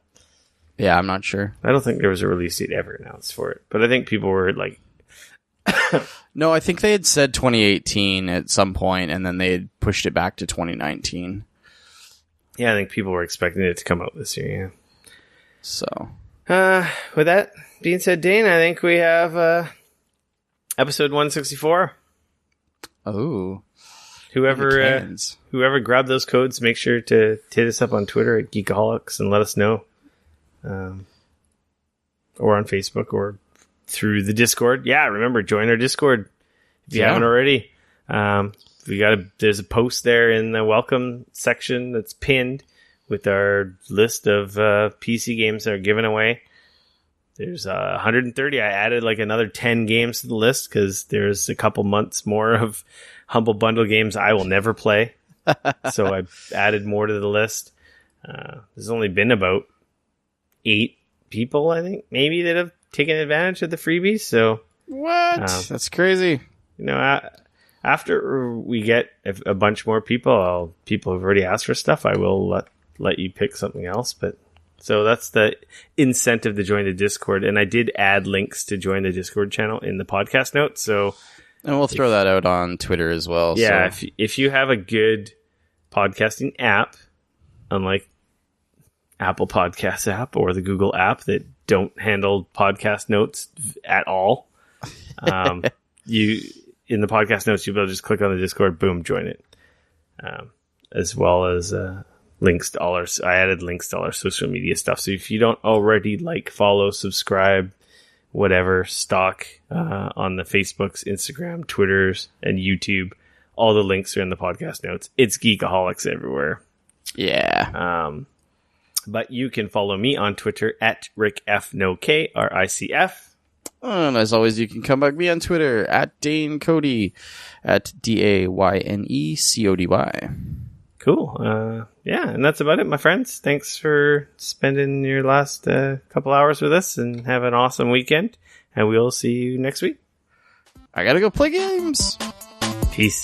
yeah, I'm not sure. I don't think there was a release date ever announced for it. But I think people were like, no, I think they had said 2018 at some point, and then they had pushed it back to 2019. Yeah, I think people were expecting it to come out this year. Yeah. So, with that being said, Dane, I think we have episode 164. Oh, whoever grabbed those codes, make sure to hit us up on Twitter at Geekoholics and let us know, or on Facebook or through the Discord. Yeah, remember, join our Discord if you haven't already. There's a post there in the welcome section that's pinned with our list of PC games that are given away. There's 130. I added like another 10 games to the list because there's a couple months more of Humble Bundle games I will never play. So I added more to the list. There's only been about 8 people, I think, maybe, that have taken advantage of the freebies. So what? That's crazy. You know, after we get a bunch more people who've already asked for stuff, I will let you pick something else. But so that's the incentive to join the Discord. And I did add links to join the Discord channel in the podcast notes. So, and we'll throw that out on Twitter as well. Yeah, so. if you have a good podcasting app, unlike Apple Podcasts app or the Google app that don't handle podcast notes at all, you in the podcast notes you'll be able to just click on the Discord, boom, join it, as well as links to I added links to all our social media stuff. So if you don't already follow, subscribe, whatever, stalk on the Facebooks, Instagram, Twitters, and YouTube, all the links are in the podcast notes. It's Geekoholics everywhere. Yeah. But you can follow me on Twitter at RickFNoK, RICF. And as always, you can come back me on Twitter at Dane Cody, at DAYNECODY. Cool. Yeah, and that's about it, my friends. Thanks for spending your last couple hours with us, and have an awesome weekend. And we'll see you next week. I gotta go play games. Peace.